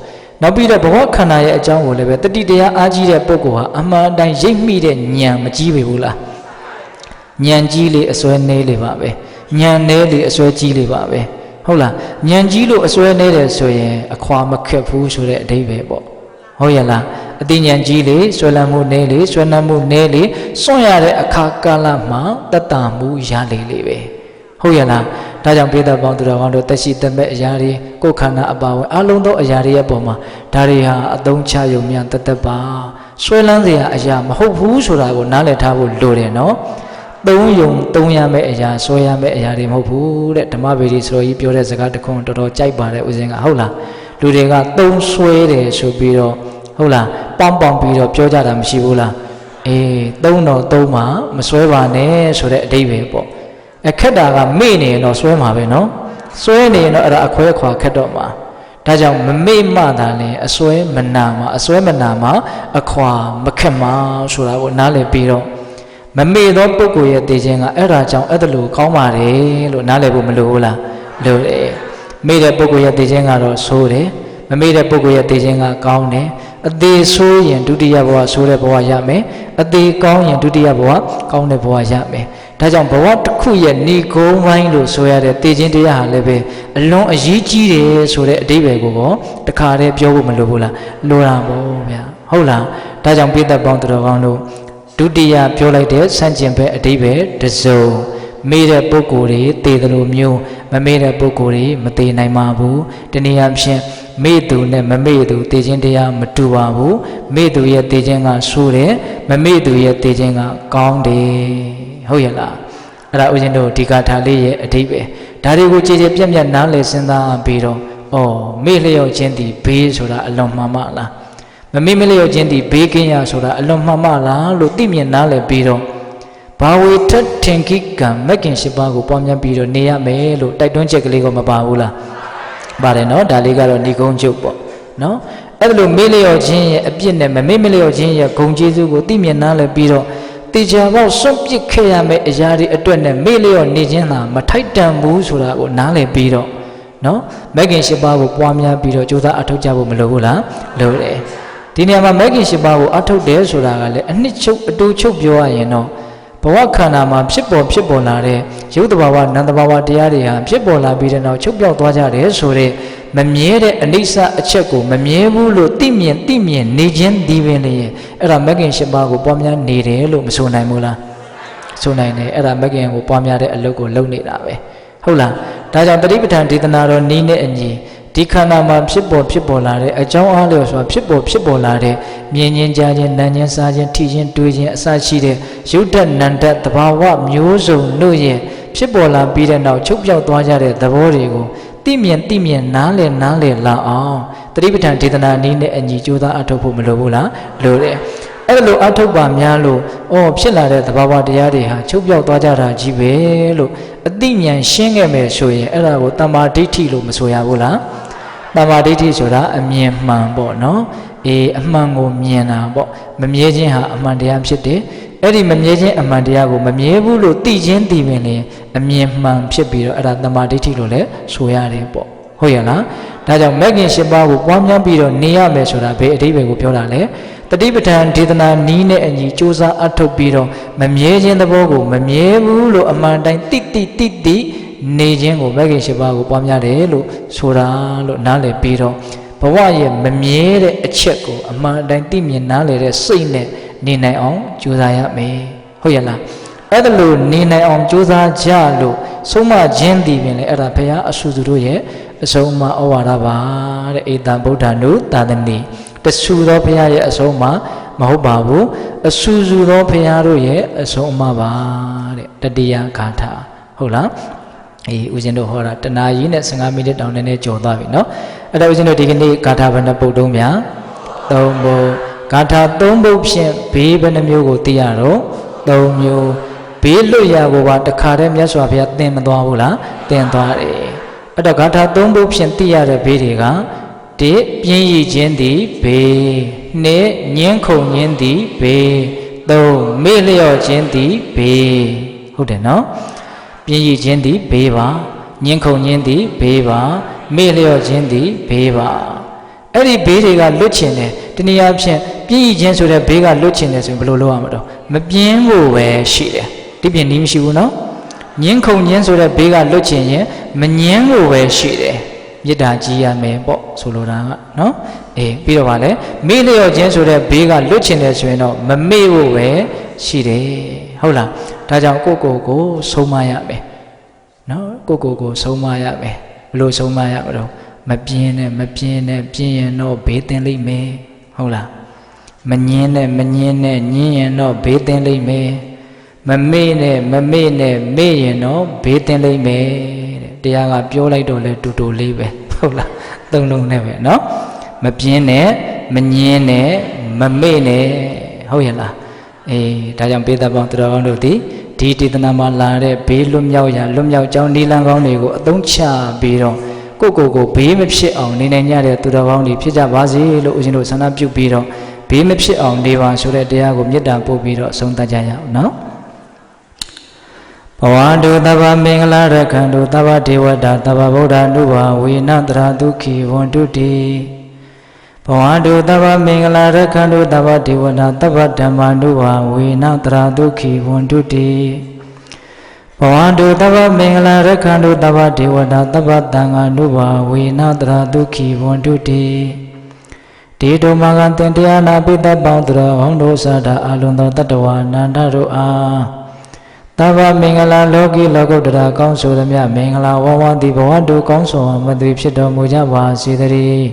့နောက်ပြီးတော့ဘဝခန္ဓာရဲ့အကြောင်းကိုလည်းပဲတတိတရားအားကြီးတဲ့ပုဂ္ဂိုလ်ဟာအမှန်အတိုင်းရိပ်မိတဲ့ဉာဏ်မကြီးပေဘူးလားဉာဏ်ကြီးလေအစွဲနည်းလေပါပဲဉာဏ်နည်းလေအစွဲကြီးလေပါပဲဟုတ်လားဉာဏ်ကြီးလို့အစွဲနေတယ်ဆိုရင်အခွာမခက်ဘူးဆိုတဲ့အဓိပ္ပာယ်ပေါ့ဟုတ်ရဲ့လားအသိဉာဏ်ကြီးလေဆွဲလန်းမှုနေလေဆွဲနှံမှုနေလေစွန့်ရတဲ့အခါကာလမှာတတ္တမှုရလေလေပဲဟုတ်ရဲ့လားဒါကြောင့်ပိဿပေါင်းသူတော်ကောင်းတို့တက်ရှိတက်မဲ့အရာတွေကိုယ်ခန္ဓာအပါဝင်အလုံးသောအရာတွေရဲ့ပုံမှာဒါတွေဟာအသုံးချယုံမြန်တသက်ပါဆွဲလန်းစရာအရာမဟုတ်ဘူးဆိုတာကိုနားလည်ထားဖို့လိုတယ်နော်သုံးရမယ့်အရာဆွဲရမယ့်အရာတွေမဟုတ်ဘူးတဲ့ဓမ္မဗေဒိဆိုကြီးပြောတဲ့စကားတစ်ခုတော်တော်ကြိုက်ပါတယ်ဦးဇင်းကဟုတ်လားလူတွေကသုံးဆွဲတယ်ဆိုပြီးတော့ဟုတ်လားပေါင်းပြီးတော့ပြောကြတာမရှိဘူးလားအေးသုံးမှာမဆွဲပါနဲ့ဆိုတဲ့အဓိပ္ပာယ်ပေါ့အခက်တာကမေ့နေရင်တော့ဆွဲမှာပဲနော်ဆွဲနေရင်တော့အဲ့ဒါအခွဲခွာခက်တော့မှာဒါကြောင့်မမေ့မှသာလဲအစွဲမနာမှာအခွာမခက်မှာဆိုတာကိုနားလည်ပြီးတော့မမေ့သောပုဂ္ဂိုလ်ရဲ့တည်ခြင်းကအဲ့ဒါကြောင့်အဲ့ဒါလိုကောင်းပါတယ်လို့နားလည်ဖို့မလိုဘူးလားလိုတယ်မေ့တဲ့ပုဂ္ဂိုလ်ရဲ့တည်ခြင်းကတော့ဆိုးတယ်မမေ့တဲ့ပုဂ္ဂိုလ်ရဲ့တည်ခြင်းကကောင်းတယ်အသေးဆိုးရင်ဒုတိယဘဝဆိုးတဲ့ဘဝရမယ်အသေးကောင်းရင်ဒုတိယဘဝကောင်းတဲ့ဘဝရမယ်ဒါကြောင့်ဘဝတစ်ခုရဲ့ဏိကုံးပိုင်းလို့ဆိုရတဲ့တည်ခြင်းတရားဟာလည်းပဲအလွန်အရေးကြီးတယ်ဆိုတဲ့အဓိပ္ပာယ်ကိုတခါတည်းပြောဖို့မလိုဘူးလားလိုတာပေါ့ဗျာဟုတ်လားဒါကြောင့်ပိဿပေါင်းသူတော်ကောင်းတို့ဒုတိယပြောလိုက်တဲ့ဆန့်ကျင်ဘက်အဓိပ္ပာယ်တစုံမေ့တဲ့ပုဂ္ဂိုလ်တွေသေတယ်လို့မျိုးမမေ့တဲ့ပုဂ္ဂိုလ်တွေမသေနိုင်ပါဘူးတနည်းအားဖြင့်မေ့သူနဲ့မမေ့သူသေခြင်းတရားမတူပါဘူးမေ့သူရဲ့သေခြင်းကဆိုးတယ်မမေ့သူရဲ့သေခြင်းကကောင်းတယ်ဟုတ်ရဲ့လားအဲ့ဒါဦးဇင်းတို့ဒီကာထာလေးရဲ့အဓိပ္ပာယ်ဒါတွေကိုကြည်ကြည်ပြတ်ပြတ်နားလည်စဉ်းစားပြီးတော့မေ့လျော့ခြင်းဒီဘေးဆိုတာအလွန်မှန်မှလားမမေ့မလျော့ခြင်းဒီဘေးကင်းရဆိုတာအလွန်မှန်မှလားလို့သိမြင်နားလည်ပြီးတော့ ဘာဝေထထင်ခိကံမက်ကင်၈ပါးကိုပွားများပြီးတော့နေရမယ်လို့တိုက်တွန်းချက်ကလေးကမပါဘူးလားပါတယ်နော်ဒါလေးကတော့ဏိကုံးချုပ်ပေါ့နော်အဲ့ဒါလို့မေ့လျော့ခြင်းရဲ့အပြစ်နဲ့မမေ့မလျော့ခြင်းရဲ့ဂုဏ်ကျေးဇူးကိုသိမြင်နားလည်ပြီးတော့တေချာပေါက်စွန့်ပစ်ခဲ့ရမယ့်အရာတွေအတွက်နဲ့မေ့လျော့နေခြင်းသာမထိုက်တန်ဘူးဆိုတာကိုနားလည်ပြီးတော့နော်မက်ကင်၈ပါးကိုပွားများပြီးတော့ကြိုးစားအထောက်ကြဖို့မလိုဘူးလားလိုတယ်ဒီနေရာမှာမက်ကင်၈ပါးကိုအထောက်တယ်ဆိုတာကလည်းအနှစ်ချုပ်အတူချုပ်ပြောရရင်တော့ဘဝခန္ဓာမှာဖြစ်ပေါ်လာတဲ့ရုပ်တဘာဝနံတဘာဝတရားတွေဟာဖြစ်ပေါ်လာပြီးတဲ့နောက်ချုပ်ပြောက်သွားကြတယ်ဆိုတဲ့မမြဲတဲ့အနိစ္စအချက်ကိုမမြဲဘူးလို့သိမြင်နေခြင်းဒီပင်လေအဲ့ဒါမက်ကင်၈ပါးကိုပွားများနေတယ်လို့မဆိုနိုင်ဘူးလားဆိုနိုင်တယ်အဲ့ဒါမက်ကင်ကိုပွားများတဲ့အလုပ်ကိုလုပ်နေတာပဲဟုတ်လားဒါကြောင့်တတိပဋ္ဌာန်ဒေသနာတော်နီးနဲ့အညီဒီခန္ဓာမှာဖြစ်ပေါ်လာတဲ့အကြောင်းအားလျော်စွာဖြစ်ပေါ်လာတဲ့မြင်ခြင်းကြားခြင်းနားခြင်းစားခြင်းထိခြင်းတွေ့ခြင်းအစရှိတဲ့ရုပ်ဓာတ်နာမ်ဓာတ်သဘာဝမျိုးစုံတို့ရဲ့ဖြစ်ပေါ်လာပြီးတဲ့နောက်ချုပ်ပြောက်သွားကြတဲ့သဘောတွေကိုသိမြင်နားလည်လာအောင်တတိပဋ္ဌာန်ဒေသနာနည်းနဲ့အညီကြိုးစားအထောက်ဖို့မလိုဘူးလားလိုတယ်အဲ့လိုအထောက်ပါများလို့ဖြစ်လာတဲ့သဘာဝတရားတွေဟာချုပ်ပြောက်သွားကြတာကြီးပဲလို့အသိဉာဏ်ရှင်းခဲ့မယ်ဆိုရင်အဲ့ဒါကိုတမ္မာဒိဋ္ဌိလို့မဆိုရဘူးလားတမ္မာဒိဋ္ဌိဆိုတာအမြင်မှန်ပေါ့နော်အမှန်ကိုမြင်တာပေါ့မမြဲခြင်းဟာအမှန်တရားဖြစ်တယ်အဲ့ဒီမမြဲခြင်းအမှန်တရားကိုမမြဲဘူးလို့သိခြင်းသိပင်လေအမြင်မှန်ဖြစ်ပြီးတော့အဲ့ဒါတမ္မာဒိဋ္ဌိလို့လည်းဆိုရတယ်ပေါ့ဟုတ်ရလားဒါကြောင့်မဂ်ကင်၈ပါးကိုပွားများပြီးတော့နေရမယ်ဆိုတာဘယ်အဓိပ္ပာယ်ကိုပြောတာလဲတတိပဋ္ဌာန်ဒေသနာနီးနဲ့အညီစူးစမ်းအထောက်ပြီးတော့မမြဲခြင်းသဘောကိုမမြဲဘူးလို့အမှန်တိုင်းတိနေခြင်းကိုမဂ်ကင်၈ပါးကိုပွားများတယ်လို့ဆိုတာလို့နားလည်ပြီးတော့ဘဝရဲ့မမြဲတဲ့အချက်ကိုအမှန်တိုင်းသိမြင်နားလည်တဲ့စိတ်နဲ့နေနိုင်အောင်ကြိုးစားရမယ်ဟုတ်ရလားအဲ့ဒါလို့နေနိုင်အောင်ကြိုးစားကြလို့ဆုံးမခြင်းတည်ပြင်လေအဲ့ဒါဘုရားအဆူသူတို့ရဲ့အဆုံးအမဩဝါဒပါတဲ့ဧတံဗုဒ္ဓနုသာသနိတဆူသောဘုရားရဲ့အဆုံးအမမဟုတ်ပါဘူးအဆူစုသောဘုရားတို့ရဲ့အဆုံးအမပါတဲ့တတိယဂါထာဟုတ်လားဦးဇင်းတို့ဟောတာတနာကြီးနဲ့15မိနစ်တောင်နဲ့ကြော်သွားပြီเนาะအဲ့ဒါဦးဇင်းတို့ဒီကနေ့ဂါထာဘယ်နှပုဒ်တုံးများ3ပုဒ်ဂါထာ3ပုဒ်ဖြင့်ဘေးဘယ်နှမျိုးကိုသိရတော့3မျိုးဘေးလွတ်ရာကိုပါတခါတည်းမြတ်စွာဘုရားသင်မသွားဘူးလားသင်သွားတယ်အဲ့တော့ဂါထာ3ပုဒ်ဖြင့်သိရတဲ့ဘေးတွေက1ပြင်းရည်ခြင်းသည်ဘေး2ညင်းခုန်ခြင်းသည်ဘေး3မေ့လျော့ခြင်းသည်ဘေးဟုတ်တယ်နော်ပြင်းရည်ခြင်းသည်ဘေးပါညင်းခုန်ခြင်းသည်ဘေးပါမေ့လျော့ခြင်းသည်ဘေးပါအဲ့ဒီဘေးတွေကလွတ်ချင်တယ်တနည်းအားဖြင့်ပြင်းရည်ခြင်းဆိုတဲ့ဘေးကလွတ်ချင်တယ်ဆိုရင်ဘယ်လိုလုပ်ရမလဲမပြင်းဖို့ပဲရှိတယ်ဒီပြင်နီးမရှိဘူးနော်ညင်းခုန်ခြင်းဆိုတဲ့ဘေးကလွတ်ချင်ရင်မညင်းဖို့ပဲရှိတယ်မေတ္တာကြီးရမယ်ပေါ့ဆိုလိုတာကနော်ပြီးတော့ဗာလဲမေ့လျော့ခြင်းဆိုတဲ့ဘေးကလွတ်ချင်တယ်ဆိုရင်တော့မမေ့ဖို့ပဲရှိတယ်ဟုတ်လားဒါကြောင့်ကိုဆုံးမရမယ်နော်ကိုဆုံးမရမယ်ဘယ်လိုဆုံးမရမလို့မပြင်းနဲ့ပြင်းရင်တော့ဘေးသင်လိမ့်မယ်ဟုတ်လားမငင်းနဲ့ညင်းရင်တော့ဘေးသင်လိမ့်မယ်မမေ့နဲ့မေ့ရင်တော့ဘေးသင်လိမ့်မယ်တဲ့တရားကပြောလိုက်တော့လဲတူတူလေးပဲဟုတ်လားသုံးလုံးနဲ့ပဲเนาะမပြင်းနဲ့မငင်းနဲ့မမေ့နဲ့ဟုတ်ရဲ့လားဒါကြောင့်ပေတပေါင်းတော်ကောင်းတို့ဒီဒေသနာမှာလာတဲ့ဘေးလွတ်မြောက်ကြောင်းနိလန်ကောင်းတွေကိုအသုံးချပြီးတော့ကိုဘေးမဖြစ်အောင်နေနိုင်ကြတဲ့သူတော်ကောင်းတွေဖြစ်ကြပါစေလို့ဦးဇင်းတို့ဆန္ဒပြုပြီးတော့ဘေးမဖြစ်အောင်နေပါဆိုတဲ့တရားကိုမေတ္တာပို့ပြီးတော့ဆုံးသတ်ကြရအောင်နော်ဘဝတုသဗ္ဗမင်္ဂလာရခန္တုသဗ္ဗဒေဝတာသဗ္ဗဗုဒ္ဓ ानु ဘာဝေနတရာဒုက္ခိဝန္တုတိဘဝတုသဗ္ဗမင်္ဂလာရခန္တုသဗ္ဗဒေဝတာသဗ္ဗဓမ္မာ ानु ဘာဝေနတရာဒုက္ခိဝန္တုတိဘဝတုသဗ္ဗမင်္ဂလာရခန္တုသဗ္ဗဒေဝတာသဗ္ဗသံဃာ ानु ဘာဝေနတရာဒုက္ခိဝန္တုတိဒီတုမကသင်တရားနာပိတပေါင်းတော်ဟောင်းတို့စာတာအလုံးသောတတ္တဝါနန္ဒတို့အားသဗ္ဗမင်္ဂလာလောကီလောကုတ္တရာကောင်းဆိုသမျှမင်္ဂလာဝဝတိဘဝတုကောင်းဆောင်မသွေဖြစ်တော်မူကြပါစေတည်း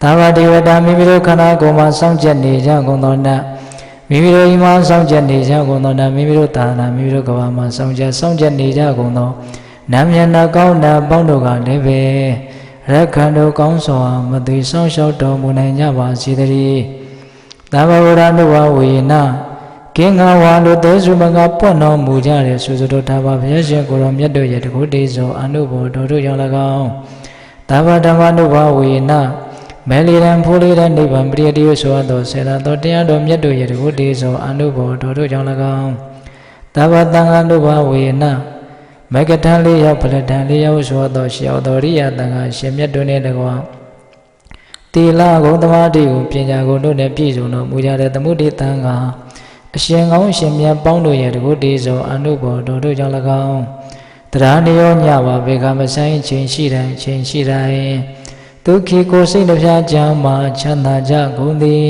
သဗ္ဗဒေဝတာမိမိတို့ခန္ဓာကိုယ်မှာစောင့်ကြနေကြကုန်သောနတ်မိမိတို့ဤမှာစောင့်ကြနေကြကုန်သောနတ်မိမိတို့သာနာမိမိတို့ကဘာမှာစောင့်ကြနေကြကုန်သောနတ်မျက်နှာကောင်းနာပေါင်းတို့ကလည်းပဲရက္ခဏတို့ကောင်းဆောင်မသွေစောင့်ရှောက်တော်မူနိုင်ကြပါစေတည်းသဗ္ဗဗုဒ္ဓ ानु ဘာဝေန ကင်းငါဝါလိုသောစုမကပွင့်တော်မူကြတဲ့ဆုစတော်သာဘာဘုရားရှင်ကိုရောမြတ်တို့ရဲ့တကုတေဇောအနုဘောတော်တို့ကြောင့်၎င်းသာဘာဓမ္မနုဘာဝေနမဲလီရန်ဖိုးလေးတဲ့နိဗ္ဗာန်ပရိယတိဆိုသောဆေရတော်တရားတော်မြတ်တို့ရဲ့တကုတေဇောအနုဘောတော်တို့ကြောင့်၎င်းသာဘာတန်ခါနုဘာဝေနမဂ္ဂထံလေးရောက်ဖလထံလေးရောက်ဆိုသောရှောတော်ရိယတန်ခါရှင်မြတ်တို့နှင့်တကွာတိလဂုံသမာဓိကိုပညာကိုတို့နဲ့ပြည့်စုံတော်မူကြတဲ့သမုဒိတန်ကအရှင်ကောင်းအရှင်မြတ်ပေါင်းတို့ရဲ့တကုတေဇောအနုဘောတော်တို့ကြောင့်၎င်းတရားနိယောညပါဘေကမဆိုင်ခြင်းရှိတိုင်းခြင်းရှိတိုင်းဒုက္ခိကိုစိတ်နှပြကြမ်းမှချမ်းသာကြကုန်သည်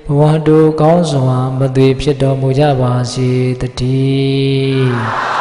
ဘဝတို့ကောင်းစွာမသွေဖြစ်တော်မူကြပါစေတည်း